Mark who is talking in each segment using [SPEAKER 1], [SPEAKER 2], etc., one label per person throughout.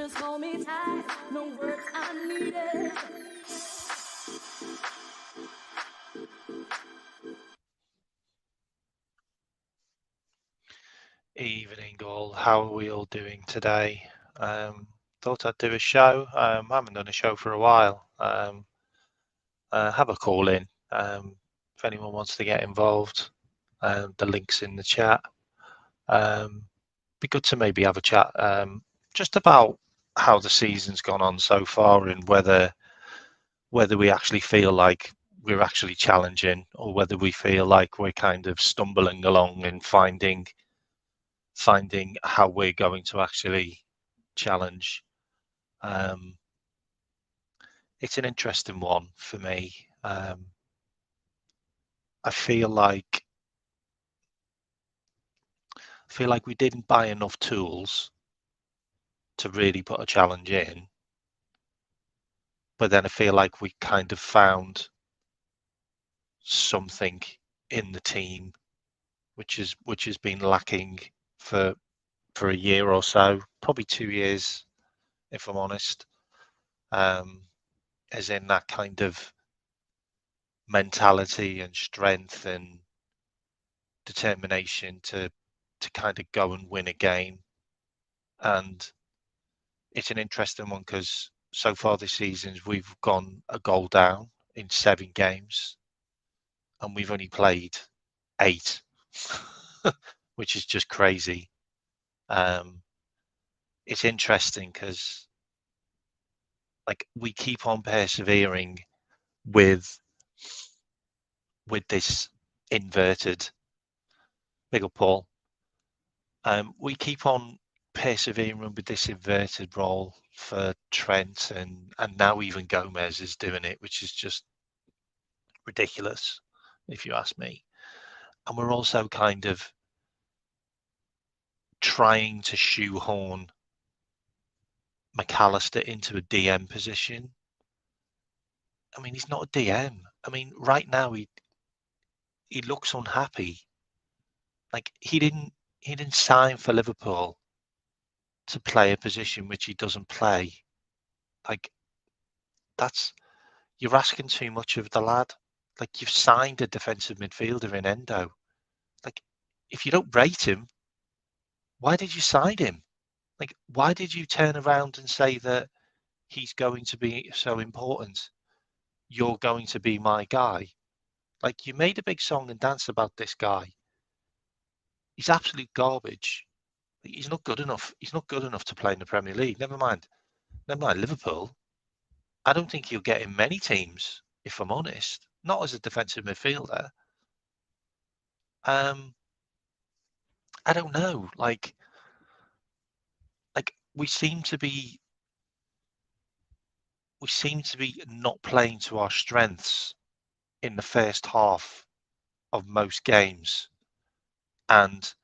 [SPEAKER 1] Just hold me tight, no words I needed.
[SPEAKER 2] Evening all, how are we all doing today? Thought I'd do a show. I haven't done a show for a while. Have a call in. If anyone wants to get involved, the link's in the chat. Be good to maybe have a chat just about how the season's gone on so far and whether we actually feel like we're actually challenging or whether we feel like we're kind of stumbling along and finding how we're going to actually challenge. It's an interesting one for me. I feel like we didn't buy enough tools to really put a challenge in, but then I feel like we kind of found something in the team which has been lacking for a year or so, probably 2 years, if I'm honest. As in that kind of mentality and strength and determination to kind of go and win a game. And it's an interesting one because so far this season we've gone a goal down in 7 games and we've only played 8, which is just crazy. It's interesting because like we keep on persevering with this inverted, big up Paul. We keep on persevering with this inverted role for Trent and now even Gomez is doing it, which is just ridiculous, if you ask me. And we're also kind of trying to shoehorn McAllister into a DM position. I mean, he's not a DM. I mean, right now he looks unhappy. Like he didn't sign for Liverpool to play a position which he doesn't play. Like that's you're asking too much of the lad. Like you've signed a defensive midfielder in Endo. Like if you don't rate him, why did you sign him? Like why did you turn around and say that he's going to be so important? You're going to be my guy. Like you made a big song and dance about this guy. He's absolute garbage. He's not good enough. He's not good enough to play in the Premier League. Never mind Liverpool. I don't think he'll get in many teams, if I'm honest. Not as a defensive midfielder. I don't know. Like we seem to be not playing to our strengths in the first half of most games and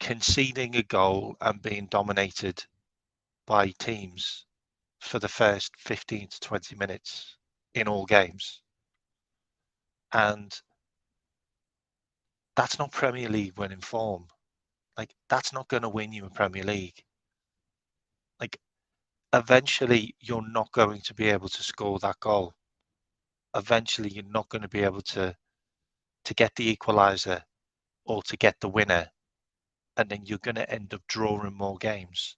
[SPEAKER 2] conceding a goal and being dominated by teams for the first 15 to 20 minutes in all games. And that's not Premier League winning form. Like that's not going to win you a Premier League. Like eventually you're not going to be able to score that goal. Eventually you're not going to be able to get the equaliser or to get the winner, and then you're going to end up drawing more games.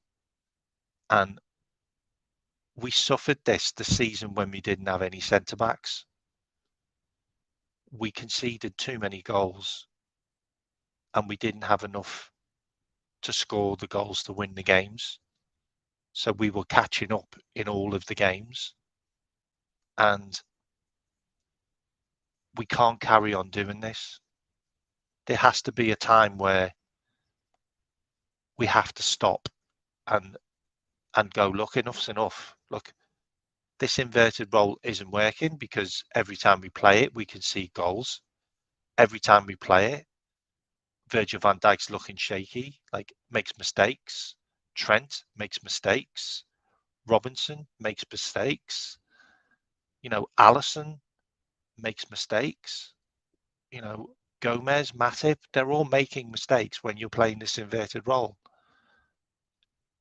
[SPEAKER 2] And we suffered this the season when we didn't have any centre backs. We conceded too many goals and we didn't have enough to score the goals to win the games. So we were catching up in all of the games. And we can't carry on doing this. There has to be a time where we have to stop and go, look, enough's enough. Look, this inverted role isn't working because every time we play it, we can see goals. Every time we play it, Virgil van Dijk's looking shaky, like makes mistakes. Trent makes mistakes. Robinson makes mistakes. You know, Allison makes mistakes. You know, Gomez, Matip, they're all making mistakes when you're playing this inverted role.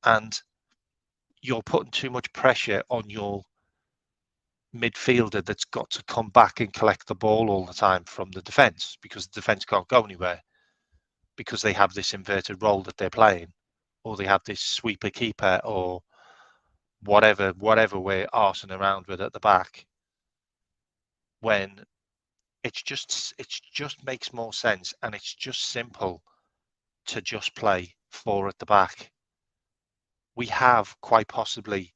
[SPEAKER 2] And you're putting too much pressure on your midfielder that's got to come back and collect the ball all the time from the defence, because the defence can't go anywhere because they have this inverted role that they're playing, or they have this sweeper keeper, or whatever we're arsing around with at the back, when it just makes more sense, and it's just simple to just play 4 at the back. We have quite possibly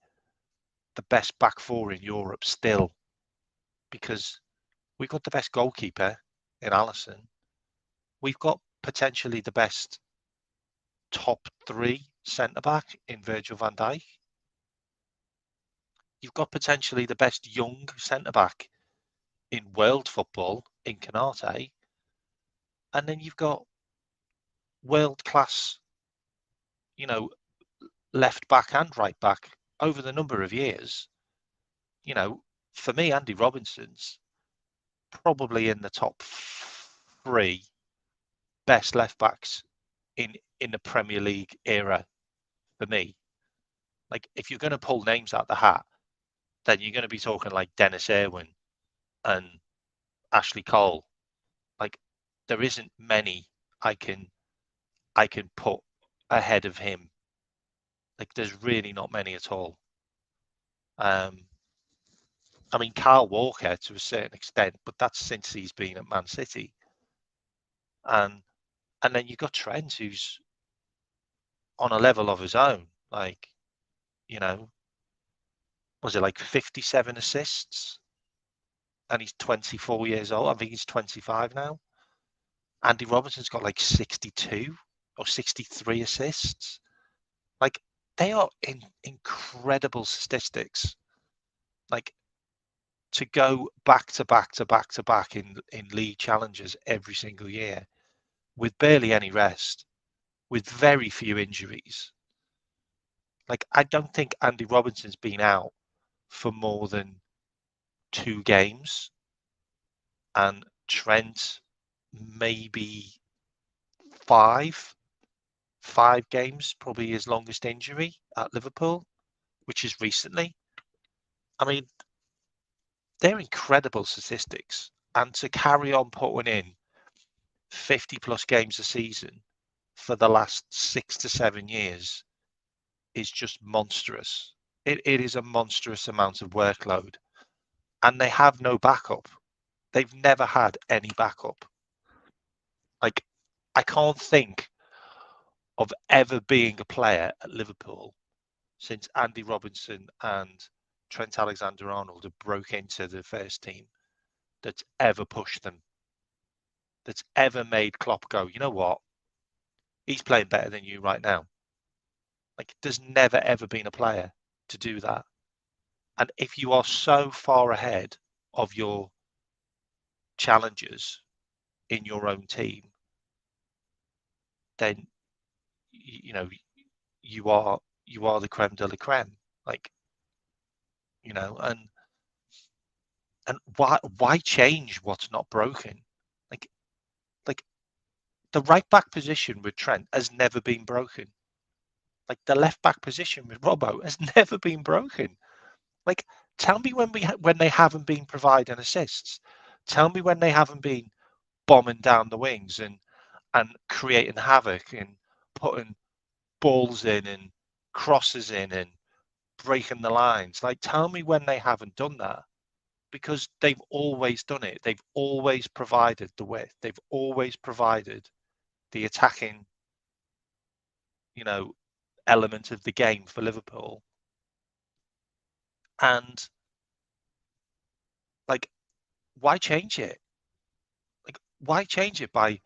[SPEAKER 2] the best back 4 in Europe still, because we've got the best goalkeeper in Alisson. We've got potentially the best top 3 centre back in Virgil van Dijk. You've got potentially the best young centre back in world football in Canate, and then you've got world class, left back and right back over the number of years. For me, Andy Robinson's probably in the top 3 best left backs in the Premier League era for me. Like, if you're going to pull names out the hat, then you're going to be talking like Dennis Irwin and Ashley Cole. Like, there isn't many I can put ahead of him. Like, there's really not many at all. I mean, Kyle Walker to a certain extent, but that's since he's been at Man City. And then you've got Trent, who's on a level of his own. Like, was it like 57 assists? And he's 24 years old. I think he's 25 now. Andy Robinson's got like 62 or 63 assists. Like, they are incredible statistics. Like, to go back to back to back to back in league challenges every single year with barely any rest, with very few injuries. Like, I don't think Andy Robinson's been out for more than 2 games, and Trent maybe 5 games, probably his longest injury at Liverpool, which is recently. I mean, they're incredible statistics, and to carry on putting in 50 plus games a season for the last 6 to 7 years is just monstrous. It is a monstrous amount of workload, and they have no backup. They've never had any backup. Like, I can't think of ever being a player at Liverpool since Andy Robinson and Trent Alexander-Arnold have broke into the first team that's ever pushed them, that's ever made Klopp go, you know what? He's playing better than you right now. Like, there's never, ever been a player to do that. And if you are so far ahead of your challengers in your own team, then, you are the creme de la creme. Like, and why change what's not broken? Like the right back position with Trent has never been broken. Like, the left back position with Robbo has never been broken. Like, tell me when they haven't been providing assists. Tell me when they haven't been bombing down the wings and creating havoc and putting balls in and crosses in and breaking the lines. Like, tell me when they haven't done that, because they've always done it. They've always provided the width. They've always provided the attacking, element of the game for Liverpool. And, like, why change it? Like, why change it by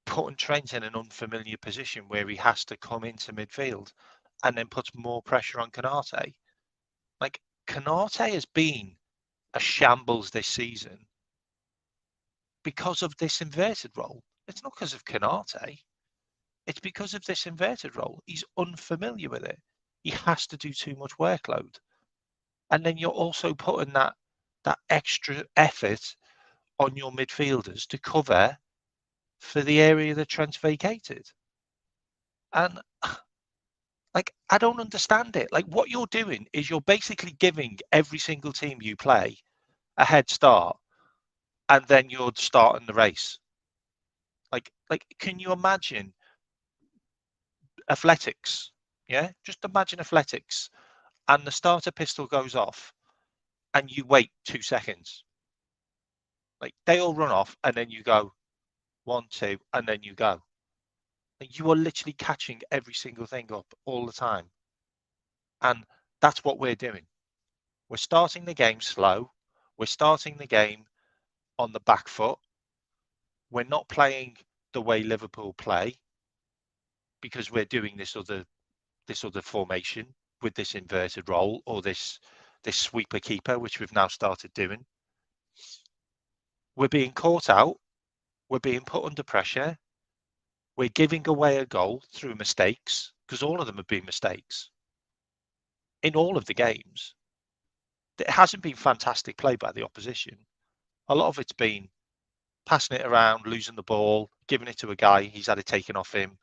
[SPEAKER 2] putting Trent in an unfamiliar position where he has to come into midfield and then puts more pressure on Canate? Like, Canate has been a shambles this season because of this inverted role. It's not because of Canate. It's because of this inverted role. He's unfamiliar with it. He has to do too much workload. And then you're also putting that extra effort on your midfielders to cover for the area that Trent's vacated. And Like, I don't understand it. Like, what you're doing is you're basically giving every single team you play a head start, and then you're starting the race. Like, can you imagine athletics? Yeah, just imagine athletics, and the starter pistol goes off, and you wait 2 seconds. Like, they all run off, and then you go 1, 2, and then you go. Like, you are literally catching every single thing up all the time, and that's what we're doing. We're starting the game slow. We're starting the game on the back foot. We're not playing the way Liverpool play because we're doing this other formation with this inverted role, or this sweeper keeper, which we've now started doing. We're being caught out. We're being put under pressure. We're giving away a goal through mistakes, because all of them have been mistakes in all of the games. It hasn't been fantastic play by the opposition. A lot of it's been passing it around, losing the ball, giving it to a guy, he's had it taken off him.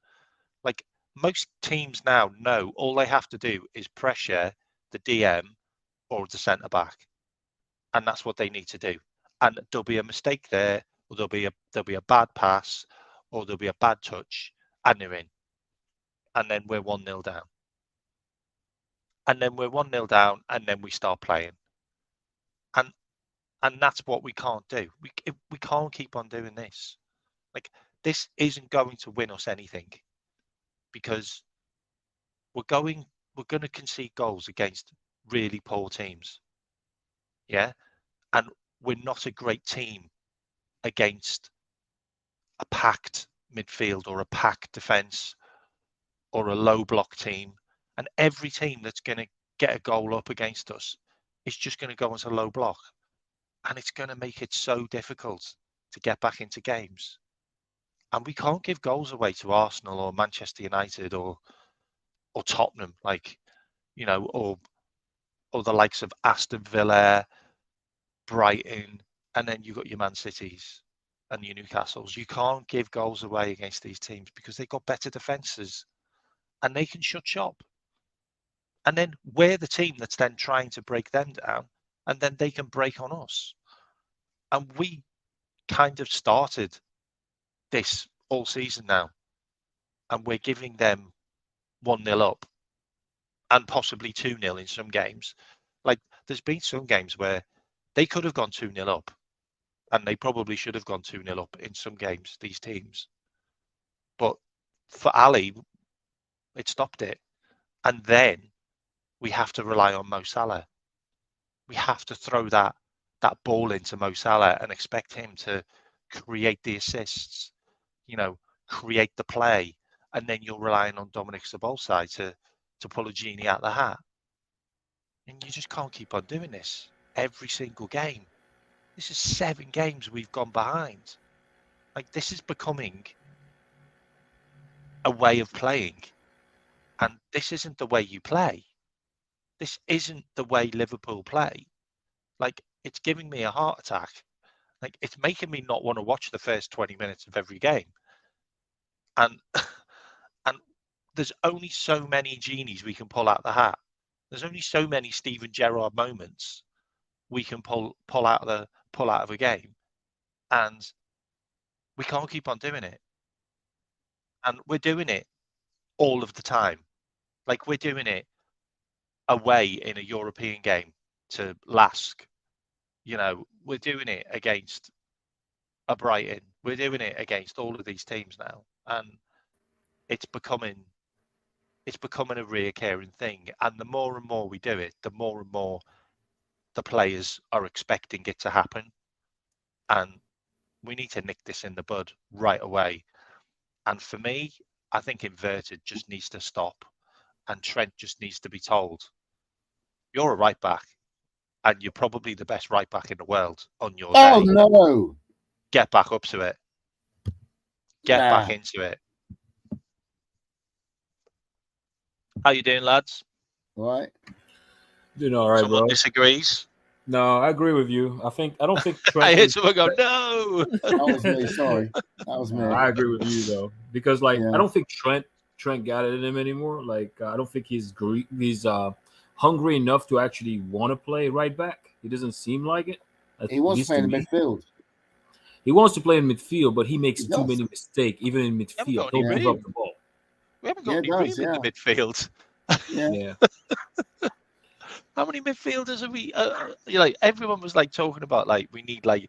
[SPEAKER 2] Like, most teams now know all they have to do is pressure the DM or the centre back, and that's what they need to do. And there'll be a mistake there, or there'll be a bad pass, or there'll be a bad touch, and they're in. And then we're 1-0 down. And then we're 1-0 down, and then we start playing. And that's what we can't do. We can't keep on doing this. Like, this isn't going to win us anything, because we're going to concede goals against really poor teams. Yeah. And we're not a great team against a packed midfield or a packed defence or a low block team. And every team that's going to get a goal up against us is just going to go into low block. And it's going to make it so difficult to get back into games. And we can't give goals away to Arsenal or Manchester United or Tottenham, like, you know, or the likes of Aston Villa, Brighton, and then you've got your Man Cities and your Newcastles. You can't give goals away against these teams because they've got better defences and they can shut shop. And then we're the team that's then trying to break them down, and then they can break on us. And we kind of started this all season now, and we're giving them 1-0 up and possibly 2-0 in some games. Like, there's been some games where they could have gone 2-0 up, and they probably should have gone 2-0 up in some games, these teams. But for Ali, it stopped it. And then we have to rely on Mo Salah. We have to throw that ball into Mo Salah and expect him to create the assists, you know, create the play. And then you're relying on Dominic Szoboszlai to pull a genie out of the hat. And you just can't keep on doing this every single game. This is 7 games we've gone behind. Like, this is becoming a way of playing. And this isn't the way you play. This isn't the way Liverpool play. Like, it's giving me a heart attack. Like, it's making me not want to watch the first 20 minutes of every game. And and there's only so many genies we can pull out the hat. There's only so many Steven Gerrard moments we can pull out of a game, and we can't keep on doing it. And we're doing it all of the time. Like, we're doing it away in a European game to Lask. You know, we're doing it against a Brighton. We're doing it against all of these teams now, and it's becoming a reoccurring thing. And the more and more we do it, the more and more the players are expecting it to happen. And we need to nick this in the bud right away. And for me, I think inverted just needs to stop, and Trent just needs to be told, you're a right back, and you're probably the best right back in the world on your day.
[SPEAKER 3] Oh no!
[SPEAKER 2] Get back up to it. Get back into it. How you doing, lads?
[SPEAKER 3] All right.
[SPEAKER 4] Doing all right,
[SPEAKER 2] Someone
[SPEAKER 4] bro.
[SPEAKER 2] disagrees?
[SPEAKER 4] No, I agree with you. I don't think Trent
[SPEAKER 2] I hear someone go, no.
[SPEAKER 3] That was me. Sorry, that was me.
[SPEAKER 4] I agree with you though, because I don't think Trent Trent got it in him anymore. Like I don't think he's hungry enough to actually want to play right back. He doesn't seem like it.
[SPEAKER 3] He wants to play in the midfield.
[SPEAKER 4] He wants to play in midfield, but he makes
[SPEAKER 3] He
[SPEAKER 4] too
[SPEAKER 3] does.
[SPEAKER 4] many mistakes, even in midfield. He'll give up the ball.
[SPEAKER 2] We haven't got
[SPEAKER 3] Yeah,
[SPEAKER 2] any
[SPEAKER 3] it
[SPEAKER 2] room
[SPEAKER 3] does,
[SPEAKER 2] in the midfield.
[SPEAKER 3] Yeah.
[SPEAKER 2] How many midfielders are we? Like everyone was like talking about, like we need 3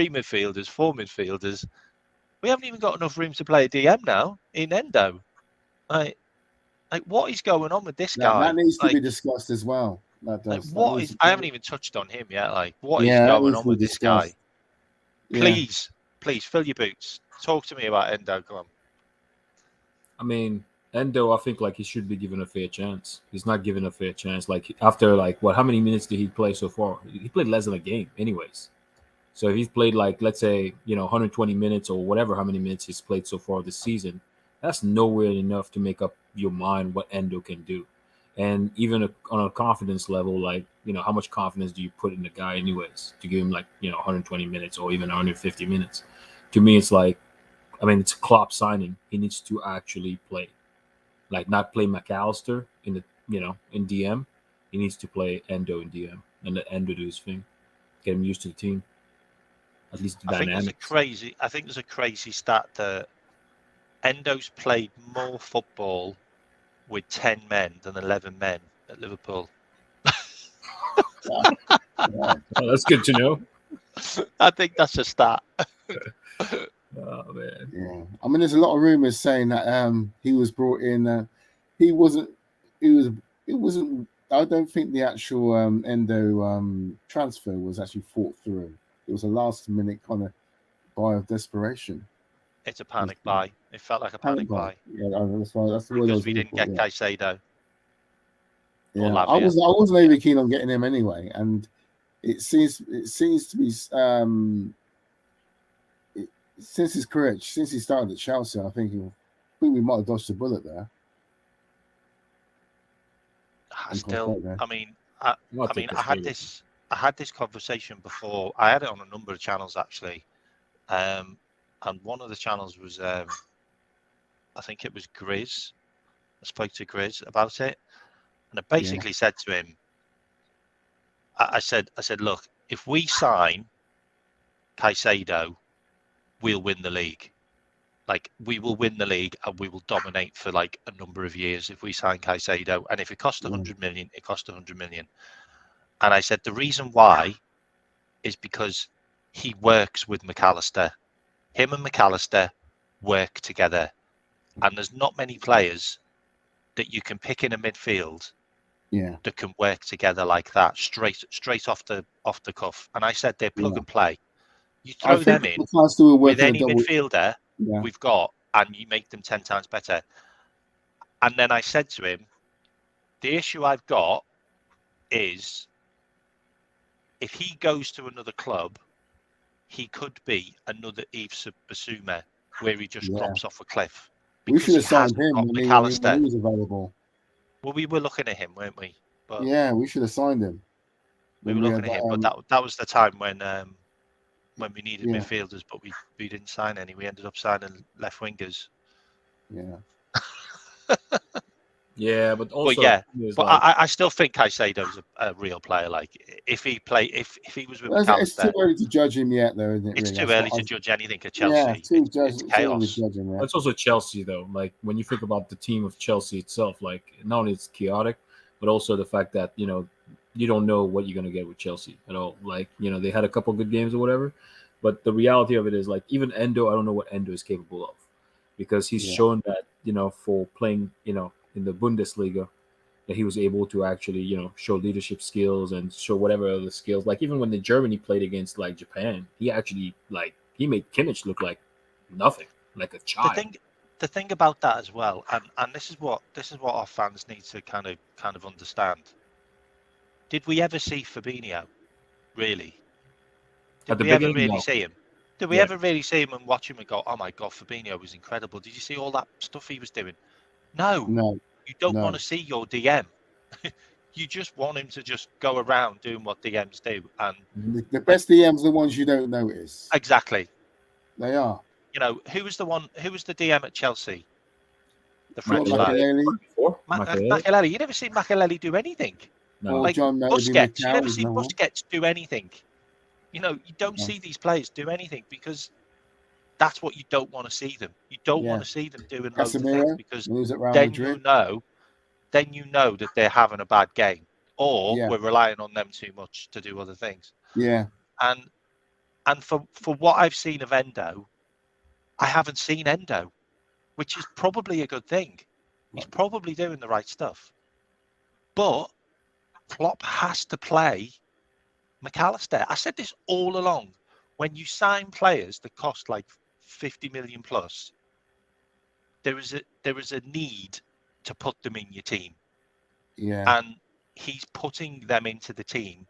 [SPEAKER 2] midfielders, 4 midfielders. We haven't even got enough room to play a DM now in Endo. Like what is going on with this guy?
[SPEAKER 3] That needs to be discussed as well. That does.
[SPEAKER 2] I haven't even touched on him yet. Like what is
[SPEAKER 3] that
[SPEAKER 2] going
[SPEAKER 3] needs
[SPEAKER 2] on
[SPEAKER 3] to
[SPEAKER 2] with
[SPEAKER 3] be
[SPEAKER 2] this guy?
[SPEAKER 3] discussed. Yeah.
[SPEAKER 2] Please fill your boots. Talk to me about Endo. Come on.
[SPEAKER 4] I mean, Endo, I think like he should be given a fair chance. He's not given a fair chance. Like after how many minutes did he play so far? He played less than a game, anyways. So if he's played let's say 120 minutes or whatever, how many minutes he's played so far this season, that's nowhere enough to make up your mind what Endo can do. And even on a confidence level, how much confidence do you put in the guy, anyways, to give him 120 minutes or even 150 minutes? To me, it's it's a Klopp signing. He needs to actually play, not play McAllister in DM. He needs to play Endo in DM and let Endo do his thing, get him used to the team. At least the dynamics.
[SPEAKER 2] I think there's a crazy stat that Endo's played more football with 10 men than 11 men at Liverpool.
[SPEAKER 4] Oh, that's good to know.
[SPEAKER 2] I think that's a stat.
[SPEAKER 4] Oh man.
[SPEAKER 3] Yeah. I mean, there's a lot of rumors saying that he was brought in. It wasn't. I don't think the actual Endo transfer was actually thought through. It was a last minute kind of buy of desperation.
[SPEAKER 2] It's a panic buy. It felt like a panic buy.
[SPEAKER 3] Yeah, that's the word.
[SPEAKER 2] Because we didn't get Caicedo.
[SPEAKER 3] Yeah, I wasn't overly keen on getting him anyway, and it seems to be since his career, since he started at Chelsea, I think we might have dodged a bullet there.
[SPEAKER 2] I had this conversation before. I had it on a number of channels actually, and one of the channels was I think it was Grizz. I spoke to Grizz about it, and I basically said to him, I said, look, if we sign Caicedo, we'll win the league. We will win the league and we will dominate for a number of years if we sign Caicedo. And if it costs 100 million, it costs 100 million. And I said the reason why is because he works with McAllister. Him and McAllister work together, and there's not many players that you can pick in a midfield that can work together like that straight off the cuff. And I said they're plug and play. You throw them in with any midfielder we've got, and you make them 10 times better. And then I said to him, the issue I've got is if he goes to another club, he could be another Yves Bissouma, where he just drops off a cliff.
[SPEAKER 3] We should have signed him when he was available.
[SPEAKER 2] Well, we were looking at him, weren't we? But
[SPEAKER 3] we should have signed him.
[SPEAKER 2] We were looking at him, but that was the time when we needed midfielders, but we didn't sign any. We ended up signing left wingers.
[SPEAKER 3] Yeah.
[SPEAKER 4] Yeah, but also,
[SPEAKER 2] I still think Caicedo's a real player. If he was with McAllister,
[SPEAKER 3] it's too early to judge him yet, though, isn't it?
[SPEAKER 2] It's too early to judge anything at Chelsea. It's chaos.
[SPEAKER 4] It's also Chelsea, though. When you think about the team of Chelsea itself, not only it's chaotic, but also the fact that you don't know what you're gonna get with Chelsea at all. They had a couple good games or whatever, but the reality of it is even Endo, I don't know what Endo is capable of, because he's shown that for playing in the Bundesliga, that he was able to actually, show leadership skills and show whatever other skills. Even when the Germany played against Japan, he actually he made Kimmich look like nothing, like a child.
[SPEAKER 2] The thing about that as well, and this is what our fans need to kind of understand. Did we ever see Fabinho? Really? Did we ever really see him? Did we ever really see him and watch him and go, "Oh my God, Fabinho was incredible"? Did you see all that stuff he was doing? No. You don't want to see your DM. You just want him to just go around doing what DMs do. And
[SPEAKER 3] the best DMs are the ones you don't notice.
[SPEAKER 2] Exactly.
[SPEAKER 3] They are.
[SPEAKER 2] Who was the DM at Chelsea? the French
[SPEAKER 3] Not
[SPEAKER 2] lad.
[SPEAKER 3] Makelele
[SPEAKER 4] Before
[SPEAKER 2] Makelele. You never seen Makelele do anything.
[SPEAKER 4] No.
[SPEAKER 3] or
[SPEAKER 2] Like
[SPEAKER 3] John Maybe
[SPEAKER 2] Busquets, you never
[SPEAKER 3] Mikel.
[SPEAKER 2] seen
[SPEAKER 3] No.
[SPEAKER 2] Busquets do anything. You know, you don't
[SPEAKER 3] No.
[SPEAKER 2] see these players do anything because that's what you don't want to see them. You don't want to see them doing loads of things
[SPEAKER 3] Casemiro
[SPEAKER 2] because
[SPEAKER 3] when he was at Real
[SPEAKER 2] then
[SPEAKER 3] Madrid.
[SPEAKER 2] you know that they're having a bad game, or
[SPEAKER 3] Yeah.
[SPEAKER 2] we're relying on them too much to do other things.
[SPEAKER 3] Yeah.
[SPEAKER 2] And for what I've seen of Endo, I haven't seen Endo, which is probably a good thing. He's probably doing the right stuff. But Klopp has to play McAllister. I said this all along. When you sign players that cost like 50 million plus, there is a need to put them in your team.
[SPEAKER 3] Yeah.
[SPEAKER 2] And he's putting them into the team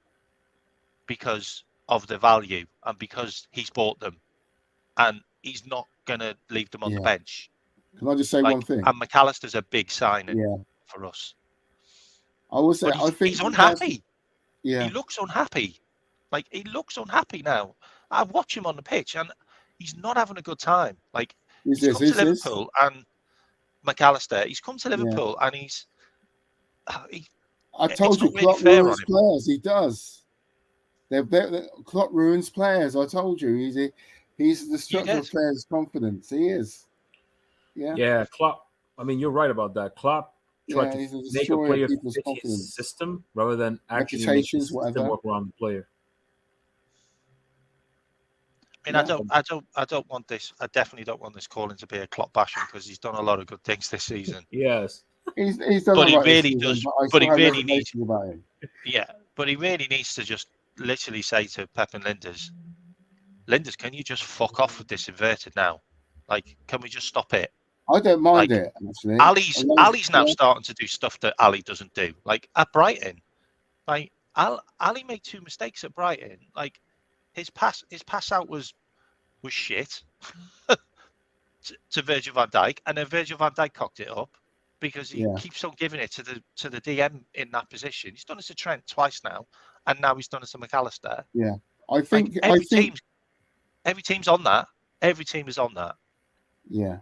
[SPEAKER 2] because of the value and because he's bought them. And he's not going to leave them on the bench.
[SPEAKER 3] Can I just say one thing?
[SPEAKER 2] And McAllister's a big signing for us.
[SPEAKER 3] I will say,
[SPEAKER 2] But
[SPEAKER 3] I think
[SPEAKER 2] he's unhappy.
[SPEAKER 3] Yeah.
[SPEAKER 2] He looks unhappy. Like, he looks unhappy now. I watch him on the pitch and he's not having a good time. Like, he's come to Liverpool and McAllister, he's come to Liverpool and he's...
[SPEAKER 3] I told you,
[SPEAKER 2] really
[SPEAKER 3] Klopp ruins players. He does. Klopp ruins players. I told you. He's the destructor of players' confidence. He is. Yeah.
[SPEAKER 4] Yeah, Klopp. I mean, you're right about that. Klopp tried to make a player fit his system rather than actually make the system work around the player.
[SPEAKER 2] I mean, I don't want this. I definitely don't want this calling to be a Klopp bashing because he's done a lot of good things this season.
[SPEAKER 4] Yes.
[SPEAKER 3] He's done
[SPEAKER 2] but
[SPEAKER 3] he
[SPEAKER 2] really does. But he really needs.
[SPEAKER 3] About him.
[SPEAKER 2] Yeah, but he really needs to just literally say to Pep and Linders, can you just fuck off with this inverted now? Like, can we just stop it?
[SPEAKER 3] I don't mind it, actually.
[SPEAKER 2] Ali's now starting to do stuff that Ali doesn't do. Like at Brighton, like Ali made 2 mistakes at Brighton. Like his pass out was shit to Virgil van Dijk, and then Virgil van Dijk cocked it up because he keeps on giving it to the DM in that position. He's done it to Trent twice now, and now he's done it to McAllister.
[SPEAKER 3] Yeah, I think
[SPEAKER 2] every team's on that. Every team is on that.
[SPEAKER 3] Yeah.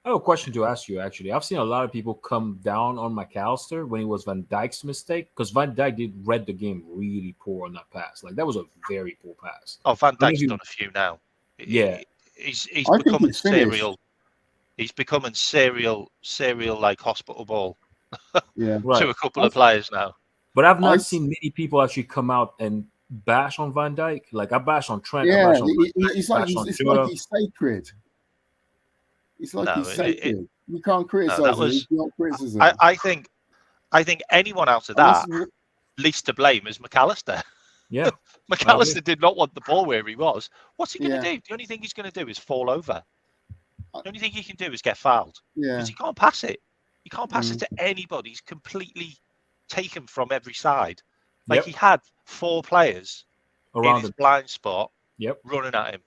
[SPEAKER 4] I have a question to ask you, actually. I've seen a lot of people come down on McAllister when it was Van Dijk's mistake, because Van Dijk read the game really poor on that pass. Like, that was a very poor pass.
[SPEAKER 2] Oh, Van Dijk's done a few now.
[SPEAKER 4] Yeah.
[SPEAKER 2] He's becoming serial. He's becoming serial like hospital ball to a couple of players now.
[SPEAKER 4] But I've not seen many people actually come out and bash on Van Dijk. Like, I bash on Trent.
[SPEAKER 3] Yeah, it's like he's sacred. It's like he's sacred. You can't criticize him. It's not criticism.
[SPEAKER 2] I think anyone out of that, least to blame is McAllister.
[SPEAKER 4] Yeah.
[SPEAKER 2] McAllister did not want the ball where he was. What's he going to do? The only thing he's going to do is fall over. The only thing he can do is get fouled. Because he can't pass it. He can't pass it to anybody. He's completely taken from every side. Like he had 4 players around in his blind spot running at him.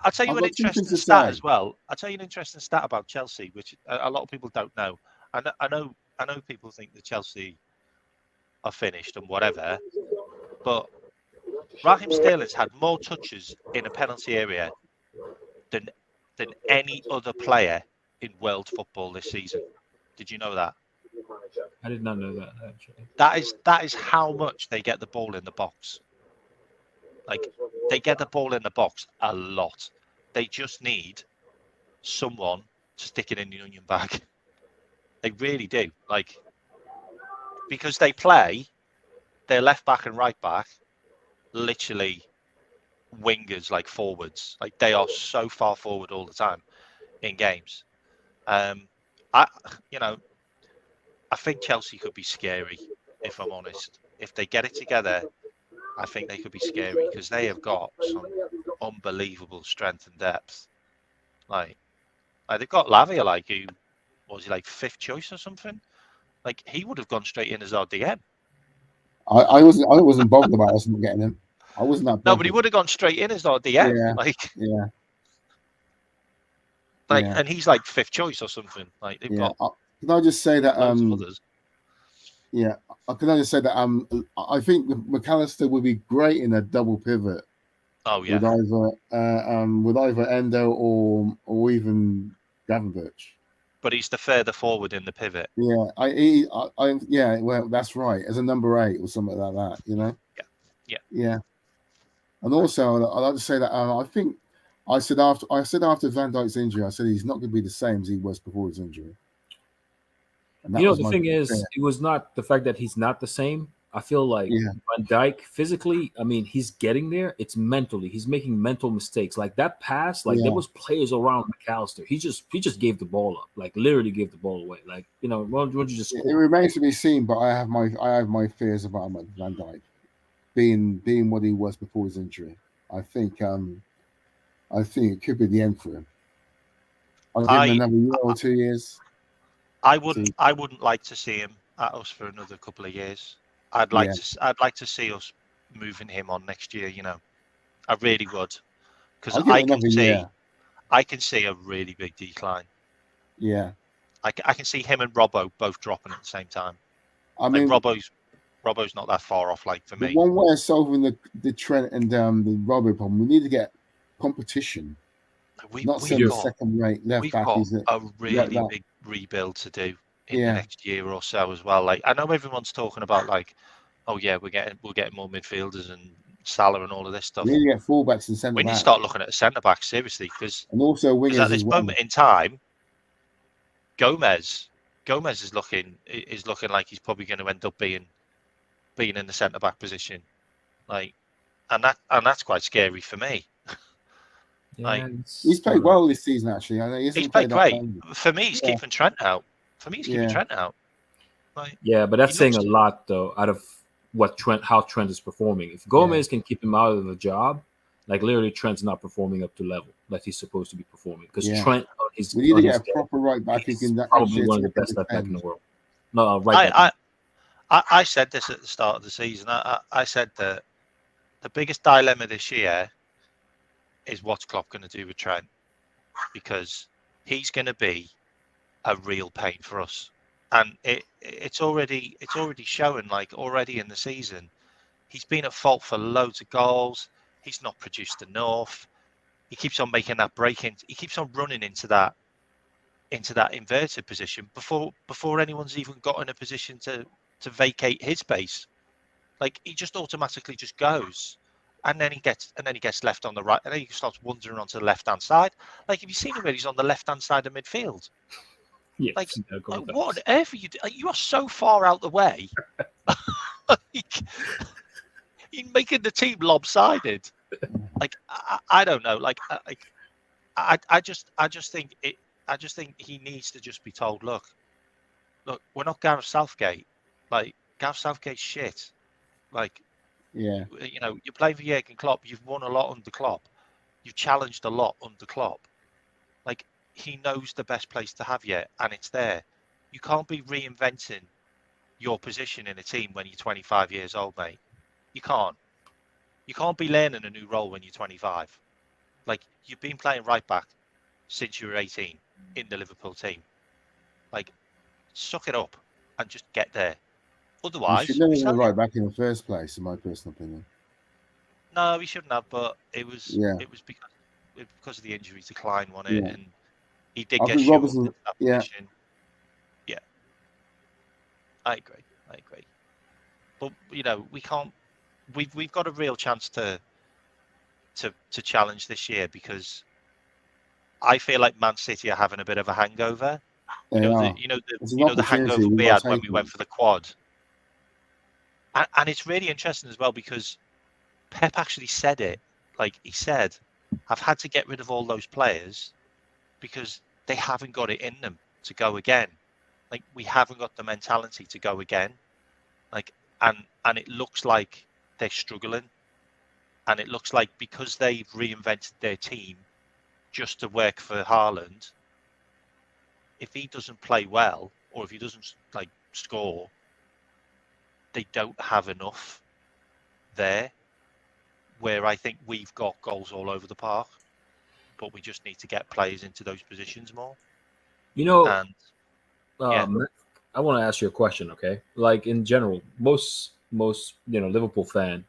[SPEAKER 2] I'll tell you an interesting stat as well. I'll tell you an interesting stat about Chelsea, which a lot of people don't know. I know people think that Chelsea are finished and whatever, but Raheem Sterling's had more touches in a penalty area than any other player in world football this season. Did you know that?
[SPEAKER 4] I did not know that, actually.
[SPEAKER 2] That is how much they get the ball in the box. Like, they get the ball in the box a lot. They just need someone to stick it in the onion bag. They really do. Like, because they play their left back and right back literally wingers, like forwards. Like, they are so far forward all the time in games. I think Chelsea could be scary, if I'm honest. If they get it together, I think they could be scary because they have got some unbelievable strength and depth. Like they've got Lavia, like, who was he, like 5th choice or something? Like, he would have gone straight in as our DM.
[SPEAKER 3] I wasn't bothered about us not getting him. I wasn't that bothered.
[SPEAKER 2] No, but he would have gone straight in as our DM. And he's like 5th choice or something. Like, they've got.
[SPEAKER 3] Can I just say that?
[SPEAKER 2] Others.
[SPEAKER 3] Yeah, can I just say that? I think McAllister would be great in a double pivot
[SPEAKER 2] Oh
[SPEAKER 3] with
[SPEAKER 2] yeah,
[SPEAKER 3] either Endo or even Gravenberch.
[SPEAKER 2] but he's the further forward in the pivot.
[SPEAKER 3] Yeah, yeah. Well, that's right. As a number 8 or something like that, you know.
[SPEAKER 2] Yeah.
[SPEAKER 3] And also, I'd like to say that I think I said after Van Dijk's injury, I said he's not going to be the same as he was before his injury. And that
[SPEAKER 4] You know,
[SPEAKER 3] was
[SPEAKER 4] the
[SPEAKER 3] my
[SPEAKER 4] thing
[SPEAKER 3] big
[SPEAKER 4] is,
[SPEAKER 3] fear.
[SPEAKER 4] it was not the fact that he's not the same. I feel like
[SPEAKER 3] Yeah.
[SPEAKER 4] Van Dijk physically, I mean, he's getting there. It's mentally. He's making mental mistakes. Like that pass, like there
[SPEAKER 3] Yeah.
[SPEAKER 4] was players around McAllister. He just gave the ball up. Like literally gave the ball away. Like, why don't you just
[SPEAKER 3] It
[SPEAKER 4] score?
[SPEAKER 3] remains to be seen, but I have my fears about Van Dijk being what he was before his injury. I think it could be the end for him. I'll give him another year or 2 years.
[SPEAKER 2] I wouldn't like to see him at us for another couple of years. I'd like to see us moving him on next year. I really would, because
[SPEAKER 3] I'll give it another year.
[SPEAKER 2] I can see a really big decline.
[SPEAKER 3] Yeah.
[SPEAKER 2] I can see him and Robbo both dropping at the same time.
[SPEAKER 3] I mean,
[SPEAKER 2] Robbo's not that far off. Like for
[SPEAKER 3] the
[SPEAKER 2] me,
[SPEAKER 3] one way of solving the Trent and the Robbo problem, we need to get competition. Not send a second-rate left back.
[SPEAKER 2] We've got a really big rebuild to do in the next year or so as well. Like I know everyone's talking about like, oh yeah, we'll get more midfielders and Salah and all of this stuff.
[SPEAKER 3] We need to get fullbacks and centre backs.
[SPEAKER 2] We need to start looking at a centre back seriously because
[SPEAKER 3] also wingers
[SPEAKER 2] at this moment in time, Gomez is looking like he's probably going to end up being in the centre back position, like, and that's quite scary for me.
[SPEAKER 4] Yeah,
[SPEAKER 3] he's played well this season. Actually, I know
[SPEAKER 2] he's played great. For me, he's keeping Trent out. Like,
[SPEAKER 4] yeah, but that's saying a lot though. Out of how Trent is performing. If Gomez can keep him out of the job, like literally Trent's not performing up to level that he's supposed to be performing. Because Trent,
[SPEAKER 3] we need to get a proper right back who can
[SPEAKER 4] probably one of the best left back in the world. No, right back.
[SPEAKER 2] I said this at the start of the season. I said that the biggest dilemma this year is what's Klopp going to do with Trent, because he's going to be a real pain for us, and it's already showing. Like already in the season, he's been at fault for loads of goals. He's not produced enough. He keeps on making that break in. He keeps on running into that inverted position before anyone's even got in a position to vacate his space. Like he just automatically just goes, and then he gets left on the right, and then he starts wandering onto the left hand side. Like have you seen him when he's on the left hand side of midfield?
[SPEAKER 4] Yeah,
[SPEAKER 2] like whatever you do, you are so far out the way. You're making the team lopsided. Like I don't know. Like I just think he needs to just be told, look, we're not Gareth Southgate. Like Gareth Southgate's shit. Like you're playing for Jurgen Klopp. You've won a lot under Klopp. You've challenged a lot under Klopp. Like he knows the best place to have you, and it's there. You can't be reinventing your position in a team when you're 25 years old, mate. You can't. You can't be learning a new role when you're 25. Like you've been playing right back since you were 18 in the Liverpool team. Like suck it up and just get there. Otherwise,
[SPEAKER 3] you should never been right back in the first place, in my personal opinion.
[SPEAKER 2] No, we shouldn't have. But it was because of the injury to Klein, wasn't it? And he did get shot in that position. Yeah, I agree. But we can't. We've got a real chance to challenge this year, because I feel like Man City are having a bit of a hangover. The hangover we had when we went for the quad. And it's really interesting as well, because Pep actually said it. Like he said, I've had to get rid of all those players because they haven't got it in them to go again. Like we haven't got the mentality to go again. Like and it looks like they're struggling. And it looks like because they've reinvented their team just to work for Haaland, if he doesn't play well, or if he doesn't score, they don't have enough there. Where I think we've got goals all over the park, but we just need to get players into those positions more.
[SPEAKER 4] I want to ask you a question, okay? Like in general, most Liverpool fan,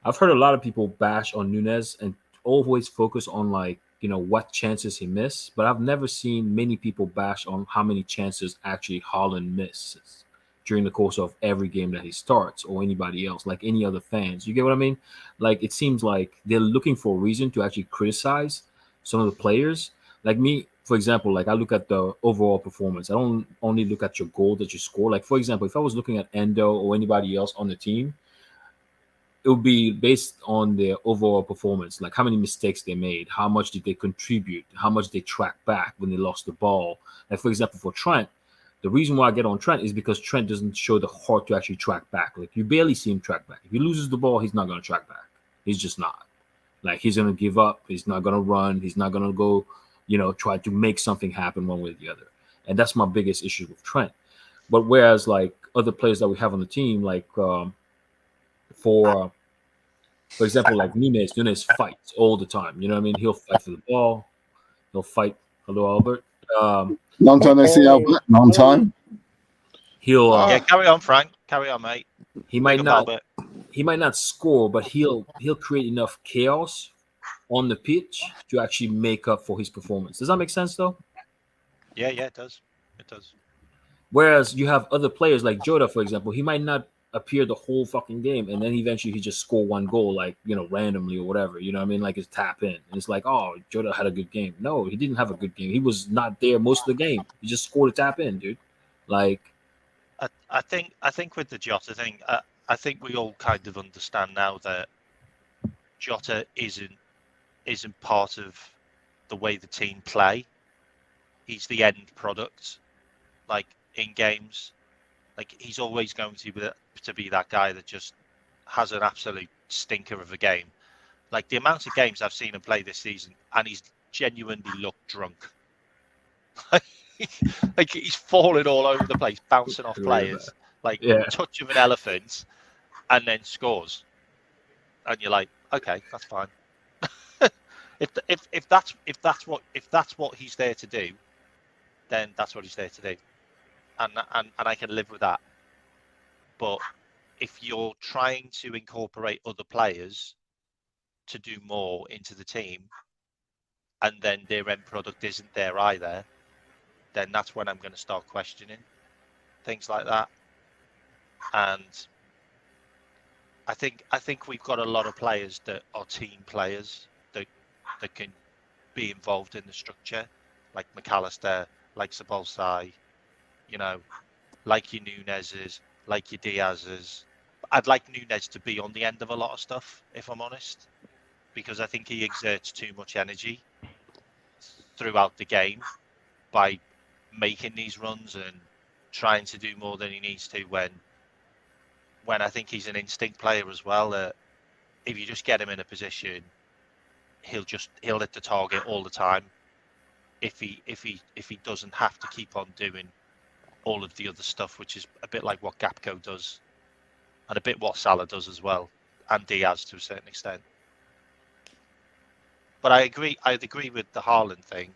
[SPEAKER 4] I've heard a lot of people bash on Nunes and always focus on like what chances he missed, but I've never seen many people bash on how many chances actually Haaland misses during the course of every game that he starts, or anybody else, like any other fans. You get what I mean? Like it seems like they're looking for a reason to actually criticize some of the players. Like me, for example, like I look at the overall performance. I don't only look at your goal that you score. Like for example, if I was looking at Endo or anybody else on the team, it would be based on their overall performance, like how many mistakes they made, how much did they contribute, how much they track back when they lost the ball. Like for example, for Trent, the reason why I get on Trent is because Trent doesn't show the heart to actually track back. Like you barely see him track back. If he loses the ball, he's not going to track back. He's just not. Like he's going to give up. He's not going to run. He's not going to go, try to make something happen one way or the other. And that's my biggest issue with Trent. But whereas like other players that we have on the team, like for example, like Nunes fights all the time. You know what I mean? He'll fight for the ball. He'll fight. Hello, Albert.
[SPEAKER 3] Long time no see, Albert. Long time.
[SPEAKER 4] He'll.
[SPEAKER 2] Yeah, carry on, Frank. Carry on, mate.
[SPEAKER 4] He might not score, but he'll create enough chaos on the pitch to actually make up for his performance. Does that make sense, though?
[SPEAKER 2] Yeah, it does. It does.
[SPEAKER 4] Whereas you have other players like Jota, for example, he might not appear the whole fucking game, and then eventually he just score one goal, like randomly or whatever. You know what I mean? Like it's tap in, and it's like, oh, Jota had a good game. No, he didn't have a good game. He was not there most of the game. He just scored a tap in, dude. Like,
[SPEAKER 2] I think with the Jota thing, I think we all kind of understand now that Jota isn't part of the way the team play. He's the end product, like in games. Like he's always going to be that guy that just has an absolute stinker of a game. Like the amount of games I've seen him play this season, and he's genuinely looked drunk. Like he's falling all over the place, bouncing off players, like touch of an elephant, and then scores. And you're like, okay, that's fine. if that's what he's there to do, then that's what he's there to do. And I can live with that. But if you're trying to incorporate other players to do more into the team, and then their end product isn't there either, then that's when I'm going to start questioning things like that. And I think we've got a lot of players that are team players that can be involved in the structure, like McAllister, like Sabolsai, like your Nunez's, like your Diaz's. I'd like Nunes to be on the end of a lot of stuff, if I'm honest, because I think he exerts too much energy throughout the game by making these runs and trying to do more than he needs to, when I think he's an instinct player as well, that if you just get him in a position, he'll hit the target all the time if he doesn't have to keep on doing all of the other stuff, which is a bit like what Gakpo does and a bit what Salah does as well, and Diaz to a certain extent. But I'd agree with the Haaland thing.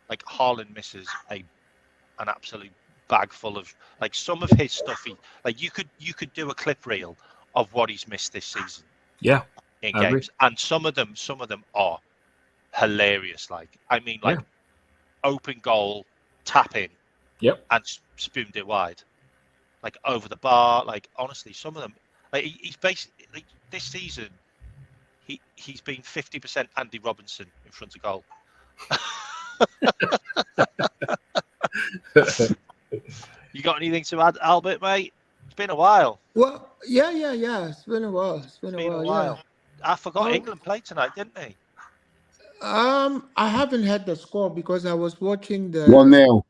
[SPEAKER 2] Like Haaland misses an absolute bag full of, like, some of his stuff. You could do a clip reel of what he's missed this season.
[SPEAKER 4] Yeah,
[SPEAKER 2] in games, and some of them are hilarious. Like, I mean, like open goal, tap in, and spooned it wide, like over the bar. Like, honestly, some of them, like, he's basically, like, this season, he's been 50% Andy Robinson in front of goal. You got anything to add, Albert, mate? It's been a while.
[SPEAKER 5] Well, yeah. It's been a while. It's been a while.
[SPEAKER 2] Yeah. I forgot England played tonight, didn't they?
[SPEAKER 5] I haven't had the score because I was watching the
[SPEAKER 3] 1-0.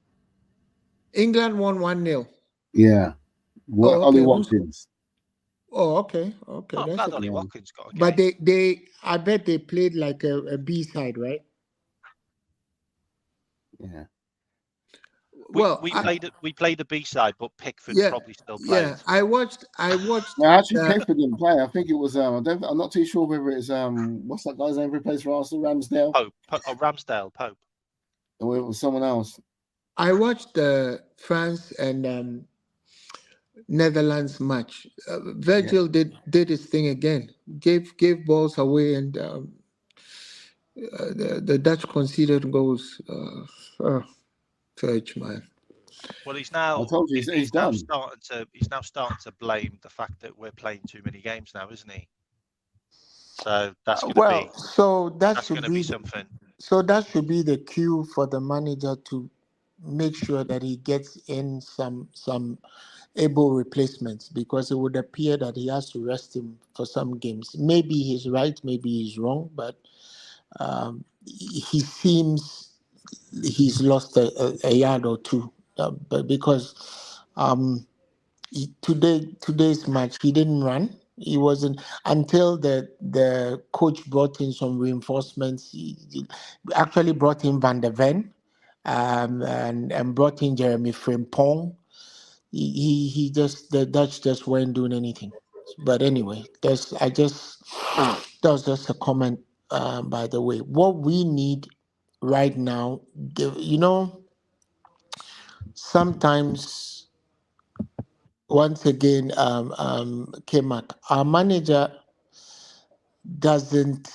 [SPEAKER 5] England won 1-0.
[SPEAKER 3] Yeah. Ollie Watkins.
[SPEAKER 5] Oh, okay.
[SPEAKER 2] I'm glad Ollie Watkins got a game.
[SPEAKER 5] But they I bet they played like a B side, right?
[SPEAKER 3] Yeah.
[SPEAKER 2] We played the B side, but Pickford probably still played.
[SPEAKER 5] Yeah, I watched.
[SPEAKER 3] No, actually, Pickford didn't play. I think it was. I'm not too sure whether it's what's that guy's name who plays for Arsenal? Ramsdale.
[SPEAKER 2] Ramsdale, Pope.
[SPEAKER 3] Or it was someone else.
[SPEAKER 5] I watched France and Netherlands match. Virgil did his thing again. Gave balls away, and the Dutch conceded goals. Virg, man.
[SPEAKER 2] Well, he's
[SPEAKER 3] I
[SPEAKER 2] now
[SPEAKER 3] told you he's
[SPEAKER 2] now
[SPEAKER 3] done.
[SPEAKER 2] starting to blame the fact that we're playing too many games now, isn't he? So that's going to
[SPEAKER 5] Well, so
[SPEAKER 2] be something.
[SPEAKER 5] so that should be the cue for the manager to make sure that he gets in some able replacements, because it would appear that he has to rest him for some games. Maybe he's right, maybe he's wrong, but he seems he's lost a yard or two. But because today's match he didn't run. He wasn't until the coach brought in some reinforcements. He actually brought in Van der Ven, and brought in Jeremy Frimpong. He just the Dutch just weren't doing anything. But anyway, that was just a comment. By the way, what we need right now, sometimes once again, K-Mac, our manager doesn't.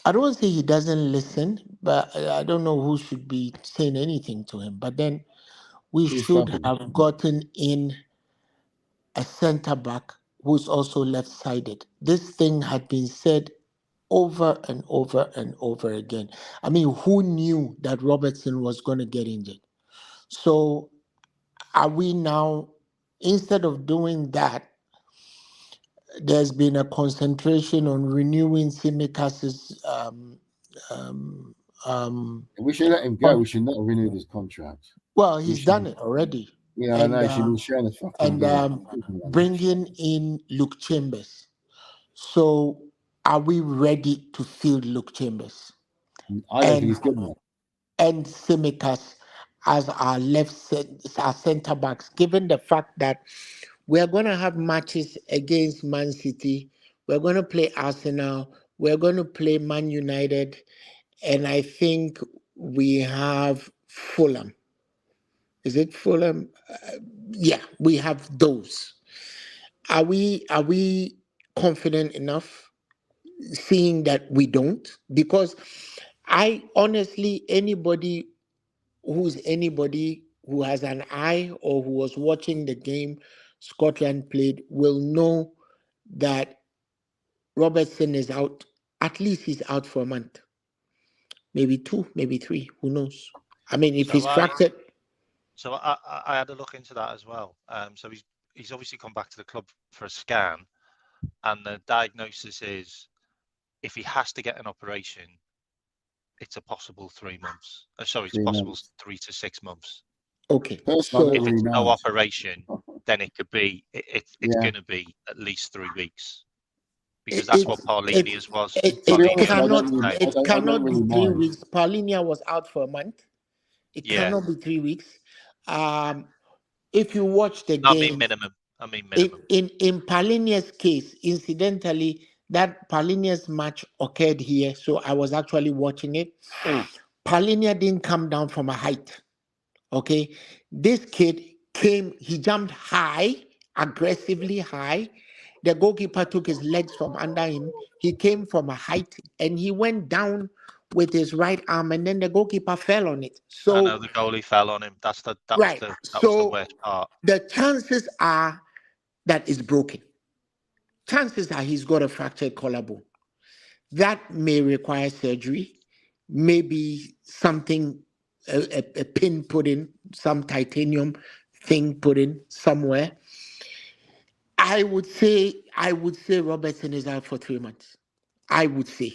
[SPEAKER 5] I don't want to say he doesn't listen, but I don't know who should be saying anything to him. But then we
[SPEAKER 3] He's
[SPEAKER 5] should
[SPEAKER 3] struggling.
[SPEAKER 5] have gotten in a centre back who's also left-sided. This thing had been said over and over and over again. I mean, who knew that Robertson was going to get injured? So are we now, instead of doing that, there's been a concentration on renewing Simicas's
[SPEAKER 3] We should let him go. We should not renew his contract.
[SPEAKER 5] well,
[SPEAKER 3] We
[SPEAKER 5] he's
[SPEAKER 3] should-
[SPEAKER 5] done it already.
[SPEAKER 3] Yeah, I know. He should be showing a fucking
[SPEAKER 5] And
[SPEAKER 3] game.
[SPEAKER 5] bringing in Luke Chambers. So are we ready to field Luke Chambers?
[SPEAKER 3] I don't think he's good enough.
[SPEAKER 5] And Simicas as our our centre backs, given the fact that we're going to have matches against Man City, we're going to play Arsenal, we're going to play Man United, and I think we have Fulham. Is it Fulham? Yeah, we have those. Are we confident enough, seeing that we don't? Because I honestly, anybody who has an eye or who was watching the game Scotland played will know that Robertson is out. At least he's out for a month. Maybe 2, maybe 3. Who knows? I mean, if he's fractured.
[SPEAKER 2] So I had a look into that as well. So he's obviously come back to the club for a scan, and the diagnosis is if he has to get an operation, it's a possible 3 months. Sorry, it's possible 3 to 6 months.
[SPEAKER 5] Okay.
[SPEAKER 3] So
[SPEAKER 2] if it's no operation, then it could be it's going to be at least 3 weeks, because that's what Paulinia's was.
[SPEAKER 5] It cannot be 3 weeks. Paulinia was out for a month. It cannot be 3 weeks. If you watch the game,
[SPEAKER 2] I mean minimum.
[SPEAKER 5] In Paulinia's case, incidentally, that Paulinia's match occurred here, so I was actually watching it. Paulinia didn't come down from a height. Okay, this kid he jumped high, aggressively high. The goalkeeper took his legs from under him. He came from a height and he went down with his right arm, and then the goalkeeper fell on it. So
[SPEAKER 2] I know the goalie fell on him. That was the worst part.
[SPEAKER 5] The chances are that it's broken. Chances are he's got a fractured collarbone. That may require surgery, maybe something, a pin put in, some titanium thing put in somewhere. I would say Robertson is out for 3 months. I would say.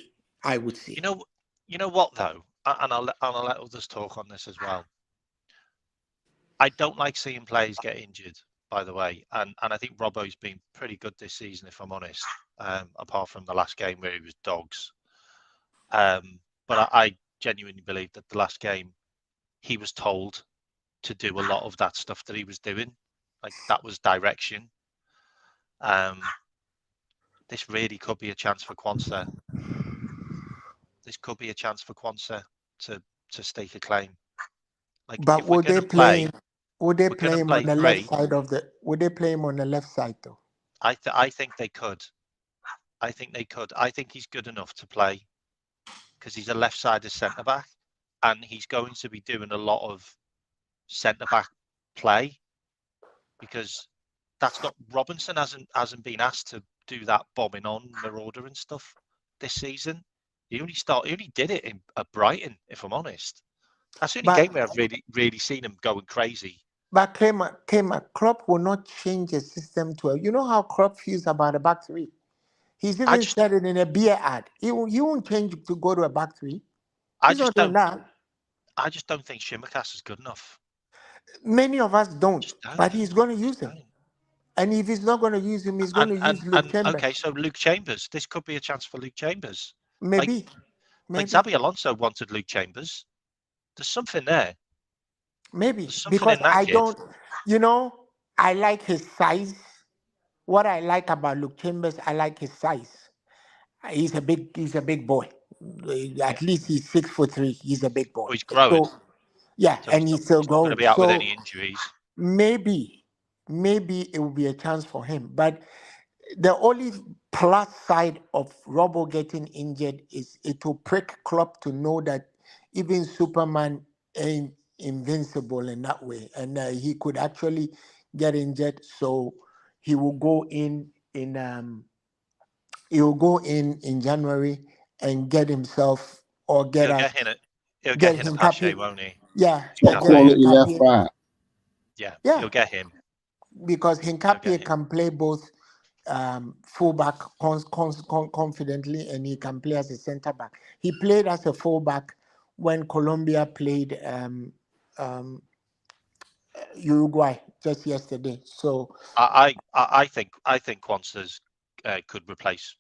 [SPEAKER 2] You know what though, and I'll let others talk on this as well. I don't like seeing players get injured, by the way, and I think Robbo's been pretty good this season, if I'm honest. Apart from the last game where he was dogs. But I genuinely believe that the last game he was told to do a lot of that stuff that he was doing. Like, that was direction. This really could be a chance for Quansah. This could be a chance for Quansah to stake a claim. Like,
[SPEAKER 5] but
[SPEAKER 2] if we're
[SPEAKER 5] will they
[SPEAKER 2] play?
[SPEAKER 5] Would they
[SPEAKER 2] We're
[SPEAKER 5] play
[SPEAKER 2] going to
[SPEAKER 5] him on
[SPEAKER 2] play
[SPEAKER 5] the left
[SPEAKER 2] 3.
[SPEAKER 5] side of the? Would they play him on the left side though?
[SPEAKER 2] I think they could. I think they could. I think he's good enough to play because he's a left-sided centre back, and he's going to be doing a lot of centre back play because that's not Robinson hasn't been asked to do that bombing on Marauder and stuff this season. He only did it at Brighton, if I'm honest. That's the only game where I've really seen him going crazy.
[SPEAKER 5] But Klopp will not change the system to you know how Klopp feels about a back three. He's even said it in a beer ad. He won't change to go to a back three. He's not doing that.
[SPEAKER 2] I just don't think Shimikas is good enough.
[SPEAKER 5] Many of us don't, but he's going to use him. And if he's not going to use him, he's going to use Luke Chambers.
[SPEAKER 2] Okay, so Luke Chambers. This could be a chance for Luke Chambers.
[SPEAKER 5] Maybe.
[SPEAKER 2] Like Xabi Alonso wanted Luke Chambers. There's something there.
[SPEAKER 5] Maybe. Because I don't, I like his size. What I like about Luke Chambers, I like his size. He's a big boy. At least he's 6'3". He's a big boy.
[SPEAKER 2] Oh, he's growing.
[SPEAKER 5] So, and he's still growing.
[SPEAKER 2] Going to be out with any injuries.
[SPEAKER 5] Maybe it will be a chance for him. But the only plus side of Robbo getting injured is it will prick Klopp to know that even Superman ain't invincible in that way, and he could actually get injured. So he will go in January and get himself or get us.
[SPEAKER 2] He'll get Hincapié, won't he?
[SPEAKER 5] Yeah,
[SPEAKER 3] quality left back.
[SPEAKER 2] Yeah, he'll get him
[SPEAKER 5] because Hincapié can play both fullback confidently, and he can play as a centre back. He played as a fullback when Colombia played Uruguay just yesterday. So
[SPEAKER 2] I think Quansah could replace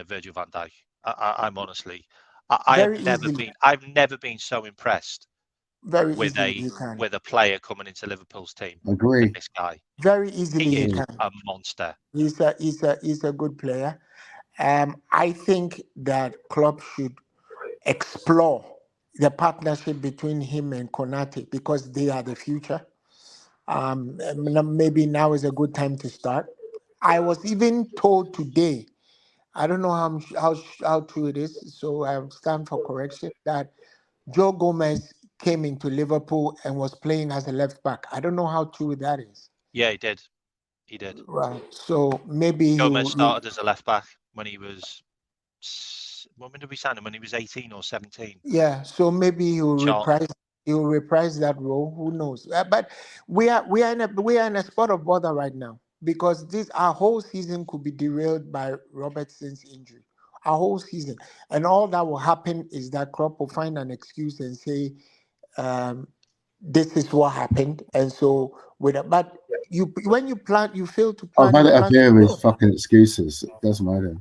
[SPEAKER 2] Virgil van Dijk. I'm honestly, I've never been so impressed with a player coming into Liverpool's team.
[SPEAKER 3] Agree.
[SPEAKER 2] This guy
[SPEAKER 5] very easily
[SPEAKER 2] he is a monster.
[SPEAKER 5] He's a good player. I think that Klopp should explore the partnership between him and Konate because they are the future. Maybe now is a good time to start. I was even told today, I don't know how true it is, so I stand for correction, that Joe Gomez came into Liverpool and was playing as a left back. I don't know how true that is.
[SPEAKER 2] Yeah, he did.
[SPEAKER 5] Right. So maybe
[SPEAKER 2] Gomez started as a left back when he was. When did we sign him? When he was 18 or 17.
[SPEAKER 5] Yeah. So maybe he will reprise that role. Who knows? But we are in a spot of bother right now because our whole season could be derailed by Robertson's injury. Our whole season, and all that will happen is that Klopp will find an excuse and say, "This is what happened." And so but when you plan, you fail to plan.
[SPEAKER 3] I've had it up here with fucking excuses. It doesn't matter.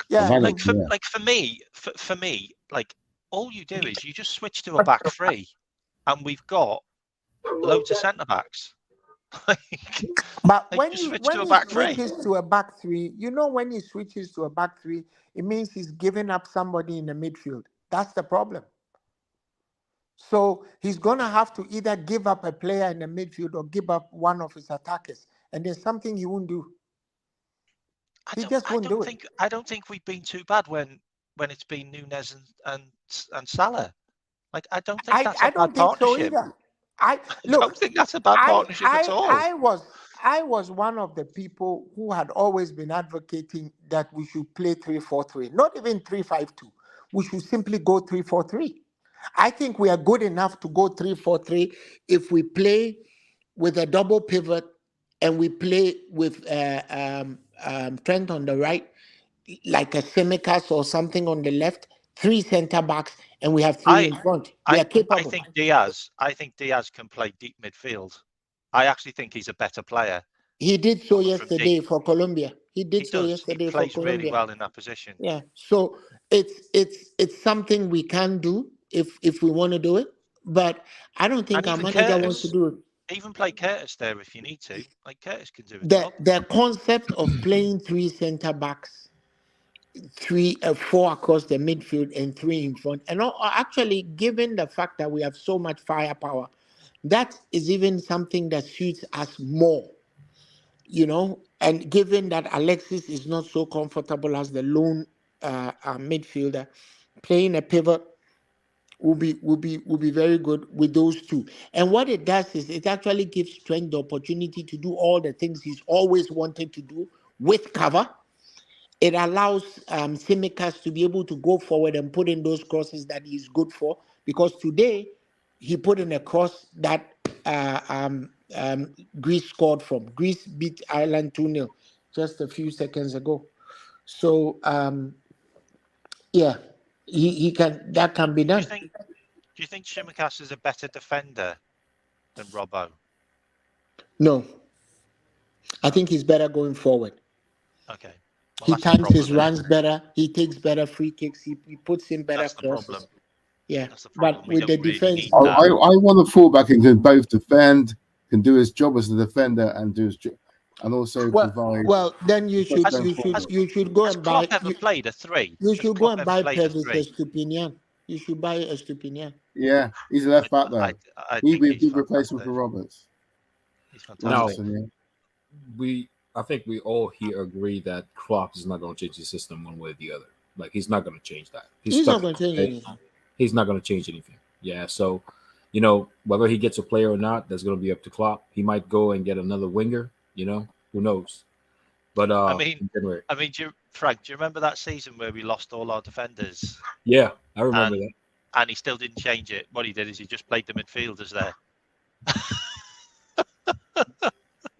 [SPEAKER 5] Yeah,
[SPEAKER 2] for me, like all you do is you just switch to a back three, and we've got loads of centre backs.
[SPEAKER 5] But when he switches to a back three, when he switches to a back three, it means he's giving up somebody in the midfield. That's the problem. So he's going to have to either give up a player in the midfield or give up one of his attackers. And there's something he won't do. He just won't do it.
[SPEAKER 2] I don't think we've been too bad when it's been Núñez and Salah. Like, I don't think that's a bad partnership.
[SPEAKER 5] I
[SPEAKER 2] don't think that's a bad partnership at all.
[SPEAKER 5] I was one of the people who had always been advocating that we should play 3-4-3, not even 3-5-2. We should simply go 3-4-3. I think we are good enough to go 3-4-3 if we play with a double pivot and we play with Trent on the right, like a Tsimikas or something on the left, 3 centre backs, and we have 3 in front. We are capable.
[SPEAKER 2] I think Diaz can play deep midfield. I actually think he's a better player.
[SPEAKER 5] He did so yesterday for Colombia. He plays
[SPEAKER 2] really well in that position.
[SPEAKER 5] Yeah. So it's something we can do if we want to do it, but I don't think our manager wants to do it.
[SPEAKER 2] Even play Curtis there if you need to. Like Curtis can do it.
[SPEAKER 5] The concept of playing 3 centre backs, 4 across the midfield and 3 in front, and actually, given the fact that we have so much firepower, That is even something that suits us more, and given that Alexis is not so comfortable as the lone midfielder, playing a pivot will be very good with those two. And what it does is it actually gives Trent the opportunity to do all the things he's always wanted to do with cover. It allows Simicas to be able to go forward and put in those crosses that he's good for. Because today he put in a cross that Greece scored from. Greece beat Ireland 2-0 just a few seconds ago. So yeah, he can, that can be
[SPEAKER 2] Do
[SPEAKER 5] done.
[SPEAKER 2] you think Tsimikas is a better defender than Robbo?
[SPEAKER 5] No, I think he's better going forward.
[SPEAKER 2] Okay. Well,
[SPEAKER 5] He
[SPEAKER 2] that's the
[SPEAKER 5] times his
[SPEAKER 2] problem,
[SPEAKER 5] runs better. He takes better free kicks. He puts in better
[SPEAKER 2] That's the
[SPEAKER 5] crosses.
[SPEAKER 2] problem.
[SPEAKER 5] Yeah,
[SPEAKER 2] That's the problem.
[SPEAKER 5] but
[SPEAKER 2] We
[SPEAKER 5] with the
[SPEAKER 2] don't really
[SPEAKER 5] defense,
[SPEAKER 2] need
[SPEAKER 3] I
[SPEAKER 2] that.
[SPEAKER 3] want a fullback who can both defend, can do his job as a defender, and do his job, and also provide.
[SPEAKER 5] well, then you should
[SPEAKER 3] going forward.
[SPEAKER 5] go
[SPEAKER 2] Has
[SPEAKER 5] and buy.
[SPEAKER 2] Klopp ever played a 3?
[SPEAKER 5] You
[SPEAKER 2] Has
[SPEAKER 5] should go
[SPEAKER 2] Klopp
[SPEAKER 5] and
[SPEAKER 2] ever
[SPEAKER 5] buy
[SPEAKER 2] played a
[SPEAKER 5] Pervis
[SPEAKER 2] 3?
[SPEAKER 5] Estupinian. You should buy Estupinian.
[SPEAKER 3] Yeah, he's a left back though.
[SPEAKER 2] I
[SPEAKER 3] He'd
[SPEAKER 2] think
[SPEAKER 3] be a
[SPEAKER 2] he's
[SPEAKER 3] good replacement
[SPEAKER 2] fantastic.
[SPEAKER 3] for Roberts.
[SPEAKER 2] He's
[SPEAKER 4] Now,
[SPEAKER 2] fantastic.
[SPEAKER 4] I think we all here agree that Klopp is not going to change the system one way or the other. Like, he's not going to change that.
[SPEAKER 5] He's
[SPEAKER 4] stuck
[SPEAKER 5] not going to change
[SPEAKER 4] with it.
[SPEAKER 5] anything.
[SPEAKER 4] He's not going to change anything. Yeah, so whether he gets a player or not, that's going to be up to Klopp. He might go and get another winger. Who knows? But
[SPEAKER 2] I mean, Frank, do you remember that season where we lost all our defenders?
[SPEAKER 4] Yeah, I remember that.
[SPEAKER 2] And he still didn't change it. What he did is he just played the midfielders there.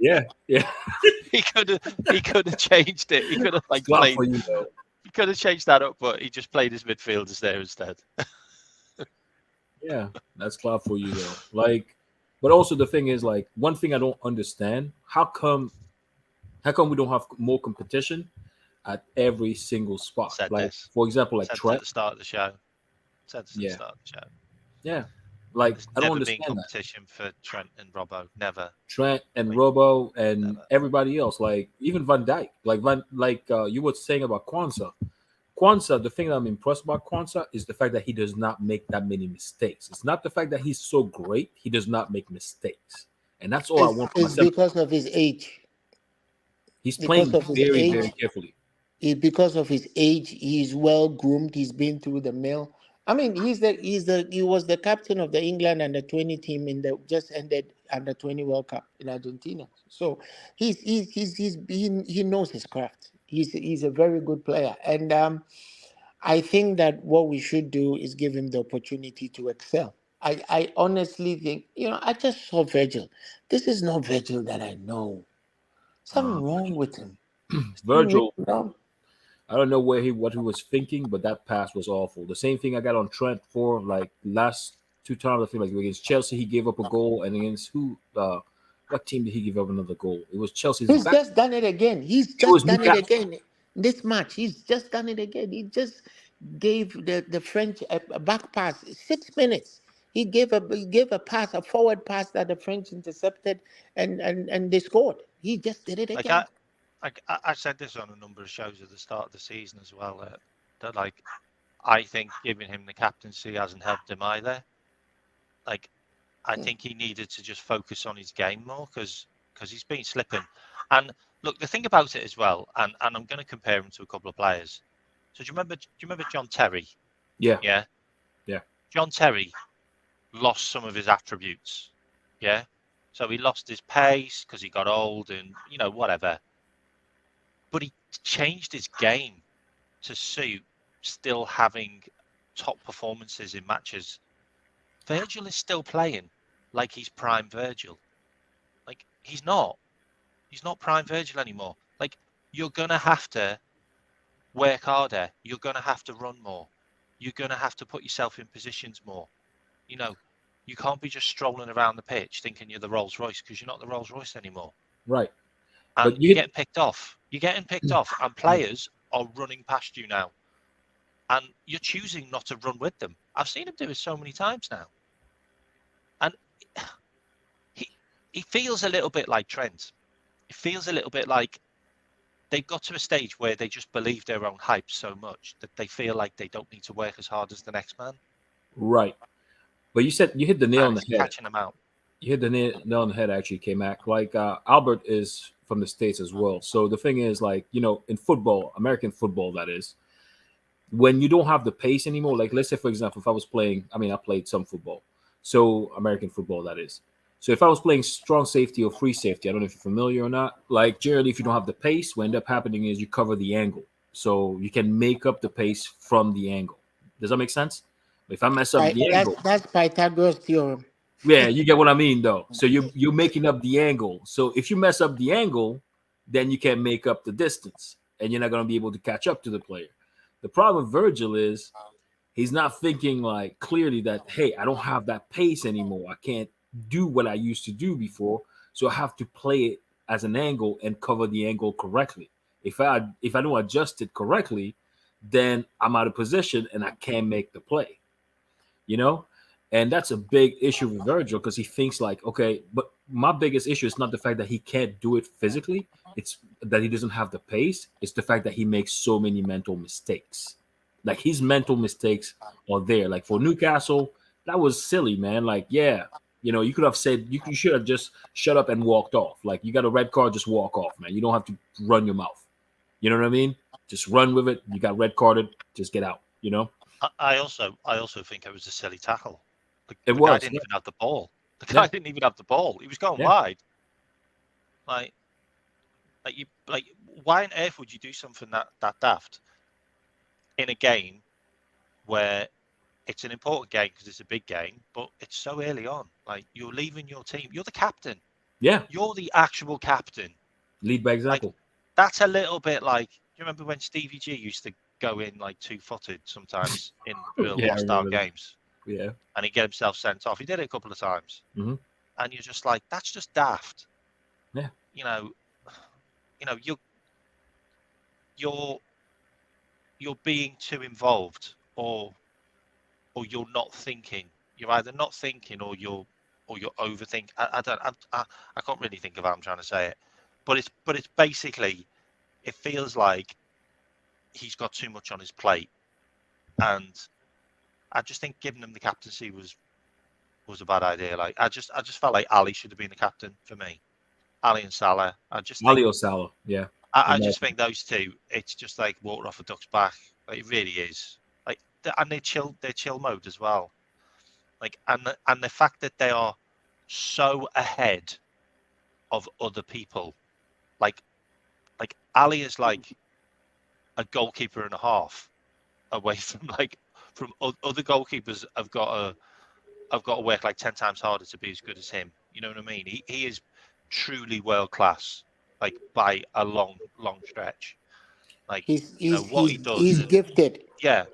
[SPEAKER 4] Yeah.
[SPEAKER 2] he could have changed it. He could have
[SPEAKER 4] Klopp for you, though.
[SPEAKER 2] He could have changed that up, but he just played his midfielders there instead.
[SPEAKER 4] Yeah, that's Klopp for you, though. But also the thing is, one thing I don't understand: how come we don't have more competition at every single spot? For example, Trent
[SPEAKER 2] at the start of the show.
[SPEAKER 4] Yeah, I don't
[SPEAKER 2] never
[SPEAKER 4] understand
[SPEAKER 2] been competition for Trent and Robbo. Never.
[SPEAKER 4] Trent and Robbo and everybody else, even Van Dijk, you were saying about Kwanzaa. Kwanzaa, the thing that I'm impressed about Kwanzaa is the fact that he does not make that many mistakes. It's not the fact that he's so great; he does not make mistakes, and that's all I want.
[SPEAKER 5] It's because of his age.
[SPEAKER 4] He's playing very, very carefully.
[SPEAKER 5] Because of his age, he's well groomed. He's been through the mill. I mean, he was the captain of the England under-20 team in the just ended under-20 World Cup in Argentina. So he knows his craft. He's a very good player, and I think that what we should do is give him the opportunity to excel. I honestly think, I just saw Virgil. This is not Virgil that I know. Something wrong with him.
[SPEAKER 4] Virgil, I don't know what he was thinking, but that pass was awful. The same thing I got on Trent for last 2 times. I think against Chelsea he gave up a goal, and against what team did he give up another goal? It was Chelsea.
[SPEAKER 5] He's just done it again. This match. He's just done it again. He just gave the French a back pass. 6 minutes. He gave a pass, a forward pass that the French intercepted, and they scored. He just did it again.
[SPEAKER 2] I said this on a number of shows at the start of the season as well. That I think giving him the captaincy hasn't helped him either. I think he needed to just focus on his game more because he's been slipping. And look, the thing about it as well, and I'm going to compare him to a couple of players. So do you remember John Terry?
[SPEAKER 4] Yeah.
[SPEAKER 2] John Terry lost some of his attributes. Yeah. So he lost his pace because he got old and whatever. But he changed his game to suit still having top performances in matches. Virgil is still playing like he's prime Virgil. He's not. He's not prime Virgil anymore. You're going to have to work harder. You're going to have to run more. You're going to have to put yourself in positions more. You can't be just strolling around the pitch thinking you're the Rolls Royce because you're not the Rolls Royce anymore.
[SPEAKER 4] Right.
[SPEAKER 2] And you get picked off. You're getting picked off, and players are running past you now. And you're choosing not to run with them. I've seen him do it so many times now. And he feels a little bit like Trent. It feels a little bit like they've got to a stage where they just believe their own hype so much that they feel like they don't need to work as hard as the next man.
[SPEAKER 4] Right. But you said you hit the nail on the head.
[SPEAKER 2] Catching them out.
[SPEAKER 4] You hit the nail on the head, actually, K-Mac. Like, Albert is from the States as well. So the thing is, like, in football, American football, that is, when you don't have the pace anymore, like, let's say, for example, if I was playing, I mean, I played some football. So American football, that is. So if I was playing strong safety or free safety, I don't know if you're familiar or not. Like, generally, if you don't have the pace, what end up happening is you cover the angle. So you can make up the pace from the angle. Does that make sense? If I mess up the angle,
[SPEAKER 5] That's Pythagoras theorem.
[SPEAKER 4] yeah, you get what I mean, though. So you're making up the angle. So if you mess up the angle, then you can't make up the distance, and you're not going to be able to catch up to the player. The problem with Virgil is he's not thinking like clearly that, hey, I don't have that pace anymore. I can't do what I used to do before, so I have to play it as an angle and cover the angle correctly. If I don't adjust it correctly, then I'm out of position and I can't make the play. You know, and that's a big issue with Virgil because he thinks like, okay, but my biggest issue is not the fact that he can't do it physically; it's that he doesn't have the pace. It's the fact that he makes so many mental mistakes. Like his mental mistakes are there. Like for Newcastle, that was silly, man. Like, yeah, you could have said you should have just shut up and walked off. Like you got a red card, just walk off, man. You don't have to run your mouth. You know what I mean? Just run with it. You got red carded, just get out.
[SPEAKER 2] I also think it was a silly tackle.
[SPEAKER 4] It
[SPEAKER 2] The
[SPEAKER 4] was,
[SPEAKER 2] guy didn't
[SPEAKER 4] yeah.
[SPEAKER 2] even have the ball. The guy
[SPEAKER 4] Yeah.
[SPEAKER 2] didn't even have the ball. He was going
[SPEAKER 4] Yeah.
[SPEAKER 2] wide. Like why on earth would you do something that daft in a game where it's an important game because it's a big game, but it's so early on. Like you're leaving your team. You're the captain.
[SPEAKER 4] Yeah.
[SPEAKER 2] You're the actual captain.
[SPEAKER 4] Lead by example.
[SPEAKER 2] That's a little bit like, you remember when Stevie G used to go in like 2-footed sometimes in real
[SPEAKER 4] Yeah, I
[SPEAKER 2] hostile
[SPEAKER 4] remember that.
[SPEAKER 2] games,
[SPEAKER 4] Yeah.
[SPEAKER 2] and he'd get himself sent off. He did it a couple of times,
[SPEAKER 4] Mhm.
[SPEAKER 2] and you're just like, that's just daft.
[SPEAKER 4] Yeah.
[SPEAKER 2] You're being too involved, or you're not thinking. You're either not thinking or you're overthinking. I can't really think of how I'm trying to say it, but it's basically, it feels like he's got too much on his plate, and I just think giving him the captaincy was a bad idea. Like I just felt like Ali should have been the captain for me. Ali and Salah.
[SPEAKER 4] Ali or Salah. Yeah.
[SPEAKER 2] I just think those two, it's just like water off a duck's back. Like, it really is. Like, and they're chill mode as well. Like, and the fact that they are so ahead of other people, like Ali is like a goalkeeper and a half away from other goalkeepers have got to work like 10 times harder to be as good as him. You know what I mean? He is truly world class, like by a long stretch. Like what he does.
[SPEAKER 5] He's gifted.
[SPEAKER 2] Yeah,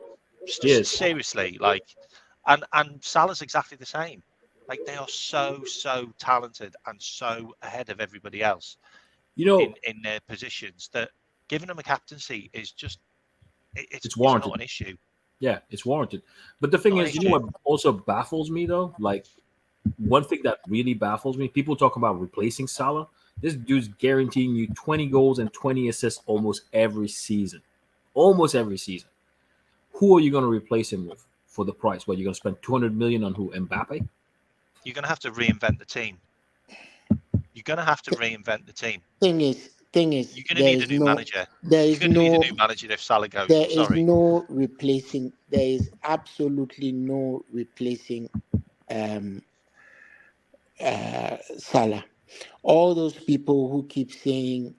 [SPEAKER 4] Yes.
[SPEAKER 2] seriously, like, and Salah's exactly the same. Like they are so talented and so ahead of everybody else in their positions that giving them a captaincy is just it's
[SPEAKER 4] warranted.
[SPEAKER 2] not an issue.
[SPEAKER 4] Yeah, it's warranted. But the thing is, what also baffles me though? Like one thing that really baffles me, people talk about replacing Salah. This dude's guaranteeing you 20 goals and 20 assists almost every season. Almost every season. Who are you going to replace him with for the price? What, you're going to spend 200 million on who? Mbappe?
[SPEAKER 2] You're going to have to reinvent the team. You're going to have to reinvent the team.
[SPEAKER 5] Thing is,
[SPEAKER 2] you're going to need a new manager.
[SPEAKER 5] There is
[SPEAKER 2] need a new manager if Salah goes.
[SPEAKER 5] There is no replacing. There is absolutely no replacing Salah. All those people who keep saying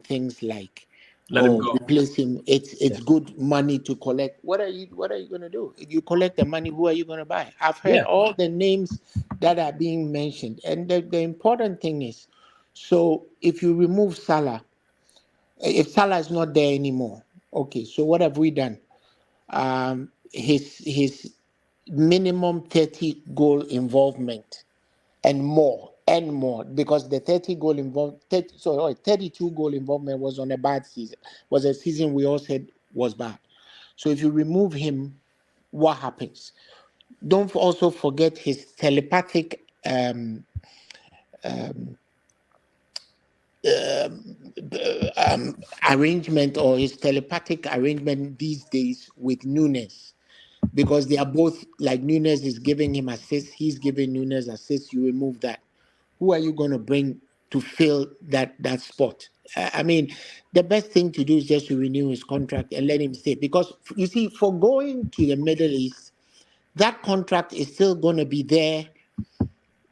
[SPEAKER 5] things like,
[SPEAKER 4] Let him go.
[SPEAKER 5] replace him. It's good money to collect. What are you going to do? If you collect the money, who are you going to buy? I've heard all the names that are being mentioned, and the important thing is, so if you remove Salah, if Salah is not there anymore, okay. So what have we done? His minimum 30 goal involvement and more, because the 32 goal involvement was on a bad season, was a season we all said was bad. So if you remove him, what happens? Don't also forget his telepathic arrangement, or his telepathic arrangement these days with Nunes. because they are both like Nunes is giving him assists, he's giving Nunes assists. You remove that, who are you going to bring to fill that spot? I mean, the best thing to do is just to renew his contract and let him stay, because you see, for going to the Middle East, that contract is still going to be there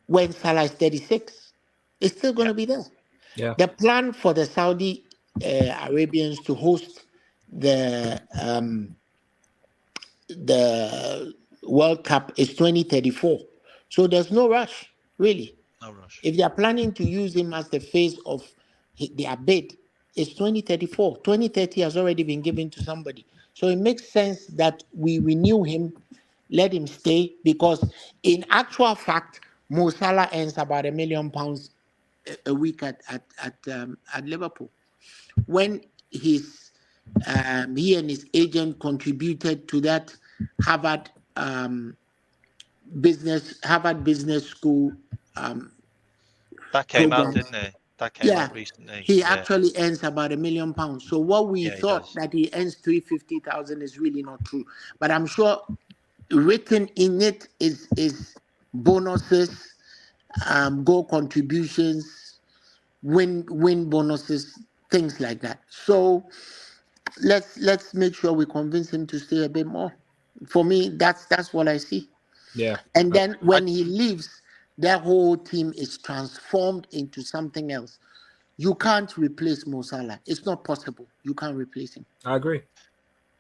[SPEAKER 5] when Salah is 36. It's still going to be there.
[SPEAKER 4] Yeah.
[SPEAKER 5] The plan for the Saudi Arabians to host the World Cup is 2034. So there's no rush, really.
[SPEAKER 2] No rush.
[SPEAKER 5] If they are planning to use him as the face of their bid, it's 2034. 2030 has already been given to somebody. So it makes sense that we renew him, let him stay, because in actual fact, Mo Salah earns about £1 million a week at Liverpool. When he and his agent contributed to that Harvard Business School
[SPEAKER 2] That came out,
[SPEAKER 5] program.
[SPEAKER 2] didn't it? That came
[SPEAKER 5] Yeah,
[SPEAKER 2] out recently.
[SPEAKER 5] he
[SPEAKER 2] Yeah.
[SPEAKER 5] actually earns about £1 million. So what we
[SPEAKER 2] Yeah, he
[SPEAKER 5] thought
[SPEAKER 2] does.
[SPEAKER 5] that he earns 350,000 is really not true. But I'm sure written in it is bonuses, goal contributions, win bonuses, things like that. So let's make sure we convince him to stay a bit more. For me, that's what I see.
[SPEAKER 4] Yeah.
[SPEAKER 5] And then when he leaves, that whole team is transformed into something else. You can't replace Mo Salah. It's not possible. You can't replace him.
[SPEAKER 4] I agree.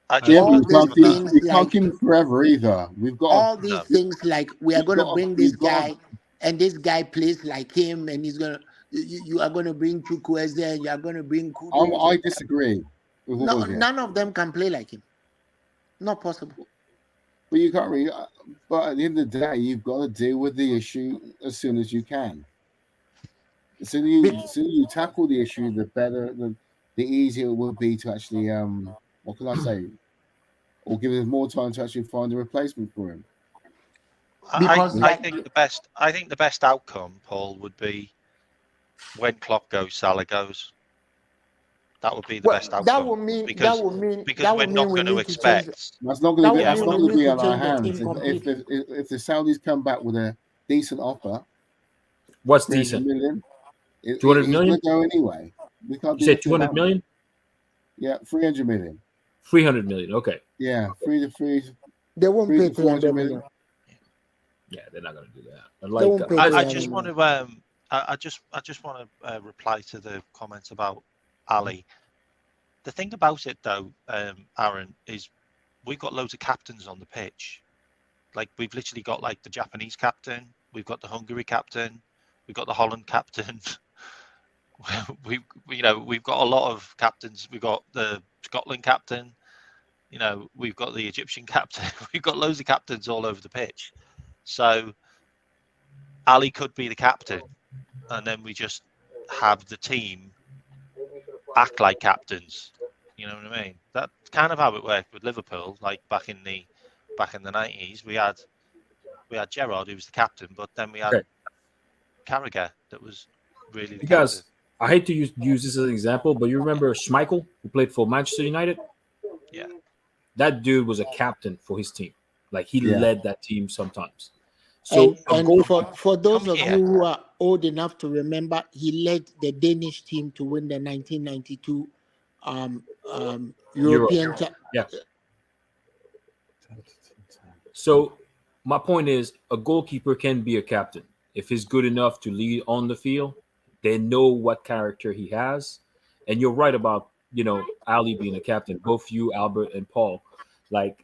[SPEAKER 2] I
[SPEAKER 3] Yeah,
[SPEAKER 2] just
[SPEAKER 5] All
[SPEAKER 3] but
[SPEAKER 2] want
[SPEAKER 5] these
[SPEAKER 2] to
[SPEAKER 5] things
[SPEAKER 3] we can't
[SPEAKER 5] like
[SPEAKER 3] keep him forever either. We've got
[SPEAKER 5] all these things like we are
[SPEAKER 3] we've
[SPEAKER 5] going to
[SPEAKER 3] got-
[SPEAKER 5] bring this
[SPEAKER 3] we've got-
[SPEAKER 5] guy, and this guy plays like him, and he's gonna you are going to bring Chukwueze, and you are going to bring Kudus.
[SPEAKER 3] I disagree with all
[SPEAKER 5] No,
[SPEAKER 3] of it.
[SPEAKER 5] none of them can play like him. Not possible.
[SPEAKER 3] But you can't really. But at the end of the day, you've got to deal with the issue as soon as you can. The sooner you tackle the issue, the better, the easier it will be to actually what can I say? Or give us more time to actually find a replacement for him.
[SPEAKER 5] Because
[SPEAKER 2] I think the best outcome, Paul, would be when Klopp goes, Salah goes. That would be the best outcome.
[SPEAKER 5] that would mean
[SPEAKER 2] because we're not going to expect.
[SPEAKER 3] That's not going to be.
[SPEAKER 5] That
[SPEAKER 3] That's
[SPEAKER 5] would
[SPEAKER 3] not
[SPEAKER 5] mean
[SPEAKER 3] going to
[SPEAKER 5] we
[SPEAKER 3] be
[SPEAKER 5] need
[SPEAKER 3] on
[SPEAKER 5] to
[SPEAKER 3] our
[SPEAKER 5] change the
[SPEAKER 3] hands.
[SPEAKER 5] team completely.
[SPEAKER 3] If the Saudis come back with a decent offer,
[SPEAKER 4] What's
[SPEAKER 3] 300
[SPEAKER 4] decent?
[SPEAKER 3] million,
[SPEAKER 4] 200 million?
[SPEAKER 3] He's going to go anyway. We can't.
[SPEAKER 4] You
[SPEAKER 3] do
[SPEAKER 4] said
[SPEAKER 3] anything
[SPEAKER 4] 200
[SPEAKER 3] about it.
[SPEAKER 4] million?
[SPEAKER 3] Yeah, 300 million.
[SPEAKER 4] 300 million. Okay.
[SPEAKER 3] Yeah, three.
[SPEAKER 5] They won't pay
[SPEAKER 3] 300
[SPEAKER 5] 300
[SPEAKER 3] million.
[SPEAKER 5] million.
[SPEAKER 4] Yeah, they're not going to do that.
[SPEAKER 5] They won't pay
[SPEAKER 2] I
[SPEAKER 5] 300
[SPEAKER 2] just want
[SPEAKER 5] million.
[SPEAKER 2] to I just want to reply to the comments about Ali. The thing about it, though, Aaron, is we've got loads of captains on the pitch. Like we've literally got like the Japanese captain, we've got the Hungary captain, we've got the Holland captain. we've got a lot of captains. We've got the Scotland captain. We've got the Egyptian captain. We've got loads of captains all over the pitch. So Ali could be the captain, and then we just have the team act like captains. You know what I mean? That's kind of how it worked with Liverpool. Like back in the 90s, we had Gerrard, who was the captain, but then we had Carragher that was really the captain.
[SPEAKER 4] I hate to use this as an example, but you remember Schmeichel, who played for Manchester United?
[SPEAKER 2] Yeah.
[SPEAKER 4] That dude was a captain for his team. Like he led that team sometimes. So
[SPEAKER 5] and for those of you who are old enough to remember, he led the Danish team to win the 1992 European.
[SPEAKER 4] Yeah. So my point is, a goalkeeper can be a captain if he's good enough to lead on the field. They know what character he has, and you're right about Ali being a captain. Both you, Albert, and Paul,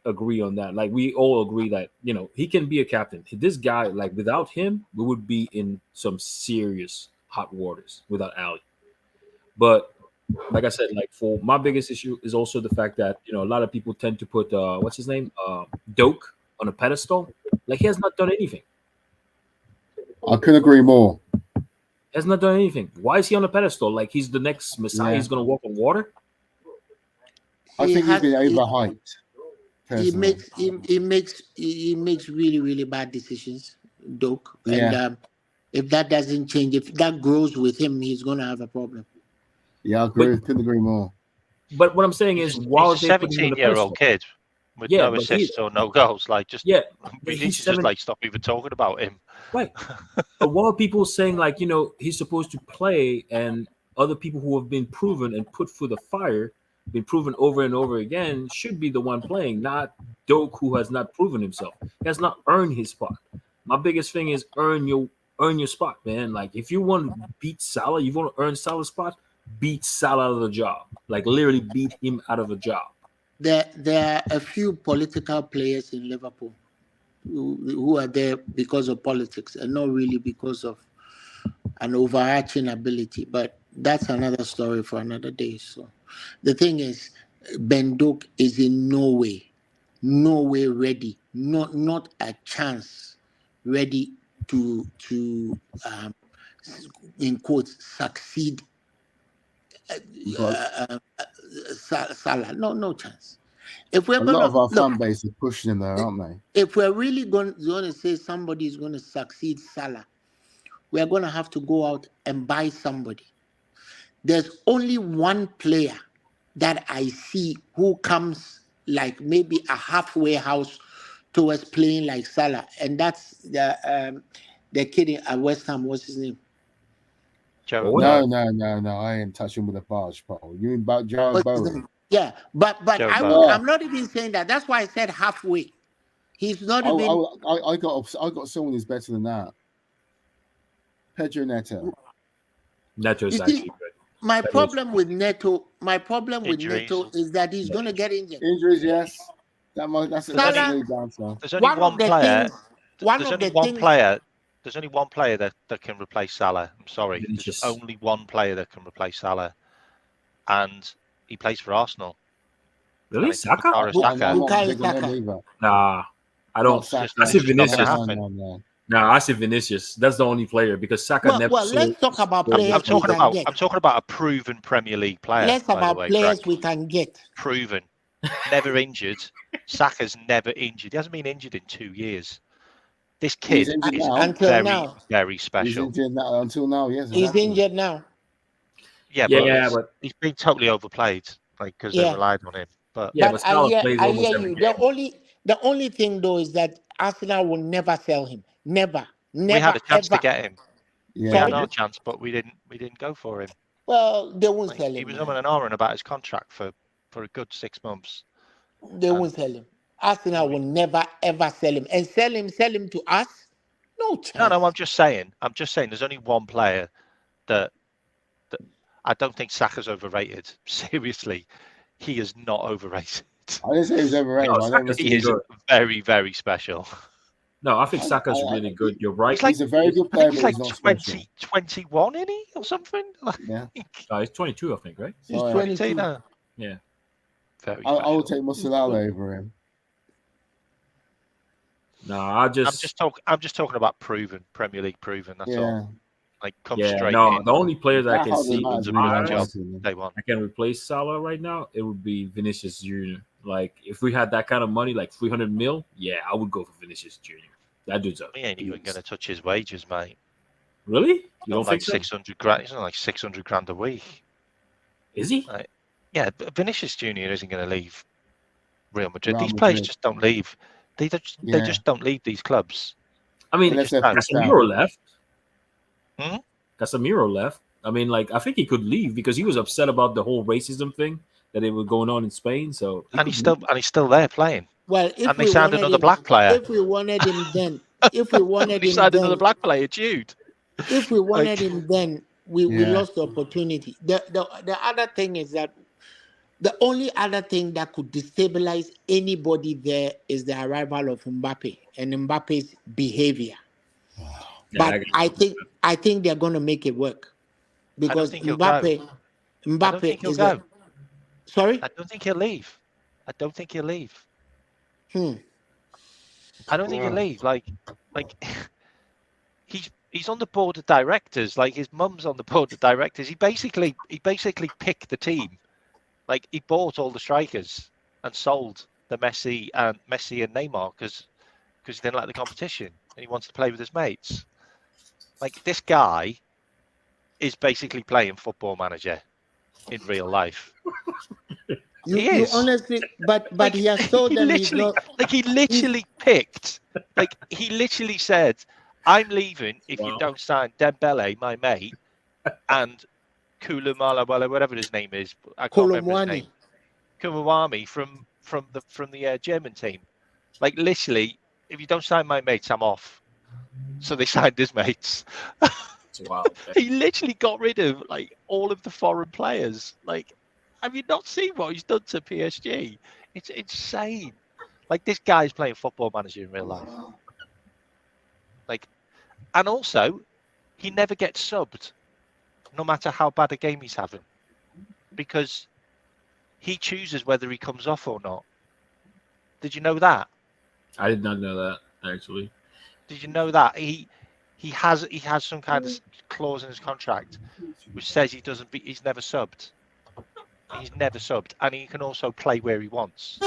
[SPEAKER 4] agree on that. Like we all agree that he can be a captain. This guy, without him, we would be in some serious hot waters without Ali. But like I said, for my biggest issue is also the fact that a lot of people tend to put what's his name, Doak, on a pedestal. Like he has not done anything.
[SPEAKER 3] I couldn't agree more.
[SPEAKER 4] He has not done anything. Why is he on a pedestal? Like he's the next Messiah. He's going to walk on water.
[SPEAKER 3] I think he's been overhyped.
[SPEAKER 5] He makes really, really bad decisions, Doak.
[SPEAKER 3] Yeah.
[SPEAKER 5] And if that doesn't change, if that grows with him, he's going to have a problem.
[SPEAKER 3] Yeah, I agree. Couldn't agree more.
[SPEAKER 4] But what I'm saying is, while
[SPEAKER 2] he's a 17-year-old kid. with
[SPEAKER 4] Yeah,
[SPEAKER 2] no
[SPEAKER 4] but
[SPEAKER 2] assists or no goals. Like, just
[SPEAKER 4] yeah,
[SPEAKER 2] we
[SPEAKER 4] he's
[SPEAKER 2] need to just
[SPEAKER 4] 7
[SPEAKER 2] like stop even talking about him.
[SPEAKER 4] right. But what are people saying? Like, he's supposed to play, and other people who have been proven and put through the fire, been proven over and over again, should be the one playing, not Doak, who has not proven himself. He has not earned his spot. My biggest thing is earn your spot, man. Like, if you want to beat Salah, you want to earn Salah's spot, beat Salah out of the job. Like, literally beat him out of a job.
[SPEAKER 5] There are a few political players in Liverpool who are there because of politics and not really because of an overarching ability. But that's another story for another day. So the thing is, Ben Doak is in no way ready, not a chance ready to in quotes succeed Salah. No chance. If we're
[SPEAKER 3] A lot
[SPEAKER 5] gonna
[SPEAKER 3] of our
[SPEAKER 5] look,
[SPEAKER 3] fan base is pushing him there, aren't they?
[SPEAKER 5] if we're really going to say somebody is going to succeed Salah, we're going to have to go out and buy somebody. There's only one player that I see who comes like maybe a halfway house towards playing like Salah, and that's the kid at West Ham. What's his name?
[SPEAKER 2] Jared
[SPEAKER 4] Oh,
[SPEAKER 3] No. I ain't touching with a barge pole. You mean about Jared
[SPEAKER 5] What's his
[SPEAKER 3] Bowen?
[SPEAKER 5] name? Yeah, but
[SPEAKER 2] Joe
[SPEAKER 5] I'm not even saying that. That's why I said halfway. He's not even.
[SPEAKER 3] I got someone who's better than that. Pedro Neto.
[SPEAKER 4] Neto's
[SPEAKER 5] You
[SPEAKER 4] actually
[SPEAKER 5] see,
[SPEAKER 4] good.
[SPEAKER 5] my
[SPEAKER 4] That
[SPEAKER 5] problem with Neto
[SPEAKER 2] Injuries.
[SPEAKER 5] is that he's going to get injured.
[SPEAKER 3] Injuries, yes. That's
[SPEAKER 5] Salah-
[SPEAKER 3] a lead answer.
[SPEAKER 2] There's only
[SPEAKER 5] One
[SPEAKER 2] one
[SPEAKER 5] of the
[SPEAKER 2] player.
[SPEAKER 5] things. One
[SPEAKER 2] There's
[SPEAKER 5] of
[SPEAKER 2] only
[SPEAKER 5] the
[SPEAKER 2] one
[SPEAKER 5] things.
[SPEAKER 2] player. There's only one player that can replace Salah. I'm sorry.
[SPEAKER 4] Vinicius.
[SPEAKER 2] There's only one player that can replace Salah, and he plays for Arsenal.
[SPEAKER 4] Really?
[SPEAKER 2] And it's
[SPEAKER 4] Saka?
[SPEAKER 2] Bukayo
[SPEAKER 5] Who-
[SPEAKER 2] Saka.
[SPEAKER 3] I'm not
[SPEAKER 5] Bukayo
[SPEAKER 3] big on him
[SPEAKER 5] Saka.
[SPEAKER 3] either.
[SPEAKER 4] Nah, I don't.
[SPEAKER 3] Not Saka.
[SPEAKER 4] I see
[SPEAKER 2] It's just not
[SPEAKER 4] Vinicius.
[SPEAKER 2] gonna happen.
[SPEAKER 3] No.
[SPEAKER 4] Nah, I see Vinicius. That's the only player because Saka
[SPEAKER 5] Well,
[SPEAKER 4] never.
[SPEAKER 5] let's talk about
[SPEAKER 2] I'm
[SPEAKER 5] players we
[SPEAKER 2] talking
[SPEAKER 5] can
[SPEAKER 2] about.
[SPEAKER 5] get.
[SPEAKER 2] I'm talking about a proven Premier League player.
[SPEAKER 5] Let's
[SPEAKER 2] by the
[SPEAKER 5] about
[SPEAKER 2] way,
[SPEAKER 5] players
[SPEAKER 2] Greg.
[SPEAKER 5] we can get.
[SPEAKER 2] Proven, never injured. Saka's never injured. He hasn't been injured in 2 years. This
[SPEAKER 3] He's
[SPEAKER 2] kid
[SPEAKER 3] injured
[SPEAKER 2] is
[SPEAKER 3] now.
[SPEAKER 5] Until
[SPEAKER 2] very,
[SPEAKER 5] now.
[SPEAKER 2] very
[SPEAKER 3] He's
[SPEAKER 2] special.
[SPEAKER 3] injured now. Until now, yes.
[SPEAKER 5] He's
[SPEAKER 3] Exactly.
[SPEAKER 5] injured now.
[SPEAKER 2] Yeah,
[SPEAKER 4] Yeah,
[SPEAKER 2] but
[SPEAKER 4] but
[SPEAKER 2] he's been totally overplayed, like because
[SPEAKER 5] Yeah.
[SPEAKER 2] they relied on him. But
[SPEAKER 4] yeah,
[SPEAKER 5] But
[SPEAKER 4] but Salah plays
[SPEAKER 5] I
[SPEAKER 4] almost
[SPEAKER 5] hear
[SPEAKER 4] every
[SPEAKER 5] you.
[SPEAKER 4] game.
[SPEAKER 5] The only thing though is that Arsenal will never sell him. Never,
[SPEAKER 2] we had a chance
[SPEAKER 5] ever.
[SPEAKER 2] to get him.
[SPEAKER 3] Yeah.
[SPEAKER 2] We had
[SPEAKER 5] Sorry?
[SPEAKER 2] our chance, but we didn't go for him.
[SPEAKER 5] Well, they won't
[SPEAKER 2] Like,
[SPEAKER 5] sell
[SPEAKER 2] he
[SPEAKER 5] him.
[SPEAKER 2] was
[SPEAKER 5] man.
[SPEAKER 2] on an hour and about his contract for a good 6 months.
[SPEAKER 5] They won't sell him. Arsenal will never ever sell him. And sell him to us? No chance.
[SPEAKER 2] No, I'm just saying. There's only one player that I don't think Saka's overrated. Seriously, he is not overrated.
[SPEAKER 3] I didn't say he was overrated.
[SPEAKER 4] No,
[SPEAKER 3] but I don't
[SPEAKER 4] Saka's
[SPEAKER 3] think
[SPEAKER 2] He is
[SPEAKER 4] good.
[SPEAKER 2] very, very special.
[SPEAKER 4] No, I think Saka's really good. You're right.
[SPEAKER 2] He's like-
[SPEAKER 3] he's a very good
[SPEAKER 2] I
[SPEAKER 3] player,
[SPEAKER 2] think
[SPEAKER 3] but
[SPEAKER 2] he's
[SPEAKER 3] he's
[SPEAKER 2] like
[SPEAKER 3] not special.
[SPEAKER 2] 21, isn't he, or something? Like,
[SPEAKER 3] Yeah.
[SPEAKER 4] He's 22, I think, right?
[SPEAKER 5] He's
[SPEAKER 3] Oh, yeah.
[SPEAKER 5] 22.
[SPEAKER 2] now.
[SPEAKER 4] Yeah.
[SPEAKER 2] Very
[SPEAKER 3] I will
[SPEAKER 2] special.
[SPEAKER 3] take Musiala over him.
[SPEAKER 4] No, I'm just
[SPEAKER 2] I'm just talking about proven Premier League proven. That's all.
[SPEAKER 3] Yeah.
[SPEAKER 2] Like come
[SPEAKER 4] yeah.
[SPEAKER 2] straight
[SPEAKER 4] No,
[SPEAKER 2] in.
[SPEAKER 4] the only player that I
[SPEAKER 3] That
[SPEAKER 4] can
[SPEAKER 3] hardly
[SPEAKER 4] see
[SPEAKER 3] matters
[SPEAKER 2] a
[SPEAKER 3] in my
[SPEAKER 2] bad job.
[SPEAKER 3] opinion.
[SPEAKER 2] Day one.
[SPEAKER 4] I can replace Salah right now, it would be Vinicius Jr. Like if we had that kind of money, like 300 mil, yeah, I would go for Vinicius Jr. That dude's a
[SPEAKER 2] We ain't even going to touch his wages, mate.
[SPEAKER 4] Really? You
[SPEAKER 2] Not
[SPEAKER 4] don't
[SPEAKER 2] like
[SPEAKER 4] think so?
[SPEAKER 2] 600 grand. He's not like 600 grand a week.
[SPEAKER 4] Is he?
[SPEAKER 2] Yeah, but Vinicius Jr. isn't going to leave Real Madrid.
[SPEAKER 3] Real
[SPEAKER 2] These players
[SPEAKER 3] Madrid.
[SPEAKER 2] just don't leave. They
[SPEAKER 3] Yeah.
[SPEAKER 2] just don't leave these clubs.
[SPEAKER 4] I mean,
[SPEAKER 3] Unless they're
[SPEAKER 4] Casemiro left.
[SPEAKER 2] Hmm?
[SPEAKER 4] Casemiro left. I mean, like I think he could leave because he was upset about the whole racism thing that it was going on in Spain. So
[SPEAKER 2] And he's still there playing.
[SPEAKER 5] Well, if
[SPEAKER 2] And they
[SPEAKER 5] we
[SPEAKER 2] signed
[SPEAKER 5] wanted
[SPEAKER 2] another
[SPEAKER 5] him,
[SPEAKER 2] black player.
[SPEAKER 5] if we wanted him then, if we wanted
[SPEAKER 2] They
[SPEAKER 5] him
[SPEAKER 2] signed
[SPEAKER 5] then,
[SPEAKER 2] another black player, Jude.
[SPEAKER 5] if we wanted
[SPEAKER 2] Like-
[SPEAKER 5] him then, we
[SPEAKER 3] Yeah.
[SPEAKER 5] lost the opportunity. The other thing is that the only other thing that could destabilize anybody there is the arrival of Mbappe and Mbappe's behavior.
[SPEAKER 4] Yeah,
[SPEAKER 5] But I think they're going to make it work because
[SPEAKER 2] think he'll
[SPEAKER 5] Mbappe
[SPEAKER 2] I don't think he'll
[SPEAKER 5] is
[SPEAKER 2] go.
[SPEAKER 5] sorry.
[SPEAKER 2] I don't think he'll leave. I don't think he'll leave.
[SPEAKER 5] Hmm.
[SPEAKER 2] I don't think he'll leave. Like he's on the board of directors. Like his mum's on the board of directors. He basically picked the team. Like he bought all the strikers and sold the Messi and Neymar because he didn't like the competition and he wants to play with his mates. Like this guy is basically playing Football Manager in real life.
[SPEAKER 5] You
[SPEAKER 2] He
[SPEAKER 5] you
[SPEAKER 2] is.
[SPEAKER 5] honestly, but
[SPEAKER 2] Like,
[SPEAKER 5] he has told them he's
[SPEAKER 2] literally,
[SPEAKER 5] not.
[SPEAKER 2] like he literally picked, like he literally said, "I'm leaving if you
[SPEAKER 4] Wow.
[SPEAKER 2] don't sign Dembele, my mate, and Koulibaly, whatever his name is. I can't remember his name.
[SPEAKER 5] Kolomwani.
[SPEAKER 2] Koulibaly from the German team. Like literally, if you don't sign my mates, I'm off." So they signed his mates.
[SPEAKER 4] It's wild.
[SPEAKER 2] He literally got rid of like all of the foreign players. Like, have you not seen what he's done to PSG? It's insane. Like this guy's playing Football Manager in real life. Like, and also, he never gets subbed, no matter how bad a game he's having, because he chooses whether he comes off or not. Did you know that?
[SPEAKER 4] I did not know that actually.
[SPEAKER 2] Did you know that he has some kind of clause in his contract which says he's never subbed. He's never subbed, and he can also play where he wants.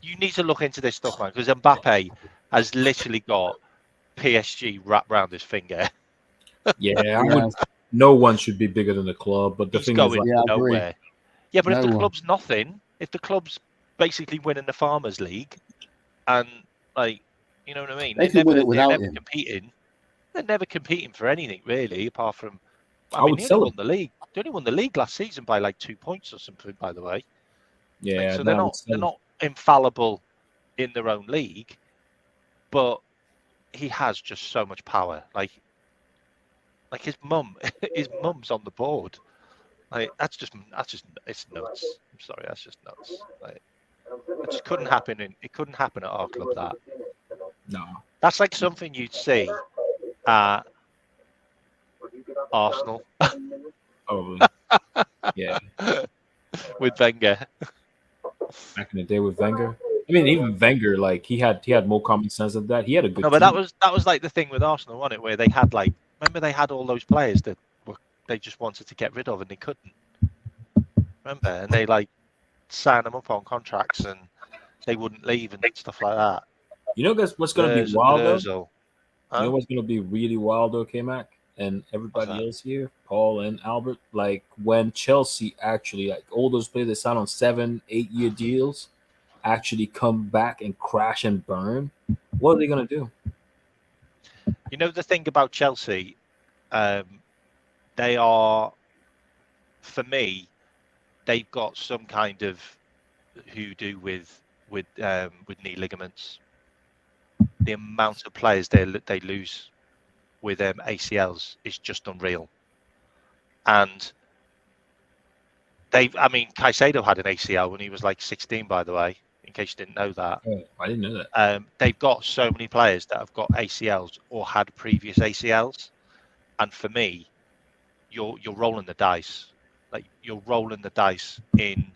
[SPEAKER 2] You need to look into this stuff, man, because Mbappe has literally got PSG wrapped around his finger.
[SPEAKER 4] Yeah, no one should be bigger than the club. But the
[SPEAKER 2] He's
[SPEAKER 4] thing
[SPEAKER 2] going
[SPEAKER 4] is,
[SPEAKER 3] Yeah, I agree.
[SPEAKER 2] nowhere. Yeah, but if
[SPEAKER 3] No
[SPEAKER 2] the
[SPEAKER 3] one.
[SPEAKER 2] club's nothing, if the club's basically winning the Farmers League, and like, you know what I mean?
[SPEAKER 3] They can win it without him.
[SPEAKER 2] competing. They're never competing for anything really, apart from.
[SPEAKER 4] I
[SPEAKER 2] I mean,
[SPEAKER 4] would
[SPEAKER 2] they
[SPEAKER 4] sell
[SPEAKER 2] only
[SPEAKER 4] him.
[SPEAKER 2] won the league. They only won the league last season by like 2 points or something. By the way,
[SPEAKER 4] Yeah,
[SPEAKER 2] so
[SPEAKER 4] no,
[SPEAKER 2] they're not infallible in their own league, but he has just so much power. Like his mum's on the board. Like that's just it's nuts. I'm sorry, that's just nuts. Like it just couldn't happen it couldn't happen at our club.
[SPEAKER 4] no.
[SPEAKER 2] That's like something you'd see at Arsenal
[SPEAKER 4] Oh, yeah.
[SPEAKER 2] with Wenger.
[SPEAKER 4] Back in the day with Wenger. I mean, even Wenger, like he had more common sense than that. He had a good.
[SPEAKER 2] No, but
[SPEAKER 4] team.
[SPEAKER 2] that was like the thing with Arsenal, wasn't it? Where they had like, remember they had all those players that they just wanted to get rid of and they couldn't. Remember, and they like signed them up on contracts and they wouldn't leave and stuff like that.
[SPEAKER 4] You know, guys, what's gonna be wild though?
[SPEAKER 2] Ozil.
[SPEAKER 4] You know what's gonna be really wild though, K-Mac, and everybody else here, Paul and Albert. Like when Chelsea actually, like all those players that signed on 7-8 year deals, actually come back and crash and burn. What are they gonna do?
[SPEAKER 2] You know the thing about Chelsea, they are, for me, they've got some kind of hoodoo with knee ligaments. The amount of players they lose with ACLs is just unreal. And Caicedo had an ACL when he was like 16, by the way, in case you didn't know that.
[SPEAKER 4] Oh, I didn't know that.
[SPEAKER 2] They've got so many players that have got ACLs or had previous ACLs. And for me, you're rolling the dice. Like you're rolling the dice in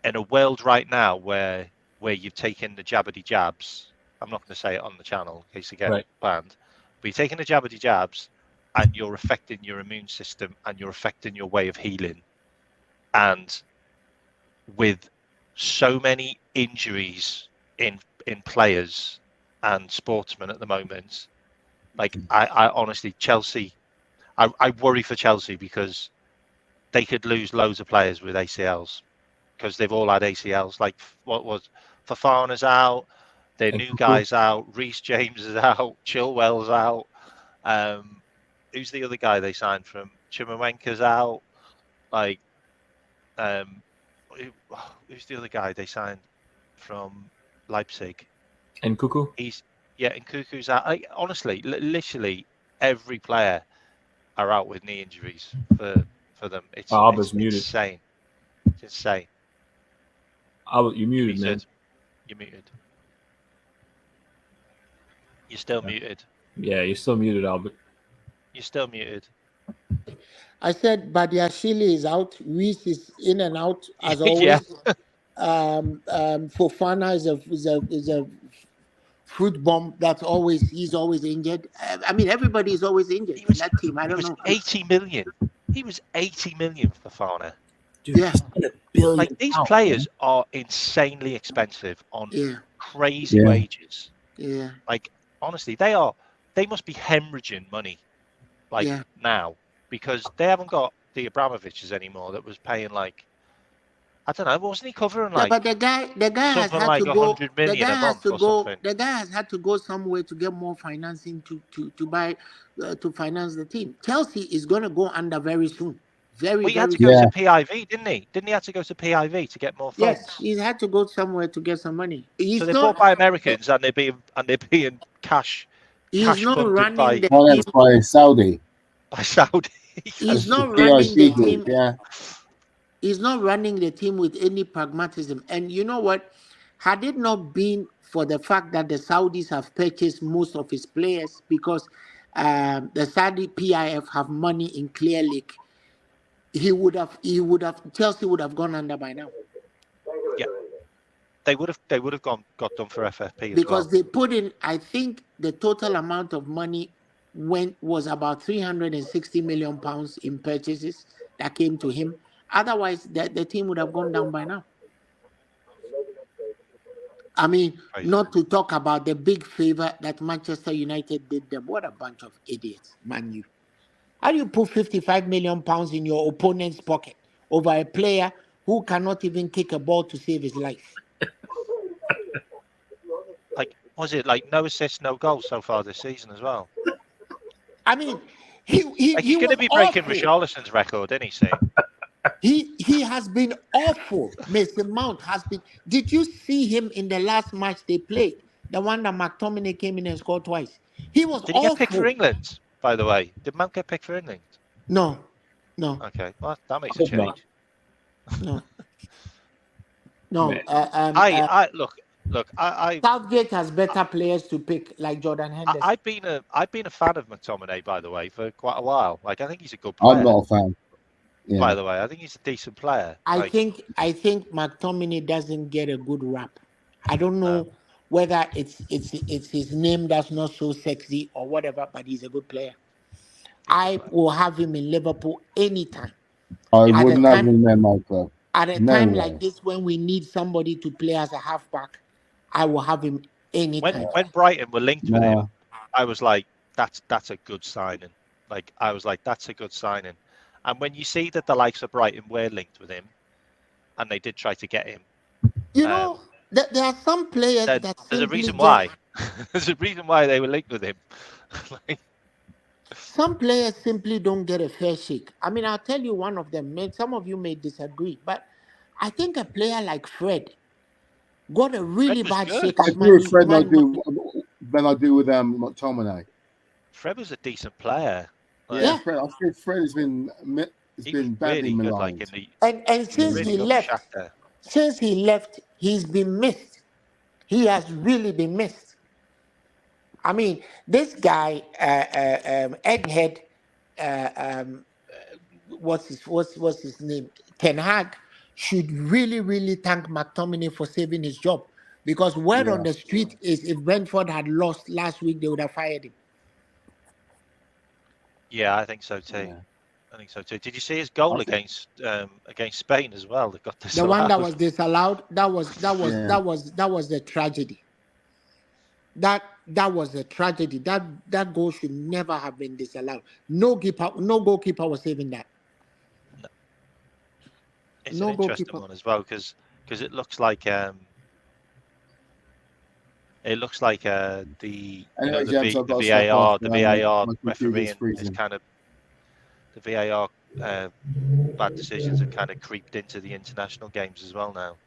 [SPEAKER 2] a world right now where you've taken the jabbity jabs. I'm not going to say it on the channel in case you get banned. But you're taking the jabbity jabs and you're affecting your immune system and you're affecting your way of healing. And with so many injuries in players and sportsmen at the moment, like I honestly, Chelsea, I worry for Chelsea because they could lose loads of players with ACLs because they've all had ACLs. Like what was Fofana's out, their new guys out, Reece James is out, Chilwell's out. Who's the other guy they signed from? Chimawenka's out. Like, who's the other guy they signed from Leipzig?
[SPEAKER 4] And Cuckoo?
[SPEAKER 2] And Cuckoo's out. Like, honestly, literally every player are out with knee injuries for them. It's insane. It's insane.
[SPEAKER 4] Albert, you muted, man.
[SPEAKER 2] You're muted. You're still muted.
[SPEAKER 4] Yeah, you're still muted, Albert.
[SPEAKER 2] You're still muted.
[SPEAKER 5] I said Badiashile is out. Reese is in and out as always.
[SPEAKER 2] Yeah.
[SPEAKER 5] Fofana is a fruit bomb. He's always injured. I mean, everybody is always injured in that team. I don't know.
[SPEAKER 2] 80 million. He was 80 million for Fofana.
[SPEAKER 4] Dude,
[SPEAKER 5] Yeah.
[SPEAKER 2] Like these players are insanely expensive on crazy
[SPEAKER 3] Yeah.
[SPEAKER 2] wages.
[SPEAKER 5] Yeah.
[SPEAKER 2] Like honestly, they must be hemorrhaging money now because they haven't got the Abramoviches anymore that was paying like I don't know. Wasn't he covering
[SPEAKER 5] Yeah,
[SPEAKER 2] like
[SPEAKER 5] but the guy has
[SPEAKER 2] something
[SPEAKER 5] had
[SPEAKER 2] like
[SPEAKER 5] to go.
[SPEAKER 2] 100
[SPEAKER 5] The
[SPEAKER 2] million
[SPEAKER 5] guy
[SPEAKER 2] a
[SPEAKER 5] has
[SPEAKER 2] month
[SPEAKER 5] to
[SPEAKER 2] or
[SPEAKER 5] go.
[SPEAKER 2] something?
[SPEAKER 5] The guy has had to go somewhere to get more financing to buy to finance the team. Chelsea is going to go under very soon. Very
[SPEAKER 2] Well, he had
[SPEAKER 5] very
[SPEAKER 2] to go
[SPEAKER 5] soon.
[SPEAKER 2] to PIV, didn't he? Didn't he have to go to PIV to get more funds?
[SPEAKER 5] Yes, he had to go somewhere to get some money. He's
[SPEAKER 2] So they're
[SPEAKER 5] not.
[SPEAKER 2] bought by Americans and they're being cash
[SPEAKER 5] He's not
[SPEAKER 2] funded
[SPEAKER 5] running the team.
[SPEAKER 3] Financed by Saudi.
[SPEAKER 2] by Saudi.
[SPEAKER 5] He's
[SPEAKER 3] It's the
[SPEAKER 5] not running the
[SPEAKER 3] PIC group,
[SPEAKER 5] team.
[SPEAKER 3] yeah.
[SPEAKER 5] He's not running the team with any pragmatism. And you know what? Had it not been for the fact that the Saudis have purchased most of his players because the Saudi PIF have money in Clear Lake, Chelsea would have gone under by now.
[SPEAKER 2] Yeah, they would have got done for FFP as
[SPEAKER 5] Because
[SPEAKER 2] well.
[SPEAKER 5] they put in, I think the total amount of money was about 360 million pounds in purchases that came to him. Otherwise, the team would have gone down by now. I mean,
[SPEAKER 2] Crazy.
[SPEAKER 5] not to talk about the big favor that Manchester United did them. What a bunch of idiots, Man U. How do you put 55 million pounds in your opponent's pocket over a player who cannot even kick a ball to save his life?
[SPEAKER 2] Like, was it like no assists, no goals so far this season as well?
[SPEAKER 5] I mean, he's
[SPEAKER 2] He's going to be breaking Richarlison's record, isn't he, Steve?
[SPEAKER 5] He has been awful. Mason Mount has been. Did you see him in the last match they played? The one that McTominay came in and scored twice. He was
[SPEAKER 2] Did he
[SPEAKER 5] awful.
[SPEAKER 2] get picked for England, by the way? Did Mount get picked for England?
[SPEAKER 5] No.
[SPEAKER 2] Okay, well, that makes a change.
[SPEAKER 5] No.
[SPEAKER 2] I look.
[SPEAKER 5] Southgate has better players to pick, like Jordan Henderson.
[SPEAKER 2] I've been a fan of McTominay, by the way, for quite a while. Like, I think he's a good player.
[SPEAKER 3] I'm not a fan. Yeah.
[SPEAKER 2] By the way, I think he's a decent player.
[SPEAKER 5] I think McTominay doesn't get a good rap. I don't know whether it's his name that's not so sexy or whatever, but he's a good player. I will have him in Liverpool anytime.
[SPEAKER 3] I wouldn't have him in my club.
[SPEAKER 5] At a time like this, when we need somebody to play as a halfback, I will have him anytime.
[SPEAKER 2] When Brighton were linked with him, I was like, that's a good signing. Like, I was like, that's a good signing. And when you see that the likes of Brighton were linked with him, and they did try to get him,
[SPEAKER 5] you know, there are some players that
[SPEAKER 2] there's a reason why. There's a reason why they were linked with him. Like,
[SPEAKER 5] some players simply don't get a fair shake. I mean, I'll tell you one of them. Some of you may disagree, but I think a player like Fred got a really bad shake.
[SPEAKER 3] I agree with Fred than I do with McTominay.
[SPEAKER 2] Fred was a decent player.
[SPEAKER 3] Like, yeah, Fred has been badly maligned.
[SPEAKER 5] And since he left, he's been missed. He has really been missed. I mean, this guy, Egghead, what's his name? Ten Hag should really thank McTominay for saving his job, because word on the street is if Brentford had lost last week, they would have fired him.
[SPEAKER 2] Yeah, I think so too. Yeah. I think so too. Did you see his goal against Spain as well? That got disallowed.
[SPEAKER 5] The one that was disallowed. That was the tragedy. That was a tragedy. That goal should never have been disallowed. No goalkeeper was saving that.
[SPEAKER 2] No. It's an interesting one as well, because it looks like the VAR refereeing is kind of the VAR bad decisions have kind of creeped into the international games as well now.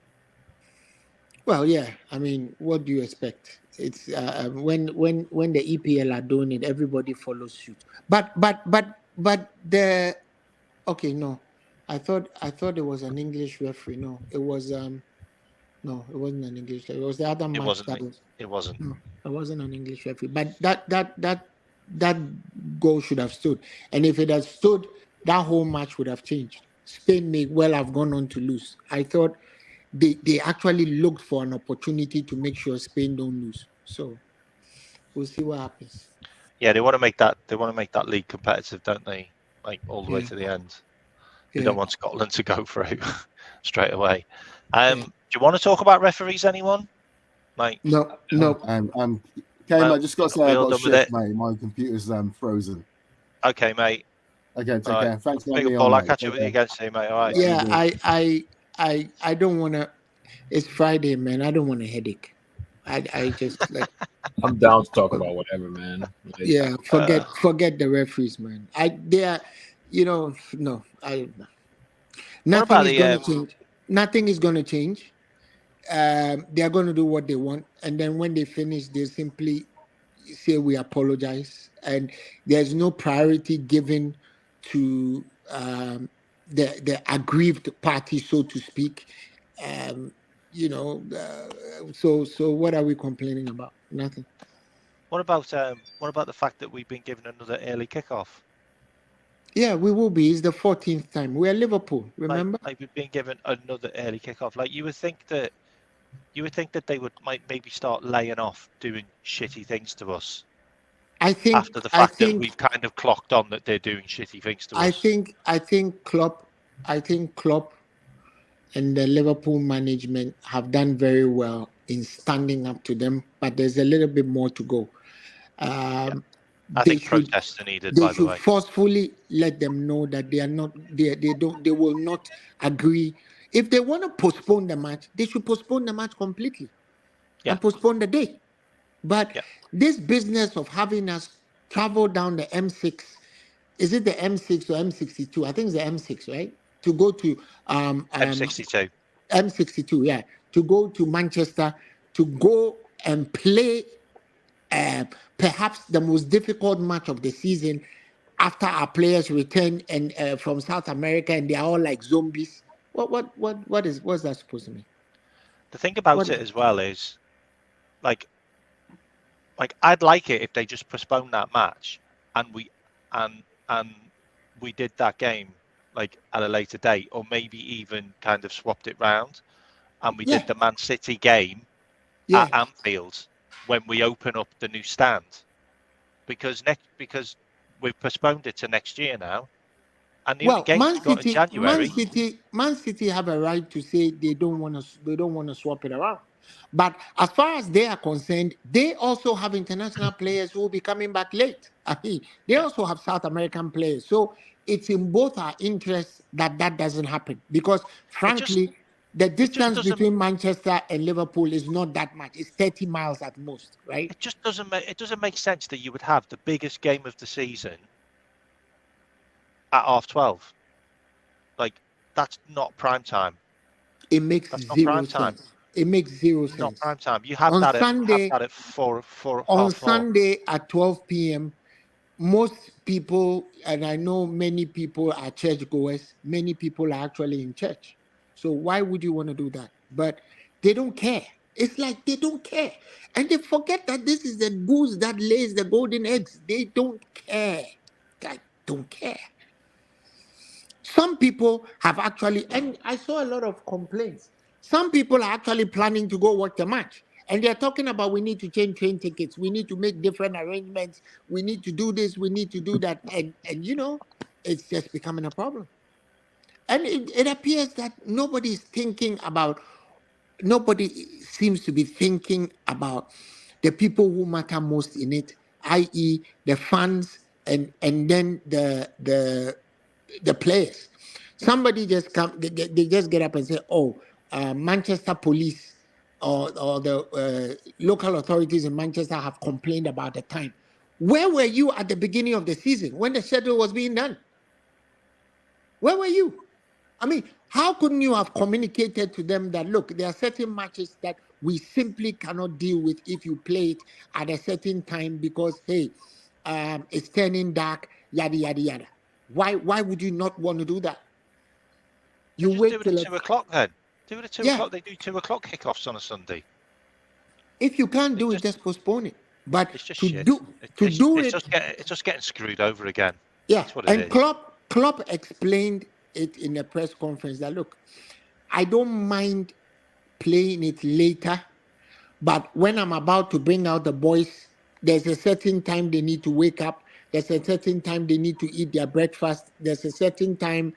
[SPEAKER 5] Well, yeah. I mean, what do you expect? It's when the EPL are doing it, everybody follows suit. But the okay, no. I thought it was an English referee. No, it was no, it wasn't an English referee. It was the other match
[SPEAKER 2] It wasn't.
[SPEAKER 5] No, it wasn't an English referee. But that goal should have stood. And if it had stood, that whole match would have changed. Spain may well have gone on to lose. I thought they actually looked for an opportunity to make sure Spain don't lose. So we'll see what happens.
[SPEAKER 2] Yeah, they want to make that league competitive, don't they? Like all the way to the end. They don't want Scotland to go through straight away. Do you want to talk about referees, anyone? Like
[SPEAKER 5] no.
[SPEAKER 3] I just got to say I got shift, mate. My computer's frozen.
[SPEAKER 2] Okay, mate.
[SPEAKER 3] Okay, take care. Thanks for
[SPEAKER 2] having me on. I'll catch up with you again soon, mate. All right.
[SPEAKER 5] Yeah, I don't want to. It's Friday, man. I don't want a headache. I just like,
[SPEAKER 4] I'm down to talk about whatever, man. Like,
[SPEAKER 5] yeah, forget the referees, man. They are, no,
[SPEAKER 2] What about
[SPEAKER 5] nothing is
[SPEAKER 2] the
[SPEAKER 5] going to change. Nothing is going to change. They are going to do what they want, and then when they finish, they simply say we apologize, and there's no priority given to the aggrieved party, so to speak. Um, so what are we complaining about? Nothing.
[SPEAKER 2] what about the fact that we've been given another early kickoff?
[SPEAKER 5] Yeah, we will be. It's the 14th time. We are Liverpool, remember?
[SPEAKER 2] Like we've been given another early kickoff. Like you would think that they might maybe start laying off doing shitty things to us
[SPEAKER 5] I think
[SPEAKER 2] after the
[SPEAKER 5] I
[SPEAKER 2] fact that
[SPEAKER 5] think
[SPEAKER 2] we've kind of clocked on that they're doing shitty things to
[SPEAKER 5] I
[SPEAKER 2] us.
[SPEAKER 5] think Klopp and the Liverpool management have done very well in standing up to them, but there's a little bit more to go.
[SPEAKER 2] Yeah.
[SPEAKER 5] Um,
[SPEAKER 2] I
[SPEAKER 5] they
[SPEAKER 2] think
[SPEAKER 5] should
[SPEAKER 2] protests are needed,
[SPEAKER 5] they
[SPEAKER 2] by the
[SPEAKER 5] should
[SPEAKER 2] way.
[SPEAKER 5] forcefully let them know that they are not they will not agree. If they want to postpone the match, they should postpone the match completely
[SPEAKER 2] Yeah.
[SPEAKER 5] and postpone the day. But
[SPEAKER 2] Yeah.
[SPEAKER 5] this business of having us travel down the M6, is it the M6 or M62? I think it's the M6, right? To go to
[SPEAKER 2] M62.
[SPEAKER 5] M62, yeah, to go to Manchester, to go and play perhaps the most difficult match of the season after our players return and from South America, and they are all like zombies. What's that supposed to mean?
[SPEAKER 2] The thing about
[SPEAKER 5] What-
[SPEAKER 2] it as well is, like I'd like it if they just postponed that match and we did that game like at a later date, or maybe even kind of swapped it round and we
[SPEAKER 5] Yeah.
[SPEAKER 2] did the Man City game
[SPEAKER 5] Yeah.
[SPEAKER 2] at Anfield when we open up the new stand, because we've postponed it to next year now, and the only
[SPEAKER 5] Well,
[SPEAKER 2] games we've got in January.
[SPEAKER 5] Man City have a right to say they don't want to swap it around. But as far as they are concerned, they also have international players who will be coming back late. I mean, they
[SPEAKER 2] Yeah.
[SPEAKER 5] also have South American players. So it's in both our interests that doesn't happen, because frankly, the distance
[SPEAKER 2] doesn't-
[SPEAKER 5] between Manchester and Liverpool is not that much. It's 30 miles at most, right?
[SPEAKER 2] It just doesn't make sense that you would have the biggest game of the season at 12:30. Like, that's not prime time.
[SPEAKER 5] It makes
[SPEAKER 2] That's not
[SPEAKER 5] zero
[SPEAKER 2] prime time.
[SPEAKER 5] sense. It makes zero
[SPEAKER 2] Not
[SPEAKER 5] sense.
[SPEAKER 2] prime time. You have
[SPEAKER 5] On
[SPEAKER 2] that
[SPEAKER 5] Sunday-
[SPEAKER 2] at 4
[SPEAKER 5] On
[SPEAKER 2] 4.
[SPEAKER 5] Sunday at 12 p.m., most people, and I know many people are churchgoers, many people are actually in church. So why would you want to do that? But they don't care. It's like they don't care. And they forget that this is the goose that lays the golden eggs. They don't care. They don't care. Some people have actually, and I saw a lot of complaints. Some people are actually planning to go watch the match. And they're talking about we need to change train tickets. We need to make different arrangements. We need to do this. We need to do that. And it's just becoming a problem. And it appears that nobody seems to be thinking about the people who matter most in it, i.e., the fans and then the players. Somebody just they just get up and say, "Oh, Manchester police or the local authorities in Manchester have complained about the time." Where were you at the beginning of the season when the schedule was being done? Where were you? I mean, how couldn't you have communicated to them that, look, there are certain matches that we simply cannot deal with if you play it at a certain time because, hey, it's turning dark, yada, yada, yada. Why would you not want to do that? You
[SPEAKER 2] Just
[SPEAKER 5] wait
[SPEAKER 2] do it
[SPEAKER 5] till
[SPEAKER 2] at 2 o'clock then. Do it at 2
[SPEAKER 5] Yeah.
[SPEAKER 2] o'clock. They do 2 o'clock kickoffs on a Sunday.
[SPEAKER 5] If you can't do it, just postpone it. But
[SPEAKER 2] It's just
[SPEAKER 5] to
[SPEAKER 2] shit.
[SPEAKER 5] do it,
[SPEAKER 2] It's just getting screwed over again.
[SPEAKER 5] yeah.
[SPEAKER 2] That's what it
[SPEAKER 5] And
[SPEAKER 2] is.
[SPEAKER 5] Klopp explained it in a press conference that, look, I don't mind playing it later, but when I'm about to bring out the boys, there's a certain time they need to wake up. There's a certain time they need to eat their breakfast. There's a certain time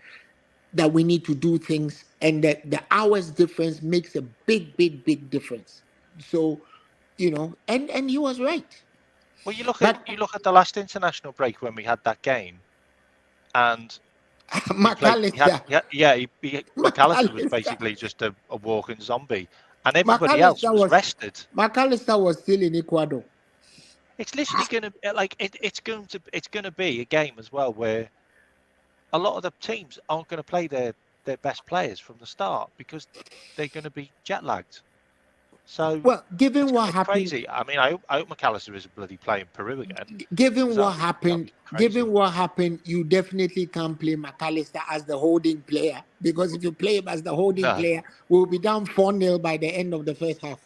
[SPEAKER 5] that we need to do things, and that the hours difference makes a big, big, big difference. So, and he was right.
[SPEAKER 2] Well, you look
[SPEAKER 5] But-
[SPEAKER 2] at the last international break when we had that game, and
[SPEAKER 5] McAllister.
[SPEAKER 2] McAllister was
[SPEAKER 5] McAllister.
[SPEAKER 2] basically just a walking zombie, and everybody else was rested.
[SPEAKER 5] McAllister was still in Ecuador.
[SPEAKER 2] It's literally going to it's going to be a game as well where a lot of the teams aren't going to play their best players from the start because they're going to be jet lagged. So
[SPEAKER 5] Well, given what
[SPEAKER 2] it's
[SPEAKER 5] happened,
[SPEAKER 2] crazy. I mean, I hope McAllister is bloody playing Peru again.
[SPEAKER 5] given what
[SPEAKER 2] That'd
[SPEAKER 5] happened,
[SPEAKER 2] be crazy.
[SPEAKER 5] you definitely can't play McAllister as the holding player, because if you play him as the holding
[SPEAKER 2] No.
[SPEAKER 5] player, we'll be down 4-0 by the end of the first half.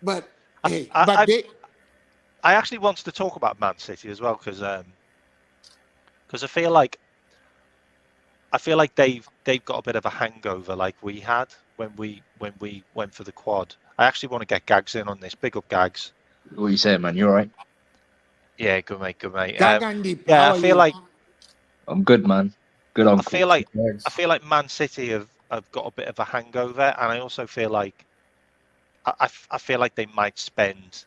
[SPEAKER 5] But
[SPEAKER 2] I actually wanted to talk about Man City as well because I feel like they've got a bit of a hangover like we had when we went for the quad. I actually want to get Gags in on this. Big up, Gags.
[SPEAKER 6] What are you saying, man? You all right?
[SPEAKER 2] Yeah, good mate.
[SPEAKER 5] Gagandip,
[SPEAKER 2] Yeah,
[SPEAKER 5] how
[SPEAKER 2] I
[SPEAKER 5] are
[SPEAKER 2] feel
[SPEAKER 5] you?
[SPEAKER 2] like
[SPEAKER 6] I'm good, man. Good uncle.
[SPEAKER 2] I feel like Man City have got a bit of a hangover, and I also feel like I feel like they might spend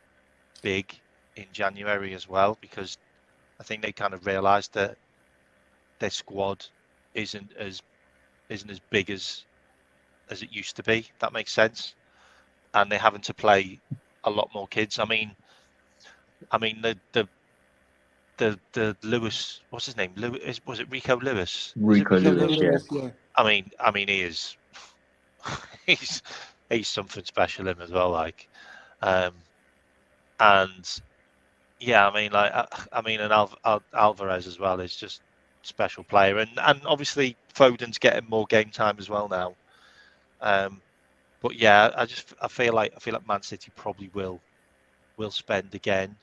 [SPEAKER 2] big in January as well, because I think they kind of realised that their squad isn't as big as it used to be. If that makes sense, and they're having to play a lot more kids. I mean the Lewis, what's his name? Was it Rico Lewis?
[SPEAKER 6] Rico Lewis,
[SPEAKER 5] yeah.
[SPEAKER 2] I mean he is he's something special him as well, like and yeah, and Alvarez as well is just special player, and obviously Foden's getting more game time as well now. But yeah, I feel like Man City probably will spend again,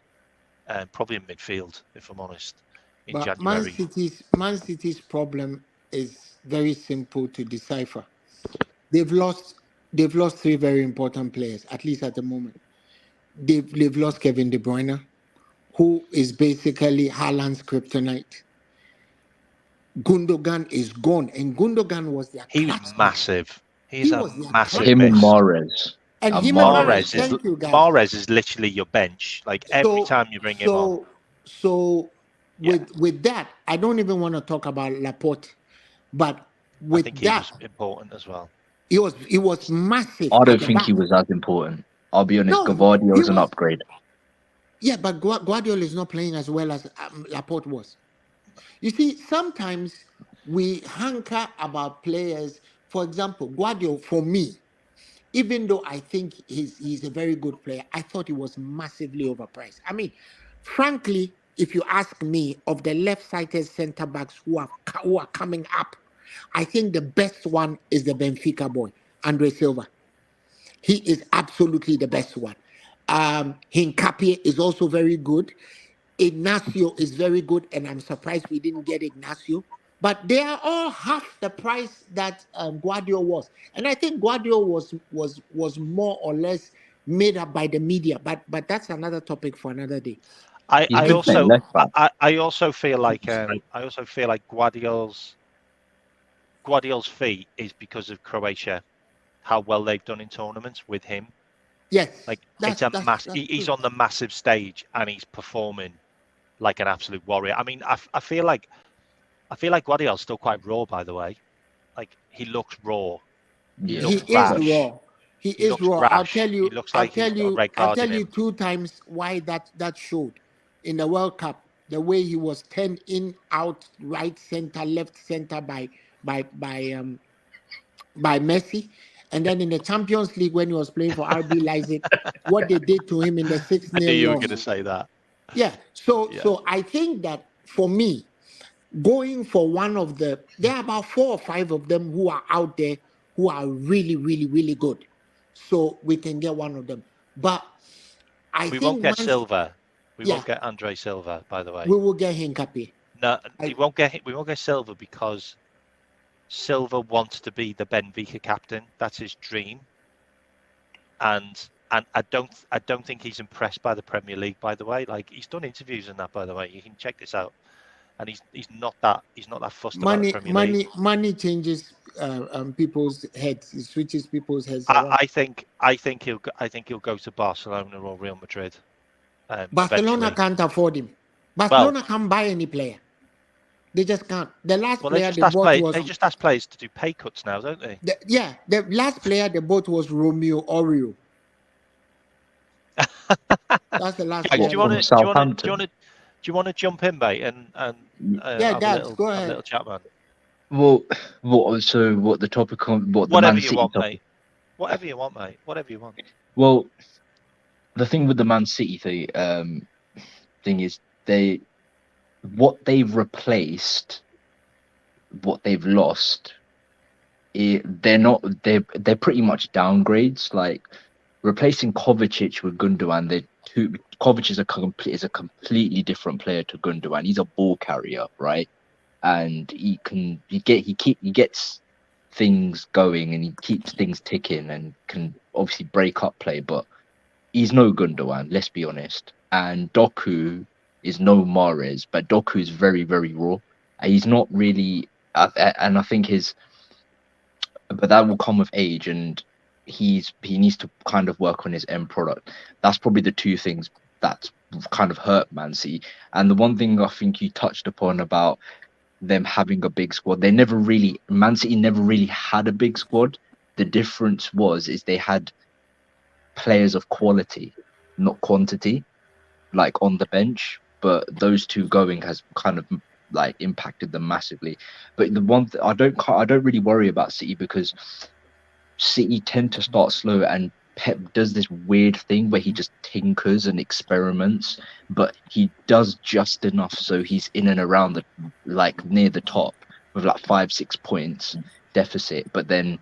[SPEAKER 2] probably in midfield, if I'm honest, in
[SPEAKER 5] But
[SPEAKER 2] January.
[SPEAKER 5] Man City's problem is very simple to decipher. They've lost 3 very important players, at least at the moment. They've lost Kevin De Bruyne, who is basically Haaland's kryptonite. Gundogan is gone, and Gundogan was their
[SPEAKER 2] He was
[SPEAKER 5] clutch man.
[SPEAKER 2] massive. He's a
[SPEAKER 5] was their
[SPEAKER 2] massive
[SPEAKER 5] clutch
[SPEAKER 6] Him and
[SPEAKER 2] miss.
[SPEAKER 6] Mahrez.
[SPEAKER 5] And
[SPEAKER 6] And
[SPEAKER 5] him and
[SPEAKER 6] Mahrez
[SPEAKER 5] Mahrez,
[SPEAKER 6] is-
[SPEAKER 5] thank you guys.
[SPEAKER 2] Mahrez is literally your bench. Like every time you bring him on.
[SPEAKER 5] So
[SPEAKER 2] Yeah.
[SPEAKER 5] with that, I don't even want to talk about Laporte, but
[SPEAKER 2] I
[SPEAKER 5] with
[SPEAKER 2] think he
[SPEAKER 5] that,
[SPEAKER 2] was important as well.
[SPEAKER 5] it was massive.
[SPEAKER 6] I
[SPEAKER 5] at
[SPEAKER 6] don't
[SPEAKER 5] the
[SPEAKER 6] think
[SPEAKER 5] back.
[SPEAKER 6] he was as important. I'll be honest.
[SPEAKER 5] No,
[SPEAKER 6] Gavardio
[SPEAKER 5] he
[SPEAKER 6] was an
[SPEAKER 5] was-
[SPEAKER 6] upgrade.
[SPEAKER 5] Yeah, but Guardiola is not playing as well as Laporte was. You see, sometimes we hanker about players. For example, Guardiola, for me, even though I think he's a very good player, I thought he was massively overpriced. I mean, frankly, if you ask me, of the left-sided centre backs who are coming up, I think the best one is the Benfica boy, Andre Silva. He is absolutely the best one. Hincapie is also very good. Ignacio is very good, and I'm surprised we didn't get Ignacio. But they are all half the price that Guardiola was, and I think Guardiola was more or less made up by the media. But that's another topic for another day.
[SPEAKER 2] I
[SPEAKER 6] He's been playing left back.
[SPEAKER 2] also feel like Guardiola's fee is because of Croatia, how well they've done in tournaments with him.
[SPEAKER 5] Yes,
[SPEAKER 2] Like
[SPEAKER 5] that's
[SPEAKER 2] he's
[SPEAKER 5] true.
[SPEAKER 2] on the massive stage and he's performing like an absolute warrior. I mean, I feel like Guardiola's still quite raw, by the way. Like he looks raw.
[SPEAKER 6] Yeah.
[SPEAKER 5] He
[SPEAKER 2] looks
[SPEAKER 5] is
[SPEAKER 2] rash.
[SPEAKER 5] raw. He is
[SPEAKER 2] looks
[SPEAKER 5] raw. I'll
[SPEAKER 2] rash.
[SPEAKER 5] tell you.
[SPEAKER 2] He looks like he's got a red
[SPEAKER 5] I'll
[SPEAKER 2] card
[SPEAKER 5] tell
[SPEAKER 2] in
[SPEAKER 5] you
[SPEAKER 2] him.
[SPEAKER 5] 2 times why that showed in the World Cup. The way he was 10 in, out, right center, left center by Messi, and then in the Champions League when he was playing for RB Leipzig, what they did to him in the 6-0
[SPEAKER 2] I knew you were
[SPEAKER 5] loss.
[SPEAKER 2] going to say that.
[SPEAKER 5] Yeah. So I think that for me, going for one of there are about 4 or 5 of them who are out there who are really, really, really good. So we can get one of them. But I
[SPEAKER 2] We
[SPEAKER 5] think
[SPEAKER 2] won't get
[SPEAKER 5] Man-
[SPEAKER 2] Silva. We
[SPEAKER 5] Yeah.
[SPEAKER 2] won't get Andre Silva, by the way.
[SPEAKER 5] we will get Hincapie.
[SPEAKER 2] No,
[SPEAKER 5] I-
[SPEAKER 2] we won't get Silva because Silva wants to be the Benfica captain. That's his dream. And I don't think he's impressed by the Premier League, by the way. Like he's done interviews and that, by the way. You can check this out. And he's not that fussed about the Premier League.
[SPEAKER 5] Money changes people's heads. It switches people's heads around.
[SPEAKER 2] I think he'll go to Barcelona or Real Madrid.
[SPEAKER 5] Barcelona
[SPEAKER 2] Eventually.
[SPEAKER 5] can't afford him. Barcelona can't buy any player. They just can't. The last
[SPEAKER 2] Well, they
[SPEAKER 5] player
[SPEAKER 2] just
[SPEAKER 5] they
[SPEAKER 2] ask
[SPEAKER 5] bought was
[SPEAKER 2] players to do pay cuts now, don't they?
[SPEAKER 5] the last player they bought was Romeo Oreo. That's the last
[SPEAKER 2] Gags,
[SPEAKER 5] player.
[SPEAKER 2] do you
[SPEAKER 6] What,
[SPEAKER 2] want
[SPEAKER 6] from
[SPEAKER 2] to
[SPEAKER 6] Southampton?
[SPEAKER 2] do you want to jump in, mate, and
[SPEAKER 5] Yeah,
[SPEAKER 2] have
[SPEAKER 5] Gags, go
[SPEAKER 2] a
[SPEAKER 5] ahead.
[SPEAKER 2] little chat, man?
[SPEAKER 6] Well, what the topic on what the
[SPEAKER 2] Whatever
[SPEAKER 6] Man
[SPEAKER 2] you
[SPEAKER 6] City
[SPEAKER 2] want,
[SPEAKER 6] topic?
[SPEAKER 2] mate. Whatever you want, mate. Whatever you want.
[SPEAKER 6] Well, the thing with the Man City thing is what they've replaced, what they've lost. They're pretty much downgrades. Like replacing Kovacic with Gundogan, Kovacic is a completely different player to Gundogan. He's a ball carrier, right? And he gets things going and he keeps things ticking and can obviously break up play, but he's no Gundogan, let's be honest. And Doku is no Mahrez, but Doku is very, very raw. And he's not really, and I think but that will come with age, and he needs to kind of work on his end product. That's probably the two things that kind of hurt Man City. And the one thing I think you touched upon about them having a big squad, Man City never really had a big squad. The difference is they had players of quality, not quantity, like on the bench. But those two going has kind of like impacted them massively. But the one I don't really worry about City because City tend to start slow, and Pep does this weird thing where he just tinkers and experiments, but he does just enough so he's in and around near the top with like 5-6 points deficit. But then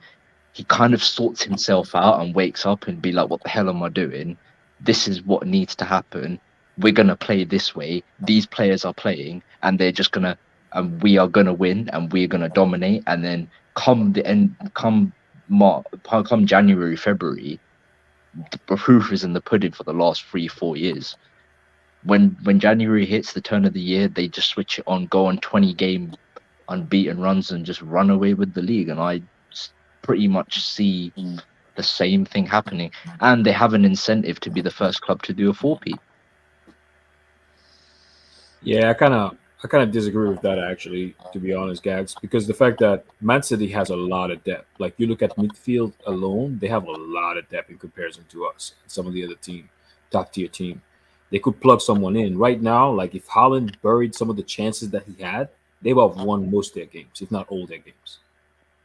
[SPEAKER 6] he kind of sorts himself out and wakes up and be like, "What the hell am I doing? This is what needs to happen. We're gonna play this way. These players are playing, and they're just gonna, and we are gonna win, and we're gonna dominate." And then come January, February, the proof is in the pudding for the last 3-4 years. When January hits, the turn of the year, they just switch it on, go on 20-game unbeaten runs, and just run away with the league. And I pretty much see the same thing happening. And they have an incentive to be the first club to do a 4P.
[SPEAKER 4] Yeah, I kind of disagree with that actually, to be honest, Gags, because the fact that Man City has a lot of depth. Like you look at midfield alone, they have a lot of depth in comparison to us, some of the other top tier team. They could plug someone in right now. Like if Haaland buried some of the chances that he had, they would have won most of their games, if not all their games.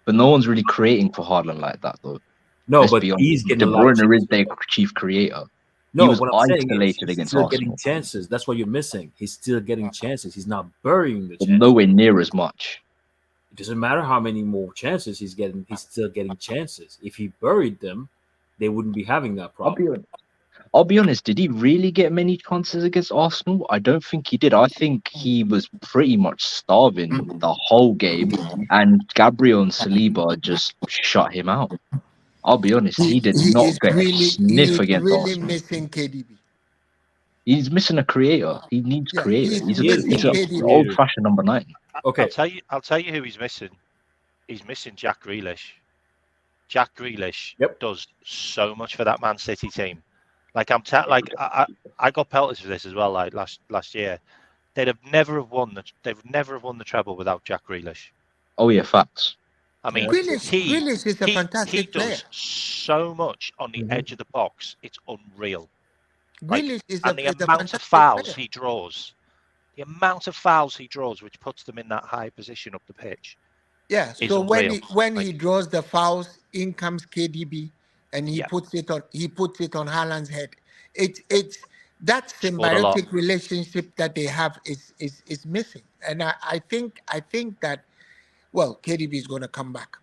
[SPEAKER 6] But no one's really creating for Haaland like that, though.
[SPEAKER 4] No,
[SPEAKER 6] Let's
[SPEAKER 4] but
[SPEAKER 6] be honest.
[SPEAKER 4] he's getting
[SPEAKER 6] De
[SPEAKER 4] a lot of
[SPEAKER 6] Bruyne is
[SPEAKER 4] chances.
[SPEAKER 6] their chief creator.
[SPEAKER 4] No,
[SPEAKER 6] he was
[SPEAKER 4] what I'm saying is
[SPEAKER 6] isolated
[SPEAKER 4] he's
[SPEAKER 6] against
[SPEAKER 4] still
[SPEAKER 6] Arsenal.
[SPEAKER 4] getting chances. That's what you're missing. He's still getting chances. He's not burying the
[SPEAKER 6] But
[SPEAKER 4] chances.
[SPEAKER 6] nowhere near as much.
[SPEAKER 4] It doesn't matter how many more chances he's getting. He's still getting chances. If he buried them, they wouldn't be having that problem.
[SPEAKER 6] I'll be honest. Did he really get many chances against Arsenal? I don't think he did. I think he was pretty much starving the whole game, and Gabriel and Saliba just shut him out. I'll be honest. He did not get a sniff against Arsenal.
[SPEAKER 5] Missing KDB.
[SPEAKER 6] He's missing a creator. He needs
[SPEAKER 5] Yeah,
[SPEAKER 6] creator.
[SPEAKER 5] he's
[SPEAKER 6] He's
[SPEAKER 5] missing
[SPEAKER 6] an
[SPEAKER 5] KDB.
[SPEAKER 6] old-fashioned number 9.
[SPEAKER 4] Okay.
[SPEAKER 2] I'll tell you who he's missing. He's missing Jack Grealish. Jack Grealish does so much for that Man City team. Like I got pelters for this as well. Like last year, they've never won the treble without Jack Grealish.
[SPEAKER 6] Oh yeah, facts.
[SPEAKER 2] I mean,
[SPEAKER 5] Grealish is a fantastic player.
[SPEAKER 2] He does so much on the edge of the box. It's unreal.
[SPEAKER 5] Grealish is a
[SPEAKER 2] amount of
[SPEAKER 5] fantastic
[SPEAKER 2] fouls
[SPEAKER 5] player.
[SPEAKER 2] he draws, which puts them in that high position up the pitch.
[SPEAKER 5] Yeah.
[SPEAKER 2] is
[SPEAKER 5] So
[SPEAKER 2] unreal.
[SPEAKER 5] when he draws the fouls, in comes KDB, and he puts it on Haaland's head. It's that symbiotic relationship that they have is missing, and I think that, well, KDB is going to come back.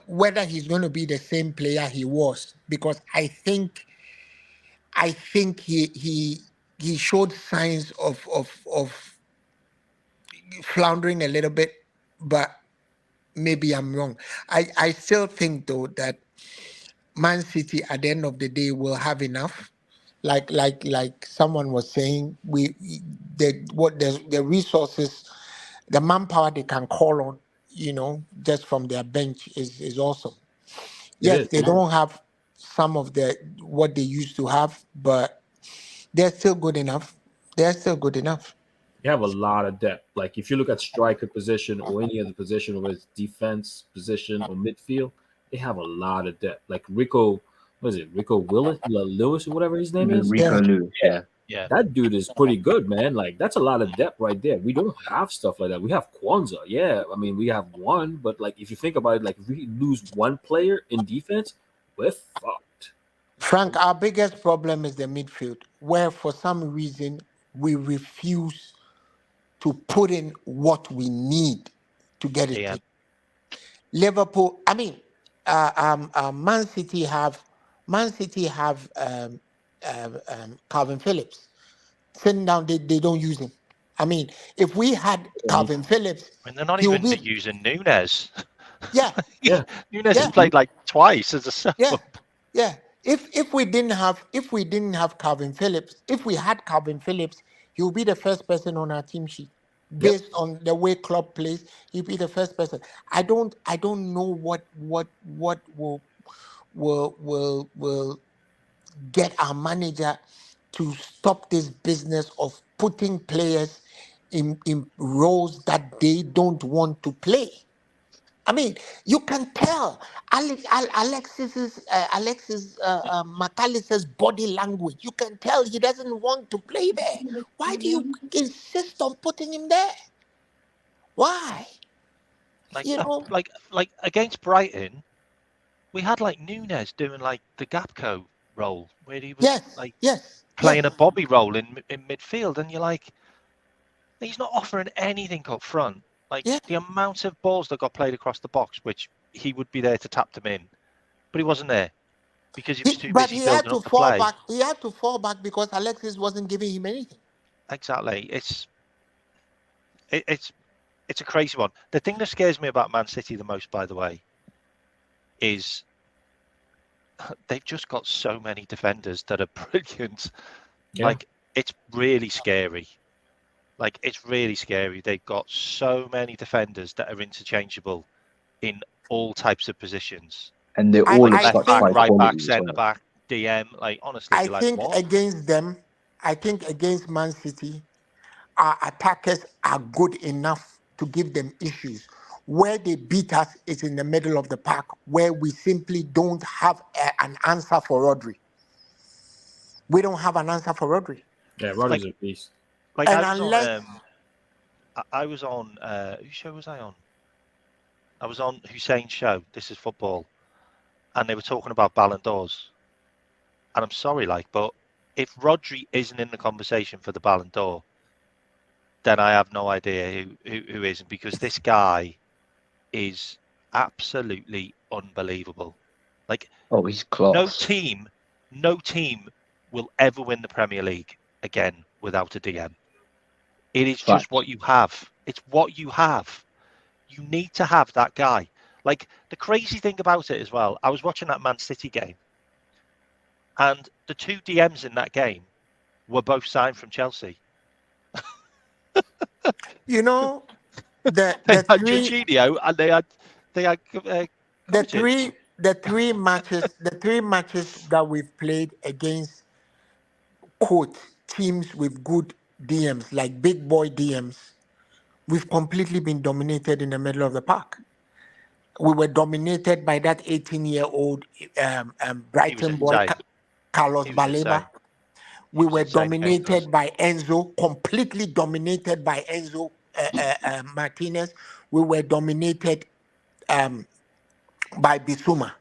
[SPEAKER 5] Whether he's going to be the same player he was, because I think he showed signs of floundering a little bit, but maybe I'm wrong. I still think though that Man City at the end of the day will have enough. Like someone was saying, the resources, the manpower they can call on, just from their bench is awesome. Yes, they don't have some of what they used to have, but they're still good enough.
[SPEAKER 4] You have a lot of depth. Like if you look at striker position or any other position, whether it's defense position or midfield, they have a lot of depth. Like Rico, what is it? Rico Lewis or whatever his name is.
[SPEAKER 6] Rico Lewis, yeah.
[SPEAKER 2] Yeah.
[SPEAKER 4] That dude is pretty good, man. Like that's a lot of depth right there. We don't have stuff like that. We have Kwanzaa, yeah. I mean, we have one, but like if you think about it, like if we lose one player in defense, we're fucked.
[SPEAKER 5] Frank, our biggest problem is the midfield, where for some reason we refuse to put in what we need to get it
[SPEAKER 2] Yeah.
[SPEAKER 5] done. Liverpool, I mean, Man City have Calvin Phillips sitting down. They don't use him. I mean, if we had Calvin Phillips,
[SPEAKER 2] I mean, they're not
[SPEAKER 5] he will
[SPEAKER 2] even
[SPEAKER 5] be
[SPEAKER 2] using Nunes.
[SPEAKER 5] yeah,
[SPEAKER 4] Yeah.
[SPEAKER 2] Nunes
[SPEAKER 5] Yeah.
[SPEAKER 2] has played like twice as a sub.
[SPEAKER 5] yeah, yeah. If we didn't have Calvin Phillips, if we had Calvin Phillips, he will be the first person on our team sheet. Based on the way club plays, he'll be the first person. I don't know what will get our manager to stop this business of putting players in roles that they don't want to play. I mean, you can tell Alexis McAllister's body language. You can tell he doesn't want to play there. Why do you insist on putting him there? Why?
[SPEAKER 2] Like,
[SPEAKER 5] You know,
[SPEAKER 2] like against Brighton, we had like Nunes doing like the Gapco role where he was
[SPEAKER 5] yes,
[SPEAKER 2] playing a Bobby role in midfield, and you're like, he's not offering anything up front. Like the amount of balls that got played across the box, which he would be there to tap them in, but he wasn't there because he was too
[SPEAKER 5] but
[SPEAKER 2] busy
[SPEAKER 5] he had
[SPEAKER 2] building
[SPEAKER 5] to
[SPEAKER 2] up the
[SPEAKER 5] fall
[SPEAKER 2] play.
[SPEAKER 5] back. He had to fall back because Alexis wasn't giving him anything.
[SPEAKER 2] Exactly. It's a crazy one. The thing that scares me about Man City the most, by the way, is they've just got so many defenders that are brilliant.
[SPEAKER 4] Yeah.
[SPEAKER 2] Like, it's really scary. Like, it's really scary. They've got so many defenders that are interchangeable in all types of positions.
[SPEAKER 6] And they're
[SPEAKER 5] I-
[SPEAKER 6] all
[SPEAKER 5] I
[SPEAKER 6] of such
[SPEAKER 5] think-
[SPEAKER 6] high
[SPEAKER 2] Right back,
[SPEAKER 6] quality as
[SPEAKER 2] centre
[SPEAKER 6] well.
[SPEAKER 2] back, DM. Like, honestly,
[SPEAKER 5] I
[SPEAKER 2] you're like,
[SPEAKER 5] think
[SPEAKER 2] what?
[SPEAKER 5] against them, I think against Man City, our attackers are good enough to give them issues. Where they beat us is in the middle of the park, where we simply don't have an answer for Rodri. We don't have an answer for Rodri.
[SPEAKER 4] Yeah, Rodgers a beast.
[SPEAKER 2] Like,
[SPEAKER 5] And
[SPEAKER 2] I was
[SPEAKER 5] unless-
[SPEAKER 2] on, I was on, whose show was I on? I was on Hussein's show, This Is Football, and they were talking about Ballon d'Ors. And I'm sorry, like, but if Rodri isn't in the conversation for the Ballon d'Or, then I have no idea who isn't, because this guy is absolutely unbelievable. Like,
[SPEAKER 6] Oh, he's class.
[SPEAKER 2] no team will ever win the Premier League again without a DM. It is just what you have. It's what you have. You need to have that guy. Like, the crazy thing about it as well, I was watching that Man City game, and the two DMs in that game were both signed from Chelsea.
[SPEAKER 5] You know,
[SPEAKER 2] They
[SPEAKER 5] the
[SPEAKER 2] had
[SPEAKER 5] three
[SPEAKER 2] Jorginho, and they had
[SPEAKER 5] the
[SPEAKER 2] Kovacic.
[SPEAKER 5] three matches that we've played against quote teams with good DMs, like big boy DMs, we've completely been dominated in the middle of the park. We were dominated by that 18-year-old Brighton boy,
[SPEAKER 2] insane.
[SPEAKER 5] Carlos
[SPEAKER 2] He was insane.
[SPEAKER 5] Baleba. We
[SPEAKER 2] was
[SPEAKER 5] were
[SPEAKER 2] insane against us.
[SPEAKER 5] dominated by Enzo, completely dominated by Enzo Martinez. We were dominated by Bissouma.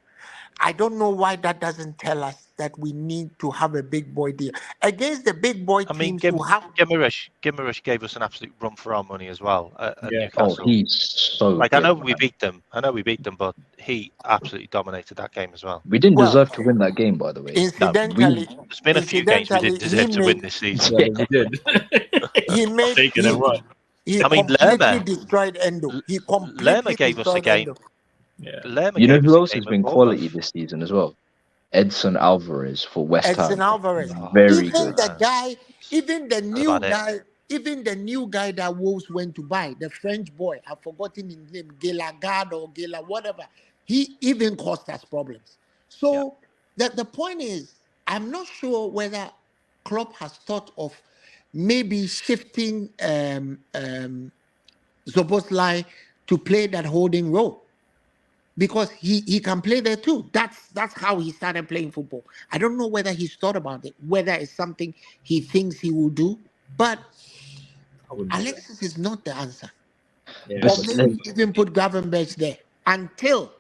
[SPEAKER 5] I don't know why that doesn't tell us that we need to have a big boy deal. Against the big boy
[SPEAKER 2] I mean,
[SPEAKER 5] teams who have...
[SPEAKER 2] Gimmerich gave us an absolute run for our money as well at
[SPEAKER 4] Yeah.
[SPEAKER 2] Newcastle.
[SPEAKER 6] Oh, he's so
[SPEAKER 2] like,
[SPEAKER 6] good.
[SPEAKER 2] I know we beat them, but he absolutely dominated that game as well.
[SPEAKER 6] We didn't
[SPEAKER 5] Well,
[SPEAKER 6] deserve to win that game, by the way.
[SPEAKER 5] Incidentally,
[SPEAKER 2] There's been a few games we didn't deserve to win this season.
[SPEAKER 4] Yeah, we did.
[SPEAKER 5] he made
[SPEAKER 4] Take it and run.
[SPEAKER 5] he
[SPEAKER 2] I mean,
[SPEAKER 5] completely
[SPEAKER 2] Lerma.
[SPEAKER 5] destroyed Endo. He completely
[SPEAKER 2] Lerma gave us a
[SPEAKER 5] destroyed
[SPEAKER 2] game.
[SPEAKER 5] Endo.
[SPEAKER 4] Yeah.
[SPEAKER 2] Lerma
[SPEAKER 6] You know
[SPEAKER 2] gave us
[SPEAKER 6] who
[SPEAKER 2] a
[SPEAKER 6] else
[SPEAKER 2] game
[SPEAKER 6] has
[SPEAKER 2] at
[SPEAKER 6] been
[SPEAKER 2] Bournemouth.
[SPEAKER 6] quality this season as well? Edson Alvarez for West
[SPEAKER 5] Edson
[SPEAKER 6] Ham.
[SPEAKER 5] Alvarez.
[SPEAKER 6] Very
[SPEAKER 5] Even
[SPEAKER 6] good.
[SPEAKER 5] the guy, even the new
[SPEAKER 2] about it.
[SPEAKER 5] guy, even the new guy that Wolves went to buy, the French boy, I've forgotten his name, Gelagard or Gela, whatever. He even caused us problems. So the point is, I'm not sure whether Klopp has thought of maybe shifting Zoboslai to play that holding role, because he can play there too. That's how he started playing football. I don't know whether he's thought about it, whether it's something he thinks he will do, but
[SPEAKER 4] I wouldn't do that.
[SPEAKER 5] Alexis is not the answer.
[SPEAKER 4] Yeah,
[SPEAKER 5] Or
[SPEAKER 6] But
[SPEAKER 5] maybe even put Gravenberch there until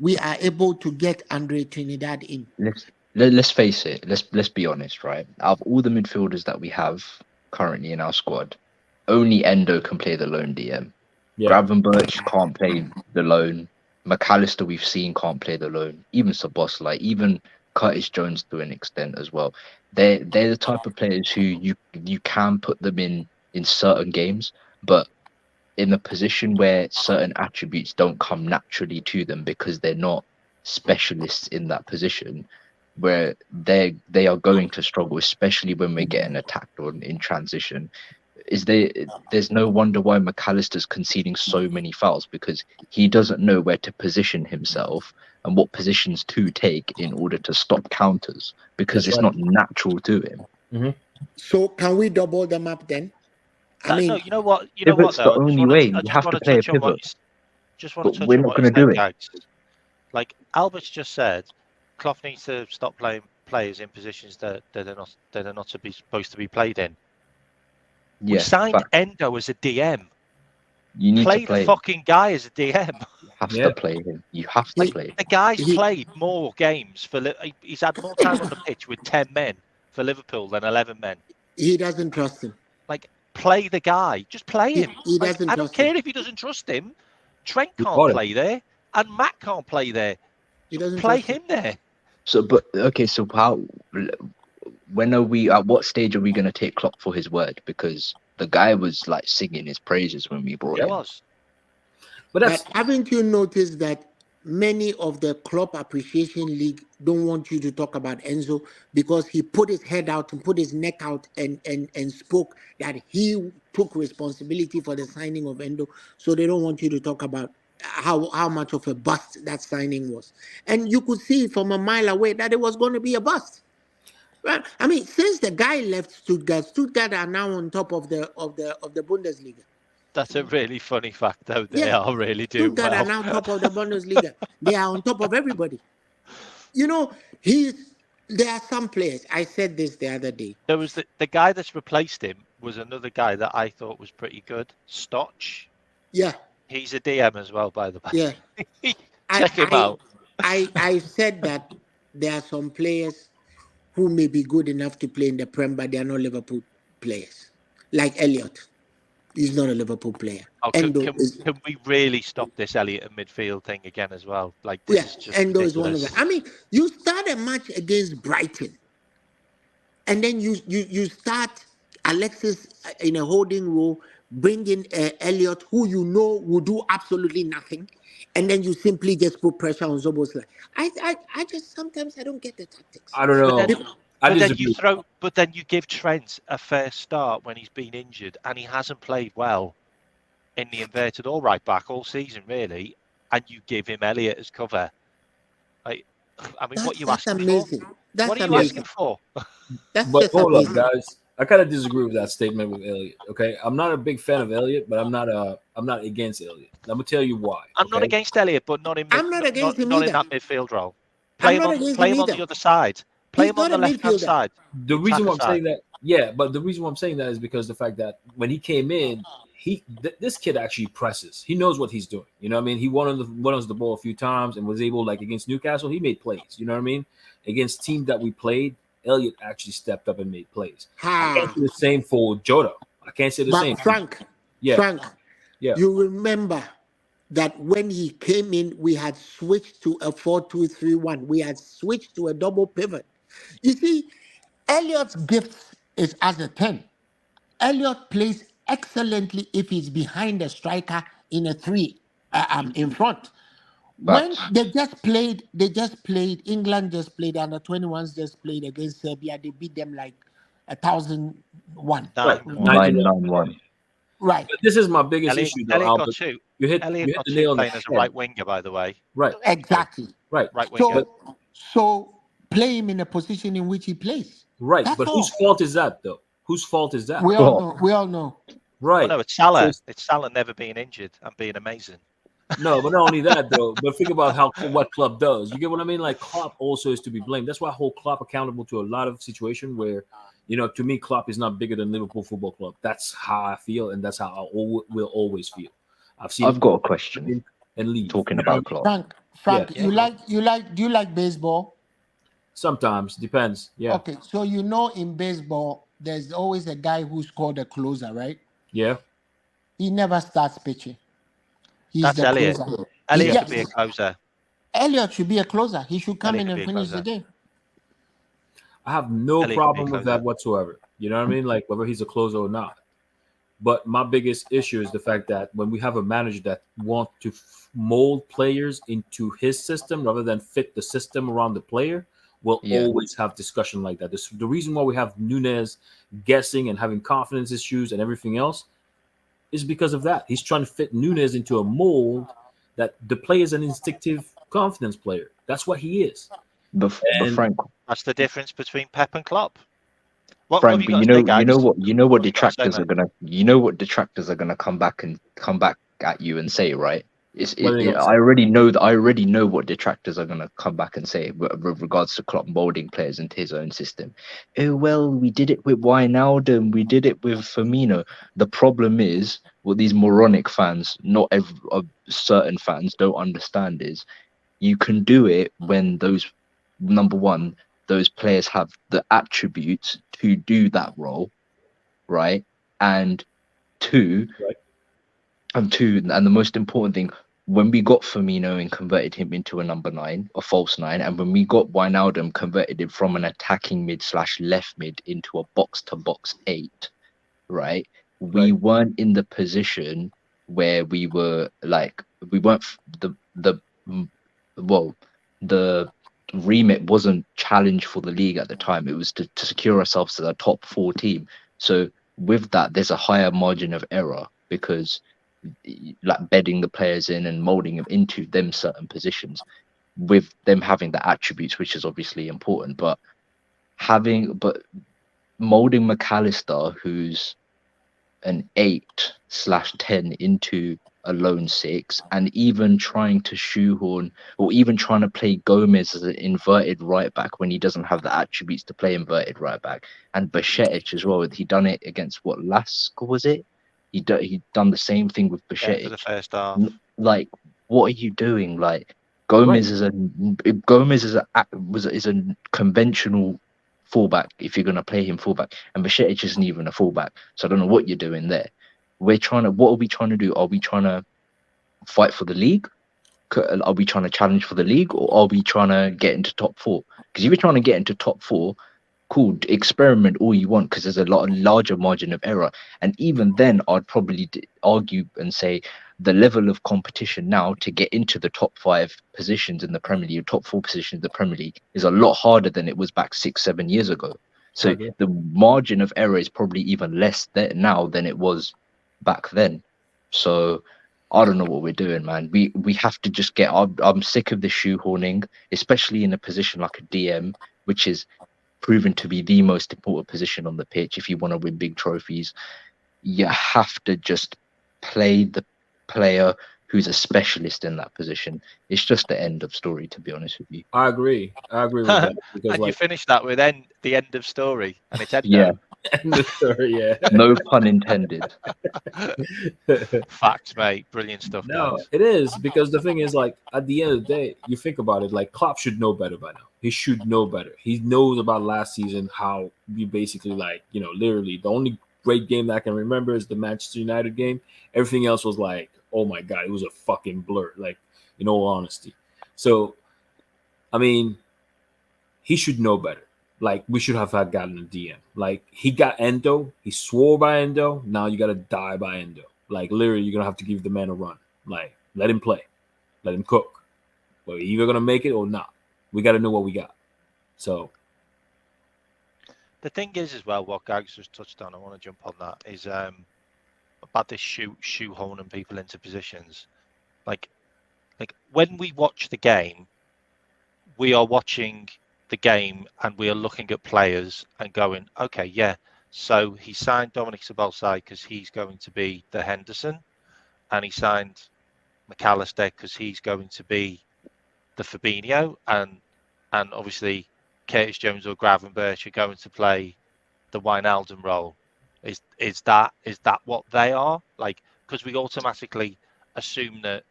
[SPEAKER 5] we are able to get Andre Trinidad in.
[SPEAKER 6] let's face it. Let's be honest, right? Out of all the midfielders that we have currently in our squad, only Endo can play the lone DM.
[SPEAKER 4] yeah.
[SPEAKER 6] Gravenberch can't play the lone. McAllister we've seen can't play the lone. Even Szoboszlai, even Curtis Jones to an extent as well. They're the type of players who you can put them in certain games, but in a position where certain attributes don't come naturally to them because they're not specialists in that position, where they are going to struggle, especially when we're getting attacked or in transition. There's no wonder why McAllister's conceding so many fouls, because he doesn't know where to position himself and what positions to take in order to stop counters, because
[SPEAKER 4] That's
[SPEAKER 6] it's
[SPEAKER 4] right.
[SPEAKER 6] not natural to him.
[SPEAKER 5] So can we double them up then? I mean,
[SPEAKER 2] no, you know what? You know
[SPEAKER 6] Pivot's
[SPEAKER 2] what though?
[SPEAKER 6] the only way.
[SPEAKER 2] I
[SPEAKER 6] You
[SPEAKER 2] just
[SPEAKER 6] have
[SPEAKER 2] want
[SPEAKER 6] to
[SPEAKER 2] to
[SPEAKER 6] play a
[SPEAKER 2] touch on what
[SPEAKER 6] pivot,
[SPEAKER 2] just want to
[SPEAKER 6] but
[SPEAKER 2] touch
[SPEAKER 6] we're
[SPEAKER 2] on
[SPEAKER 6] not
[SPEAKER 2] what
[SPEAKER 6] going
[SPEAKER 2] you
[SPEAKER 6] to do
[SPEAKER 2] said,
[SPEAKER 6] it.
[SPEAKER 2] Gags. Like Albert's just said, Klopp needs to stop playing players in positions that are not to be supposed to be played in. We
[SPEAKER 6] Yeah,
[SPEAKER 2] signed
[SPEAKER 6] but
[SPEAKER 2] Endo as a DM.
[SPEAKER 6] you need
[SPEAKER 2] Play
[SPEAKER 6] to
[SPEAKER 2] the
[SPEAKER 6] play.
[SPEAKER 2] fucking guy as a DM.
[SPEAKER 6] You have
[SPEAKER 4] Yeah.
[SPEAKER 6] to play him. You have to
[SPEAKER 5] He-
[SPEAKER 6] play.
[SPEAKER 2] The guy's
[SPEAKER 5] He-
[SPEAKER 2] played more games for. He's had more time on the pitch with 10 men for Liverpool than 11 men.
[SPEAKER 5] he doesn't trust him.
[SPEAKER 2] Like, play the guy. Just play him.
[SPEAKER 5] He
[SPEAKER 2] Like,
[SPEAKER 5] doesn't
[SPEAKER 2] I don't
[SPEAKER 5] trust
[SPEAKER 2] care
[SPEAKER 5] him.
[SPEAKER 2] if he doesn't trust him. Trent
[SPEAKER 4] You
[SPEAKER 2] can't
[SPEAKER 4] got it.
[SPEAKER 2] play there, and Matt can't play there.
[SPEAKER 5] He
[SPEAKER 2] So
[SPEAKER 5] doesn't
[SPEAKER 2] play
[SPEAKER 5] trust him.
[SPEAKER 2] him there.
[SPEAKER 6] So, but okay. So when are we? At what stage are we going to take Klopp for his word? Because the guy was like singing his praises when we brought
[SPEAKER 2] It
[SPEAKER 6] him.
[SPEAKER 2] was.
[SPEAKER 4] But that's
[SPEAKER 5] But haven't you noticed that many of the Club Appreciation League don't want you to talk about Enzo because he put his head out and put his neck out and spoke that he took responsibility for the signing of Endo. So they don't want you to talk about how much of a bust that signing was. And you could see from a mile away that it was going to be a bust. Right? I mean, since the guy left Stuttgart, Stuttgart are now on top of the Bundesliga.
[SPEAKER 2] That's a really funny fact, though. They
[SPEAKER 5] Yeah.
[SPEAKER 2] are really doing
[SPEAKER 5] Stuttgart are
[SPEAKER 2] well.
[SPEAKER 5] now top of the Bundesliga. They are on top of everybody. You know, there are some players. I said this the other day.
[SPEAKER 2] There was the guy that's replaced him was another guy that I thought was pretty good. Stoch.
[SPEAKER 5] Yeah,
[SPEAKER 2] He's a DM as well, by the way.
[SPEAKER 5] yeah.
[SPEAKER 2] Check him out.
[SPEAKER 5] I said that there are some players who may be good enough to play in the Prem, but they are not Liverpool players. Like Elliot. He's not a Liverpool player.
[SPEAKER 2] Oh, can we really stop this Elliot and midfield thing again as well? Like, this is just
[SPEAKER 5] Endo
[SPEAKER 2] ridiculous.
[SPEAKER 5] is one of them. I mean, you start a match against Brighton, and then you start Alexis in a holding role, bring in Elliot, who you know will do absolutely nothing, and then you simply just put pressure on Zoboslai. I just sometimes I don't get the tactics.
[SPEAKER 4] I don't know. I
[SPEAKER 2] But then
[SPEAKER 4] disagree.
[SPEAKER 2] but then you give Trent a fair start when he's been injured and he hasn't played well in the inverted all right back all season, really, and you give him Elliot as cover. Like, I mean, what are you
[SPEAKER 5] That's
[SPEAKER 2] asking
[SPEAKER 5] amazing.
[SPEAKER 2] for?
[SPEAKER 5] That's
[SPEAKER 2] What are you
[SPEAKER 5] amazing.
[SPEAKER 2] asking for?
[SPEAKER 5] That's
[SPEAKER 4] But
[SPEAKER 5] just
[SPEAKER 4] hold up,
[SPEAKER 5] amazing.
[SPEAKER 4] guys. I kind of disagree with that statement with Elliot. Okay, I'm not a big fan of Elliot, but I'm not against Elliot. Let me tell you why.
[SPEAKER 2] I'm not
[SPEAKER 4] okay?
[SPEAKER 2] against Elliot, but not in
[SPEAKER 5] I'm not against him
[SPEAKER 2] not in
[SPEAKER 5] either.
[SPEAKER 2] that midfield role.
[SPEAKER 5] I'm not against
[SPEAKER 2] Play
[SPEAKER 5] him
[SPEAKER 2] him on
[SPEAKER 5] either.
[SPEAKER 2] the other side. Play
[SPEAKER 5] He's
[SPEAKER 2] him on
[SPEAKER 5] not
[SPEAKER 2] the
[SPEAKER 5] a
[SPEAKER 2] left hand
[SPEAKER 5] midfielder.
[SPEAKER 2] side.
[SPEAKER 4] The reason why I'm
[SPEAKER 2] attacker
[SPEAKER 4] saying that, but the reason why I'm saying that is because the fact that when he came in, this kid actually presses. He knows what he's doing. You know what I mean? He won us the ball a few times and was able, like against Newcastle, he made plays. You know what I mean? Against teams that we played, Elliot actually stepped up and made plays. I can't say the same for Jota. I can't say the
[SPEAKER 5] But
[SPEAKER 4] same.
[SPEAKER 5] Frank,
[SPEAKER 4] Yeah.
[SPEAKER 5] you remember that when he came in, we had switched to a 4-2-3-1. We had switched to a double pivot. You see, Elliot's gift is as a 10. Elliot plays excellently if he's behind the striker in a 3 in front. When
[SPEAKER 6] Facts.
[SPEAKER 5] they just played, England just played, under 21s just played against Serbia. They beat them like 1,001.
[SPEAKER 4] Right.
[SPEAKER 6] 9-1.
[SPEAKER 5] Right.
[SPEAKER 4] But this is my biggest
[SPEAKER 2] Elliot,
[SPEAKER 4] issue, though,
[SPEAKER 2] Elliot got
[SPEAKER 4] Albert.
[SPEAKER 2] two.
[SPEAKER 4] You hit
[SPEAKER 2] Elliot got
[SPEAKER 4] the
[SPEAKER 2] two
[SPEAKER 4] nail on the
[SPEAKER 2] playing as a
[SPEAKER 4] head.
[SPEAKER 2] right winger, by the way.
[SPEAKER 4] Right.
[SPEAKER 5] Exactly.
[SPEAKER 4] Right.
[SPEAKER 2] Right winger.
[SPEAKER 5] So play him in a position in which he plays.
[SPEAKER 4] Right.
[SPEAKER 5] That's
[SPEAKER 4] But
[SPEAKER 5] all.
[SPEAKER 4] whose fault is that, though? Whose fault is that?
[SPEAKER 5] We all know. We all know.
[SPEAKER 2] Well,
[SPEAKER 4] Right.
[SPEAKER 2] no, it's
[SPEAKER 4] So
[SPEAKER 2] Salah.
[SPEAKER 4] it's-
[SPEAKER 2] It's Salah never being injured and being amazing.
[SPEAKER 4] no, but not only that though. But think about what Klopp does. You get what I mean? Like Klopp also is to be blamed. That's why I hold Klopp accountable to a lot of situation where, to me, Klopp is not bigger than Liverpool Football Club. That's how I feel, and that's how I will always feel. I've seen
[SPEAKER 6] I've got a question.
[SPEAKER 4] and leave.
[SPEAKER 6] Talking
[SPEAKER 4] You know what I
[SPEAKER 6] about Klopp.
[SPEAKER 5] Frank,
[SPEAKER 4] Yeah.
[SPEAKER 5] do you like baseball?
[SPEAKER 4] Sometimes depends. Yeah.
[SPEAKER 5] Okay, so in baseball, there's always a guy who's called a closer, right?
[SPEAKER 4] Yeah.
[SPEAKER 5] He never starts pitching. He's
[SPEAKER 2] That's
[SPEAKER 5] the
[SPEAKER 2] Elliot.
[SPEAKER 5] closer.
[SPEAKER 2] Elliot
[SPEAKER 4] Yeah.
[SPEAKER 2] should be a closer.
[SPEAKER 5] Elliot should be a closer. He should come
[SPEAKER 2] Elliot
[SPEAKER 5] in
[SPEAKER 2] should
[SPEAKER 5] and
[SPEAKER 2] be a
[SPEAKER 5] finish the
[SPEAKER 2] closer.
[SPEAKER 5] game.
[SPEAKER 4] I have no
[SPEAKER 2] Elliot could be a
[SPEAKER 4] problem with
[SPEAKER 2] closer.
[SPEAKER 4] that whatsoever. You know what I mean? Like whether he's a closer or not. But my biggest issue is the fact that when we have a manager that wants to mold players into his system rather than fit the system around the player, we'll
[SPEAKER 6] Yeah.
[SPEAKER 4] always have discussion like that. The reason why we have Nunez guessing and having confidence issues and everything else is because of that. He's trying to fit Nunez into a mold that the player is an instinctive confidence player. That's what he is.
[SPEAKER 6] But
[SPEAKER 4] And-
[SPEAKER 6] Frank,
[SPEAKER 2] That's the difference between Pep and Klopp. What
[SPEAKER 6] Frank,
[SPEAKER 2] have
[SPEAKER 6] but
[SPEAKER 2] got
[SPEAKER 6] you
[SPEAKER 2] to say,
[SPEAKER 6] know,
[SPEAKER 2] guys?
[SPEAKER 6] you know what
[SPEAKER 2] What you got to say,
[SPEAKER 6] detractors are
[SPEAKER 2] mate?
[SPEAKER 6] gonna, come back at you and say, right?
[SPEAKER 4] What are they gonna say?
[SPEAKER 6] I already know what detractors are gonna come back and say with regards to Klopp molding players into his own system. Oh well, we did it with Wijnaldum, we did it with Firmino. The problem is what these moronic fans, certain fans, don't understand is you can do it when number one, those players have the attributes to do that role, right? And two,
[SPEAKER 4] Right.
[SPEAKER 6] and the most important thing, when we got Firmino and converted him into a number 9, a false 9, and when we got Wijnaldum, converted him from an attacking mid/left mid into a box-to-box 8, right? We weren't in the position where we were like, we weren't the remit wasn't challenge for the league at the time. It was to secure ourselves as a top 4 team. So with that, there's a higher margin of error because like bedding the players in and molding them into them certain positions with them having the attributes, which is obviously important, but molding McAllister, who's an 8/10 into a lone 6, and even trying to shoehorn or even trying to play Gomez as an inverted right back when he doesn't have the attributes to play inverted right back, and Bashetic as well. He done it against what, Lask was it? He done the same thing with
[SPEAKER 2] Yeah, for the
[SPEAKER 6] Bashetic.
[SPEAKER 2] first half.
[SPEAKER 6] Like, what are you doing? Like, Gomez is a conventional fullback if you're gonna play him fullback, and Bashetic isn't even a fullback. So I don't know what you're doing there. What are we trying to do? Are we trying to fight for the league? Are we trying to challenge for the league, or are we trying to get into top 4? Because if you're trying to get into top 4, cool, experiment all you want, because there's a larger margin of error. And even then, I'd probably argue and say the level of competition now to get into the top 5 positions in the Premier League, top 4 positions in the Premier League, is a lot harder than it was back 6-7 years ago. So
[SPEAKER 4] Okay.
[SPEAKER 6] the margin of error is probably even less now than it was back then. So I don't know what we're doing, man. We have to just get. I'm sick of the shoehorning, especially in a position like a DM, which is proven to be the most important position on the pitch. If you want to win big trophies, you have to just play the player who's a specialist in that position. It's just the end of story, to be honest with you.
[SPEAKER 4] I agree with that because
[SPEAKER 2] And you finish that with the end of story, and it's Endo.
[SPEAKER 6] Yeah,
[SPEAKER 4] yeah.
[SPEAKER 6] no pun intended.
[SPEAKER 2] Facts, mate. Brilliant stuff,
[SPEAKER 4] No,
[SPEAKER 2] guys.
[SPEAKER 4] it is because the thing is, like, at the end of the day, you think about it, like, Klopp should know better by now. He should know better. He knows about last season, how we basically, like, literally the only great game that I can remember is the Manchester United game. Everything else was like, oh my God, it was a fucking blur, like, in all honesty. So, I mean, he should know better. Like, we should have gotten a DM. Like, he got Endo. He swore by Endo. Now you got to die by Endo. Like, literally, you're going to have to give the man a run. Like, let him play. Let him cook. But we're either going to make it or not. We got to know what we got. So.
[SPEAKER 2] The thing is, as well, what Gags just touched on, I want to jump on that, is about this shoehorning people into positions. Like when we watch the game, we are watching the game and we are looking at players and going, okay, yeah, So he signed Dominic Szoboszlai because he's going to be the Henderson, and he signed McAllister because he's going to be the Fabinho, and obviously Curtis Jones or Gravenberch are going to play the Wijnaldum role. Is that what they are? Like, because we automatically assume that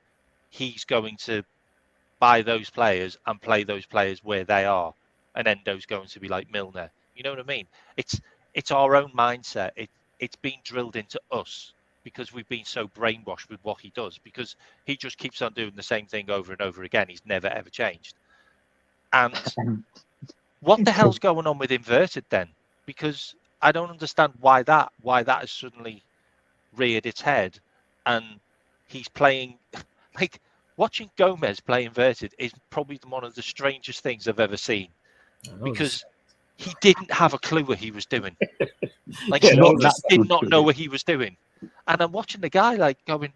[SPEAKER 2] he's going to buy those players and play those players where they are, and Endo's going to be like Milner. You know what I mean? It's our own mindset. It's been drilled into us because we've been so brainwashed with what he does, because he just keeps on doing the same thing over and over again. He's never ever changed. And what the hell's going on with inverted then? Because I don't understand why that has suddenly reared its head, and he's playing like, watching Gomez play inverted is probably one of the strangest things I've ever seen, because he didn't have a clue what he was doing. Like,
[SPEAKER 4] Yeah,
[SPEAKER 2] he just did not know what he was doing. And I'm watching the guy like going,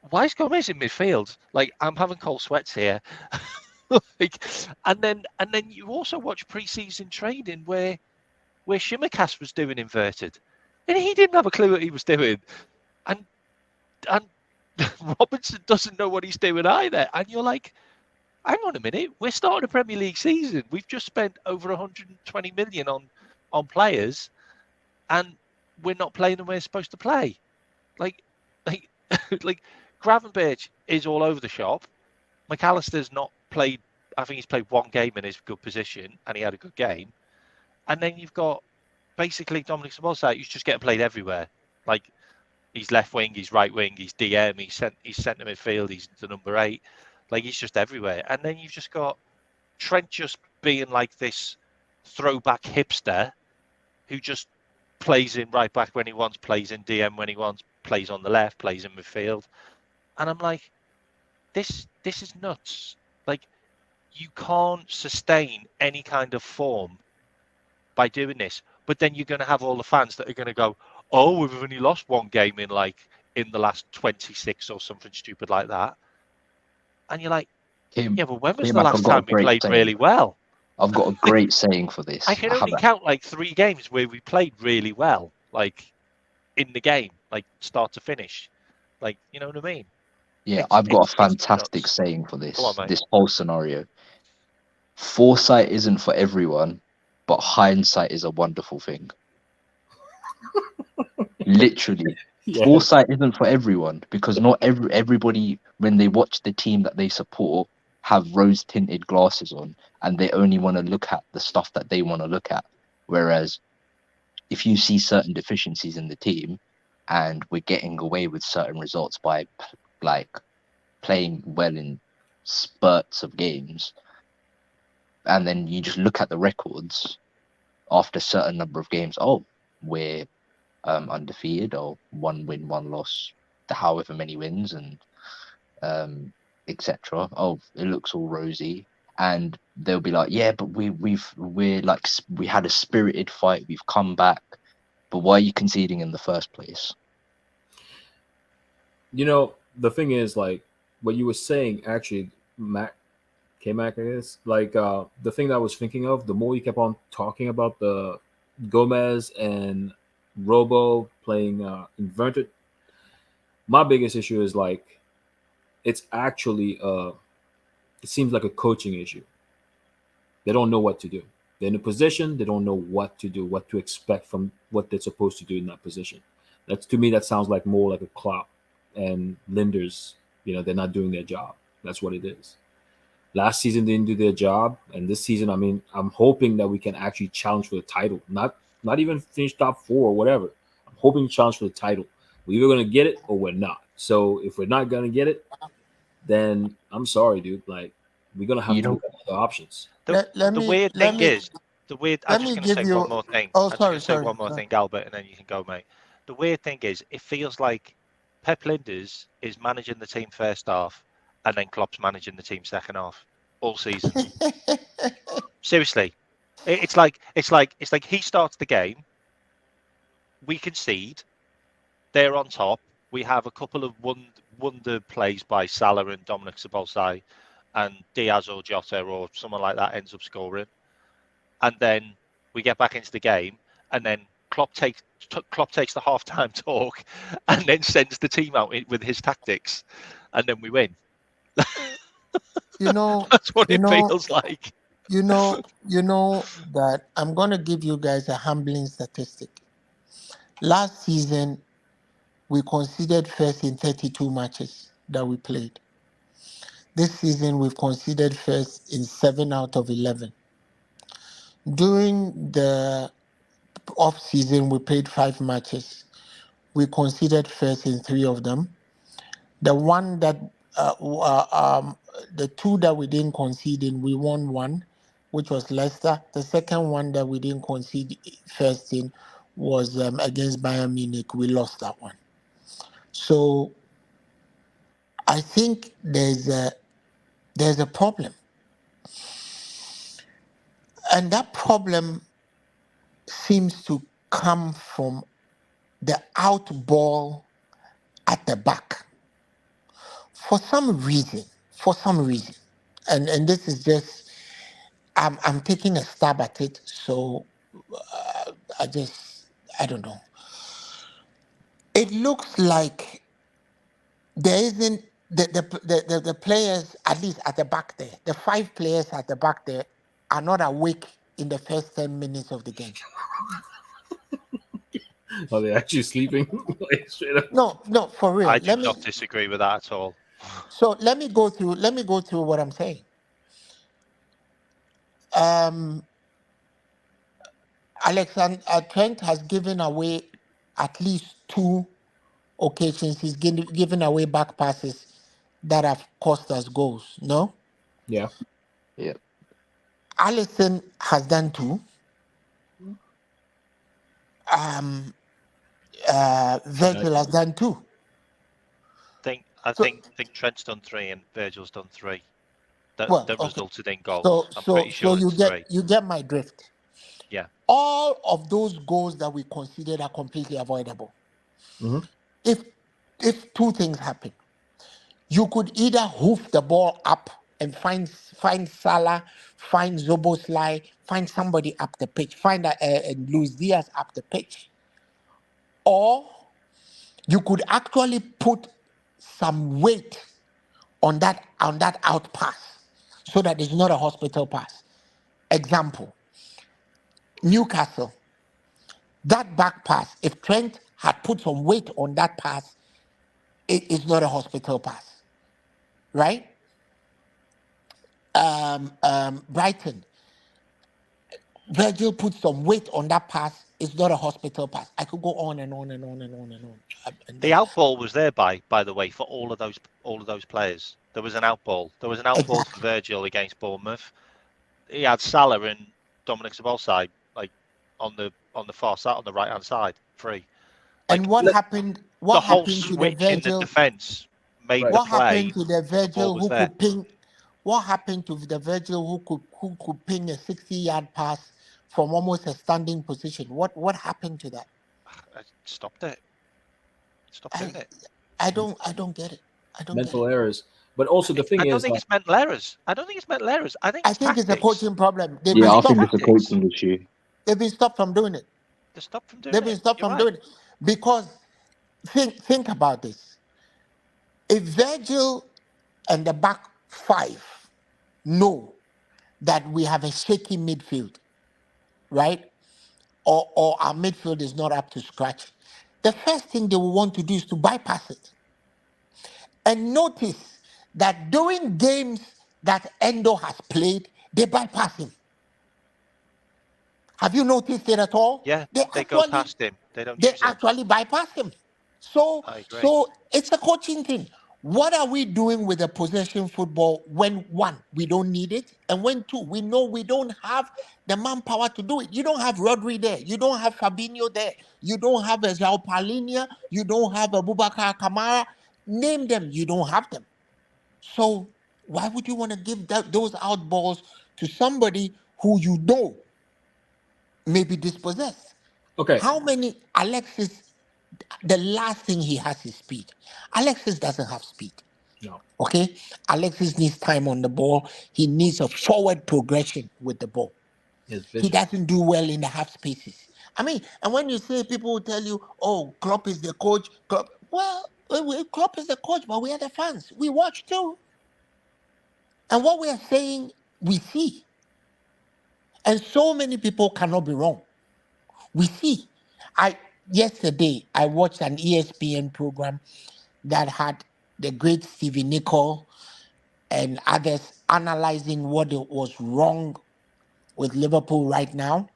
[SPEAKER 2] why is Gomez in midfield? Like, I'm having cold sweats here. Like, and then you also watch pre-season training where Shimikas was doing inverted, and he didn't have a clue what he was doing, and Robinson doesn't know what he's doing either. And you're like, hang on a minute, we're starting a Premier League season. We've just spent over 120 million on players, and we're not playing them we're supposed to play. Like Gravenberch is all over the shop. McAllister's not played. I think he's played one game in his good position, and he had a good game. And then you've got basically Dominic Szoboszlai, who's just getting played everywhere. Like, he's left wing, he's right wing, he's DM, he's centre midfield, he's the number 8. Like, he's just everywhere. And then you've just got Trent just being like this throwback hipster who just plays in right back when he wants, plays in DM when he wants, plays on the left, plays in midfield. And I'm like, this is nuts. Like, you can't sustain any kind of form by doing this. But then you're going to have all the fans that are going to go, oh, we've only lost one game in the last 26 or something stupid like that. And you're like, yeah, but when was the last time we played really well?
[SPEAKER 6] I've got a great saying for this.
[SPEAKER 2] I can only count like 3 games where we played really well, like in the game, like start to finish. Like, you know what I mean?
[SPEAKER 6] Yeah, I've got a fantastic saying for this. This whole scenario. Foresight isn't for everyone, but hindsight is a wonderful thing. Literally. Yeah. Foresight isn't for everyone, because not everybody, when they watch the team that they support, have rose-tinted glasses on, and they only want to look at the stuff that they want to look at. Whereas if you see certain deficiencies in the team, and we're getting away with certain results by like playing well in spurts of games, and then you just look at the records after a certain number of games, oh, we're undefeated, or 1 win, 1 loss, however many wins, and etc. Oh, it looks all rosy, and they'll be like, yeah, but we had a spirited fight, we've come back. But why are you conceding in the first place?
[SPEAKER 4] You know, the thing is, like what you were saying, actually, K-Mac, I guess, like the thing that I was thinking of, the more you kept on talking about the Gomez and Robo playing inverted, my biggest issue is like, it's actually it seems like a coaching issue. They don't know what to do. They're in a position, they don't know what to do, what to expect from what they're supposed to do in that position. That's, to me, that sounds like more like a Klopp and Linders. You know, they're not doing their job. That's what it is. Last season they didn't do their job, and this season, I mean, I'm hoping that we can actually challenge for the title. Not even finish top 4 or whatever. I'm hoping to challenge for the title. We're either gonna get it or we're not. So if we're not gonna get it, then I'm sorry, dude. Like, we're gonna have to look at other options.
[SPEAKER 2] The weird thing is, I'm just gonna say one more thing.
[SPEAKER 5] Oh,
[SPEAKER 2] I'm just gonna say one more thing, Albert, and then you can go, mate. The weird thing is, it feels like Pep Linders is managing the team first half, and then Klopp's managing the team second half all season. Seriously, it's like he starts the game, we concede, they're on top. We have a couple of wonder plays by Salah and Dominic Szoboszlai, and Diaz or Jota or someone like that ends up scoring, and then we get back into the game, and then Klopp takes the half-time talk, and then sends the team out with his tactics, and then we win.
[SPEAKER 5] You know,
[SPEAKER 2] That's what
[SPEAKER 5] you
[SPEAKER 2] it
[SPEAKER 5] know,
[SPEAKER 2] feels like.
[SPEAKER 5] you know that I'm gonna give you guys a humbling statistic. Last season, we conceded first in 32 matches that we played. This season, we've conceded first in 7 out of 11. During the off season, we played 5 matches. We conceded first in 3 of them. The one that, the 2 that we didn't concede in, we won 1, which was Leicester. The second one that we didn't concede first in was against Bayern Munich. We lost that one. So I think there's a problem, and that problem seems to come from the out ball at the back. For some reason, and this is just I'm taking a stab at it. So I don't know. It looks like there isn't the players, at least at the back there, the 5 players at the back there are not awake in the first 10 minutes of the game.
[SPEAKER 4] Are they actually sleeping? Like, straight up?
[SPEAKER 5] No, for real.
[SPEAKER 2] I do not disagree with that at all.
[SPEAKER 5] So let me go through what I'm saying. Alexander Trent has given away at least 2 occasions. He's given away back passes that have cost us goals. No?
[SPEAKER 4] Yeah.
[SPEAKER 6] Yeah.
[SPEAKER 5] Alisson has done 2. Virgil has done 2.
[SPEAKER 2] I think Trent's done 3 and Virgil's done 3. That resulted in goals. I'm pretty sure
[SPEAKER 5] you
[SPEAKER 2] it's
[SPEAKER 5] get
[SPEAKER 2] 3.
[SPEAKER 5] you get my drift.
[SPEAKER 2] Yeah.
[SPEAKER 5] All of those goals that we considered are completely avoidable.
[SPEAKER 4] Mhm.
[SPEAKER 5] If 2 things happen, you could either hoof the ball up and find Salah, find Zoboslai, find somebody up the pitch, find Luis Diaz up the pitch, or you could actually put some weight on that out pass so that it's not a hospital pass. Example, Newcastle, that back pass, if Trent had put some weight on that pass, it is not a hospital pass, right? Brighton, Virgil put some weight on that pass, it's not a hospital pass. I could go on and on and on and on and on.
[SPEAKER 2] The outball was there by the way, for all of those players. There was an outball. There was an outball for Virgil against Bournemouth. He had Salah and Dominic Szoboszlai like on the far side, on the right hand side, free. Like,
[SPEAKER 5] and what happened? What
[SPEAKER 2] the whole
[SPEAKER 5] happened to the
[SPEAKER 2] switch in the
[SPEAKER 5] Virgil?
[SPEAKER 2] defence made the
[SPEAKER 5] What
[SPEAKER 2] play.
[SPEAKER 5] happened to the Virgil
[SPEAKER 2] was
[SPEAKER 5] who
[SPEAKER 2] there.
[SPEAKER 5] could ping? What happened to the Virgil who could ping a 60-yard pass from almost a standing position? What happened to that?
[SPEAKER 2] I stopped it. Stop doing it.
[SPEAKER 5] I don't get it. I don't
[SPEAKER 4] Mental
[SPEAKER 5] get it.
[SPEAKER 4] errors. But also the thing
[SPEAKER 2] I don't
[SPEAKER 4] is,
[SPEAKER 2] think
[SPEAKER 4] like,
[SPEAKER 2] it's mental errors. I think
[SPEAKER 5] It's a coaching problem. They've
[SPEAKER 6] Yeah, I
[SPEAKER 5] been
[SPEAKER 6] think
[SPEAKER 5] stopped.
[SPEAKER 6] it's a coaching issue.
[SPEAKER 5] They've been stopped from doing it.
[SPEAKER 2] They're stopped from doing
[SPEAKER 5] They've
[SPEAKER 2] it.
[SPEAKER 5] been stopped
[SPEAKER 2] You're
[SPEAKER 5] from
[SPEAKER 2] right.
[SPEAKER 5] doing it because think about this. If Virgil and the back 5 know that we have a shaky midfield, right? Or our midfield is not up to scratch, the first thing they will want to do is to bypass it. And notice that during games that Endo has played, they bypass him. Have you noticed it at all?
[SPEAKER 2] Yeah, they go past him. They don't
[SPEAKER 5] They
[SPEAKER 2] use him.
[SPEAKER 5] actually bypass him. So
[SPEAKER 2] I agree.
[SPEAKER 5] so it's a coaching thing. What are we doing with the possession football when 1, we don't need it, and when 2, we know we don't have the manpower to do it? You don't have Rodri there. You don't have Fabinho there. You don't have a João Paulinho. You don't have a Boubacar Kamara. Name them. You don't have them. So why would you want to give those out balls to somebody who you know may be dispossessed?
[SPEAKER 4] okay,
[SPEAKER 5] How many Alexis? The last thing he has is speed. Alexis doesn't have speed.
[SPEAKER 4] no.
[SPEAKER 5] Okay? Alexis needs time on the ball. He needs a forward progression with the ball.
[SPEAKER 4] His
[SPEAKER 5] He
[SPEAKER 4] vision.
[SPEAKER 5] doesn't do well in the half spaces. I mean, and when you say people will tell you, "Oh, Klopp is the coach," Klopp is the coach, but we are the fans. We watch too, and what we are saying, we see, and so many people cannot be wrong. We see. Yesterday I watched an ESPN program that had the great Stevie Nicol and others analyzing what was wrong with Liverpool right now.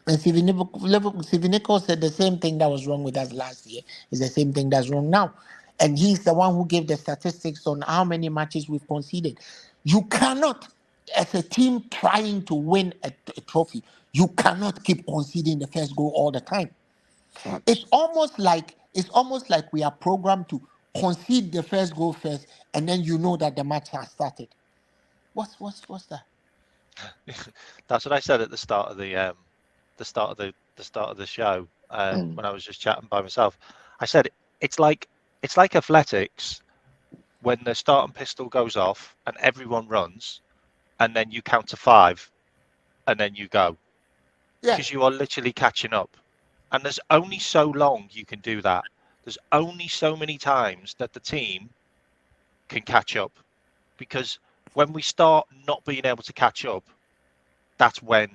[SPEAKER 5] And Stevie Nicol said the same thing that was wrong with us last year is the same thing that's wrong now. And he's the one who gave the statistics on how many matches we've conceded. You cannot, as a team trying to win a trophy, you cannot keep conceding the first goal all the time.
[SPEAKER 6] Facts.
[SPEAKER 5] It's almost like we are programmed to concede the first goal first, and then you know that the match has started. What's that?
[SPEAKER 2] That's what I said at the start of the start of the show
[SPEAKER 6] Mm.
[SPEAKER 2] when I was just chatting by myself. I said it's like athletics when the starting pistol goes off and everyone runs, and then you count to 5, and then you go,
[SPEAKER 5] Yeah.
[SPEAKER 2] because you are literally catching up, and there's only so long you can do that. There's only so many times that the team can catch up, because when we start not being able to catch up, that's when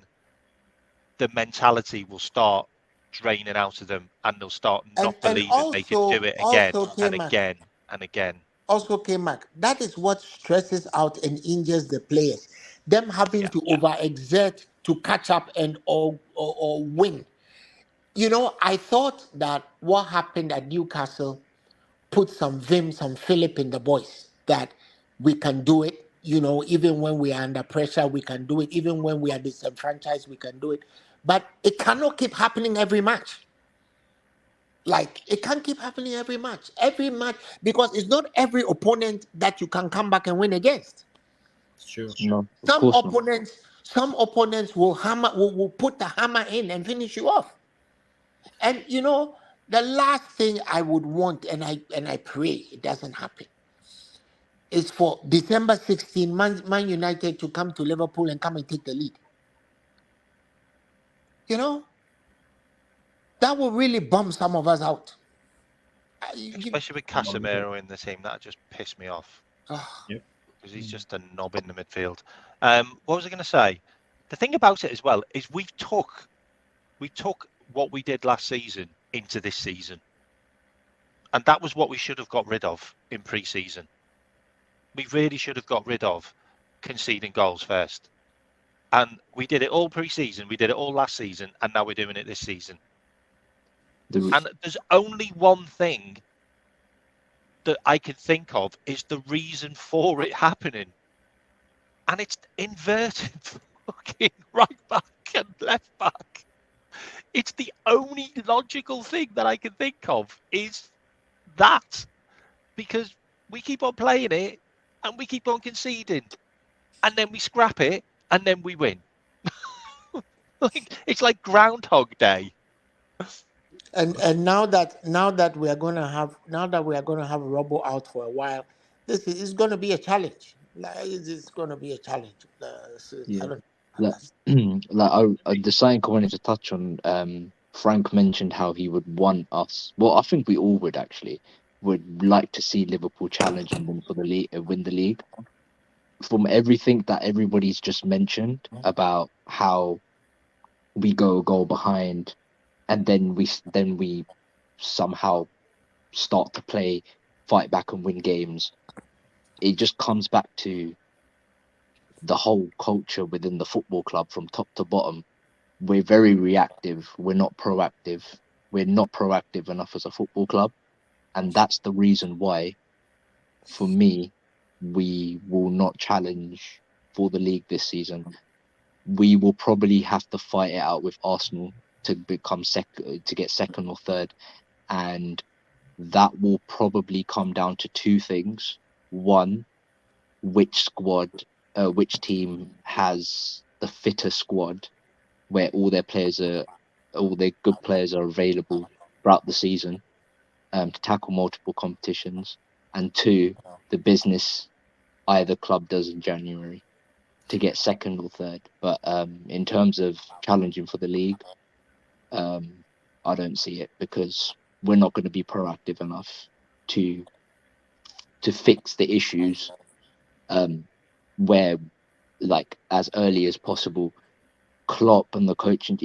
[SPEAKER 2] the mentality will start draining out of them, and they'll start not
[SPEAKER 5] And
[SPEAKER 2] believing they can do it again
[SPEAKER 5] also
[SPEAKER 2] and
[SPEAKER 5] K-Mac,
[SPEAKER 2] again and again.
[SPEAKER 5] Also, K-Mac, that is what stresses out and injures the players. Them having
[SPEAKER 2] Yeah.
[SPEAKER 5] to overexert to catch up and or win. You know, I thought that what happened at Newcastle put some vim, some fillip in the boys that we can do it. You know, even when we are under pressure, we can do it. Even when we are disenfranchised, we can do it. But it cannot keep happening every match. Like, it can't keep happening every match. Every match, because it's not every opponent that you can come back and win against.
[SPEAKER 4] It's true.
[SPEAKER 6] No, of
[SPEAKER 5] Some
[SPEAKER 6] course not.
[SPEAKER 5] opponents will put the hammer in and finish you off. And you know, the last thing I would want, and I pray it doesn't happen, is for December 16, Man United to come to Liverpool and come and take the lead. You know, that will really bum some of us out.
[SPEAKER 2] Especially with Casemiro in the team, that just pissed me off, because he's just a knob in the midfield. What was I going to say? The thing about it as well is we took what we did last season into this season, and that was what we should have got rid of in pre-season. We really should have got rid of conceding goals first, and we did it all pre-season. We did it all last season, and now we're doing it this season. And there's only one thing that I can think of is the reason for it happening, and it's inverted fucking right back and left back. It's the only logical thing that I can think of is that, because we keep on playing it and we keep on conceding, and then we scrap it and then we win. It's like Groundhog Day.
[SPEAKER 5] And now that we are gonna have Robbo out for a while, this is going to be a challenge. Like, it's going to be a challenge.
[SPEAKER 6] Yeah.
[SPEAKER 5] I don't
[SPEAKER 6] The sign I wanted to touch on. Frank mentioned how he would want us. Well, I think we all would actually like to see Liverpool challenging them for the league, win the league. From everything that everybody's just mentioned about how we go a goal behind, and then we somehow start to fight back and win games. It just comes back to the whole culture within the football club from top to bottom. We're very reactive. We're not proactive. We're not proactive enough as a football club. And that's the reason why, for me, we will not challenge for the league this season. We will probably have to fight it out with Arsenal to become to get second or third. And that will probably come down to two things. One, which team has the fitter squad, where all their good players are available throughout the season to tackle multiple competitions. And two, the business either club does in January to get second or third. But in terms of challenging for the league, I don't see it because we're not going to be proactive enough to fix the issues where, like, as early as possible. Klopp and the coaching,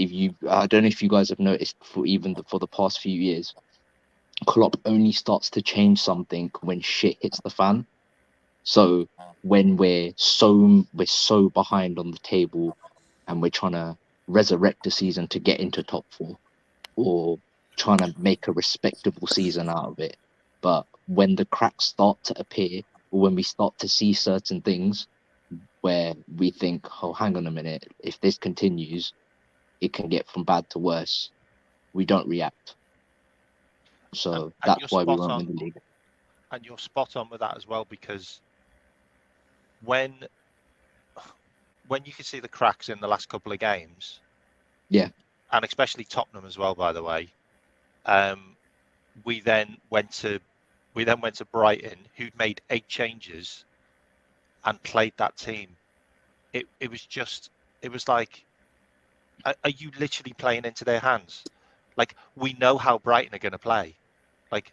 [SPEAKER 6] I don't know if you guys have noticed, for the past few years, Klopp only starts to change something when shit hits the fan. So when we're so behind on the table and we're trying to resurrect the season to get into top 4, or trying to make a respectable season out of it, but when the cracks start to appear, or when we start to see certain things where we think, oh, hang on a minute, if this continues, it can get from bad to worse, we don't react. So
[SPEAKER 2] And
[SPEAKER 6] that's
[SPEAKER 2] you're
[SPEAKER 6] why we
[SPEAKER 2] spot
[SPEAKER 6] won't
[SPEAKER 2] on.
[SPEAKER 6] win the league.
[SPEAKER 2] And you're spot on with that as well, because when you can see the cracks in the last couple of games,
[SPEAKER 6] Yeah,
[SPEAKER 2] and especially Tottenham as well, by the way, we then went to Brighton, who'd made 8 changes and played that team. It was like, are you literally playing into their hands? Like, we know how Brighton are going to play. Like,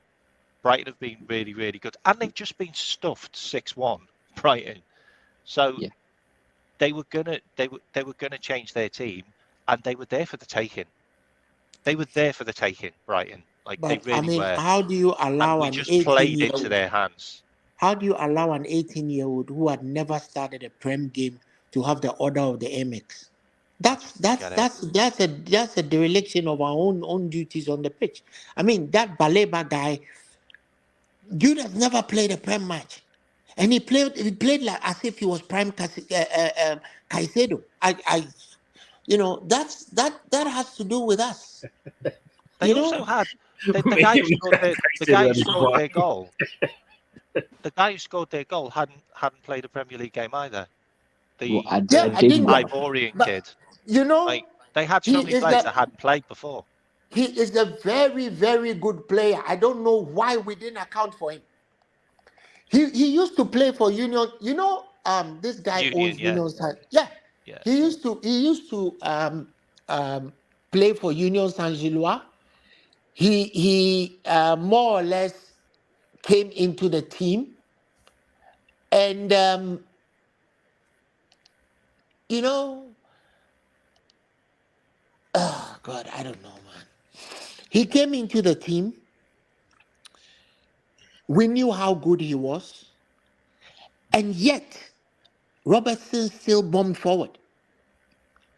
[SPEAKER 2] Brighton have been really, really good, and they've just been stuffed 6-1, Brighton. So
[SPEAKER 6] yeah.
[SPEAKER 2] they were gonna change their team, and they were there for the taking. Brighton. Like, they
[SPEAKER 5] But I
[SPEAKER 2] really
[SPEAKER 5] mean,
[SPEAKER 2] were.
[SPEAKER 5] how do you
[SPEAKER 2] And
[SPEAKER 5] allow
[SPEAKER 2] we
[SPEAKER 5] an
[SPEAKER 2] just played into
[SPEAKER 5] 18-year-old?
[SPEAKER 2] their hands.
[SPEAKER 5] How do you allow an 18-year-old who had never started a Prem game to have the order of the Amex? That's a dereliction of our own duties on the pitch. I mean, that Baleba guy, Jude has never played a Prem match, and he played like as if he was prime Caicedo. That has to do with us.
[SPEAKER 2] They also had the guy who scored their goal. The guy who scored their goal hadn't played a Premier League game either. The
[SPEAKER 5] I didn't get,
[SPEAKER 2] Ivorian
[SPEAKER 5] but
[SPEAKER 2] kid.
[SPEAKER 5] you know,
[SPEAKER 2] Like, they had
[SPEAKER 5] he
[SPEAKER 2] so many
[SPEAKER 5] is
[SPEAKER 2] players
[SPEAKER 5] the
[SPEAKER 2] that hadn't played before.
[SPEAKER 5] he is a very, very good player. I don't know why we didn't account for him. He used to play for Union. This guy
[SPEAKER 2] Union,
[SPEAKER 5] owns
[SPEAKER 2] yeah.
[SPEAKER 5] Union San. Yeah.
[SPEAKER 2] Yeah.
[SPEAKER 5] He used to play for Union Saint Gilloise. He more or less came into the team, and oh God, I don't know, man. He came into the team. We knew how good he was, and yet Robertson still bombed forward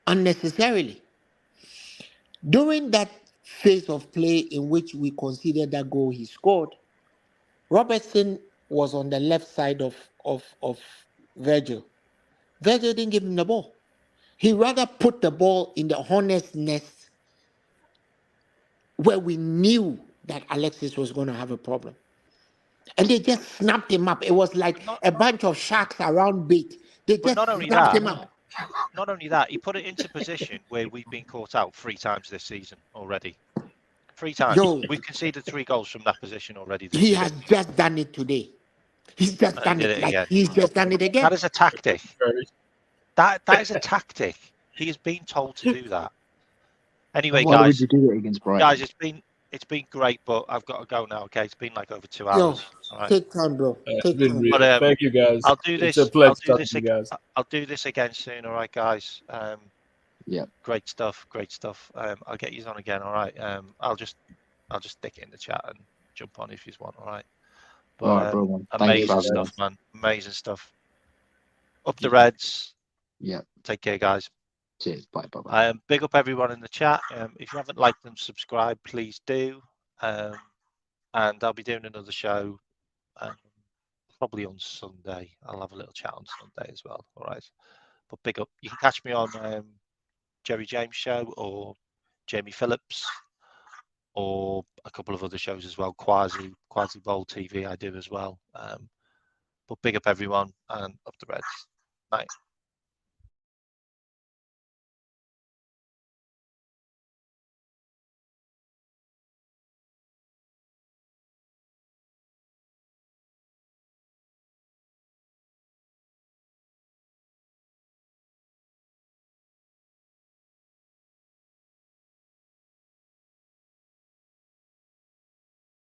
[SPEAKER 5] unnecessarily. During that phase of play in which we considered that goal he scored, Robertson was on the left side of Virgil. Virgil didn't give him the ball. He rather put the ball in the hornet's nest where we knew that Alexis was going to have a problem. And they just snapped him up. It was like a bunch of sharks around bait. They just snapped him up.
[SPEAKER 2] Not only that, he put it into position where we've been caught out 3 times this season already. 3 times.
[SPEAKER 5] Yo,
[SPEAKER 2] We've conceded 3 goals from that position already this
[SPEAKER 5] he
[SPEAKER 2] season.
[SPEAKER 5] has just done it today. He's just
[SPEAKER 2] And
[SPEAKER 5] done
[SPEAKER 2] did
[SPEAKER 5] it.
[SPEAKER 2] it
[SPEAKER 5] Like
[SPEAKER 2] again.
[SPEAKER 5] he's just done it again.
[SPEAKER 2] That is a tactic. That is a tactic. He has been told to do that. Anyway,
[SPEAKER 6] Why
[SPEAKER 2] guys.
[SPEAKER 6] would you do it against Brighton?
[SPEAKER 2] Guys, it's been great, but I've got to go now. Okay, it's been like over 2 hours.
[SPEAKER 5] Yo,
[SPEAKER 2] all right.
[SPEAKER 5] take time, bro. Take time.
[SPEAKER 2] But,
[SPEAKER 4] thank you, guys.
[SPEAKER 2] I'll do this.
[SPEAKER 4] It's a pleasure talking to you guys.
[SPEAKER 2] I'll do this again soon. All right, guys.
[SPEAKER 6] Yeah.
[SPEAKER 2] Great stuff. I'll get you on again. All right. I'll just stick it in the chat and jump on if you want. All right. But,
[SPEAKER 6] all right, bro. Man.
[SPEAKER 2] Amazing stuff, man. Amazing stuff. Up the Reds.
[SPEAKER 6] Yeah.
[SPEAKER 2] Take care, guys.
[SPEAKER 6] Cheers. Bye.
[SPEAKER 2] Big up everyone in the chat. If you haven't liked and subscribed, please do. And I'll be doing another show probably on Sunday. I'll have a little chat on Sunday as well. All right. But big up. You can catch me on Jerry James show or Jamie Phillips or a couple of other shows as well. Quasi Bowl TV I do as well. But big up everyone and up the Reds. Night.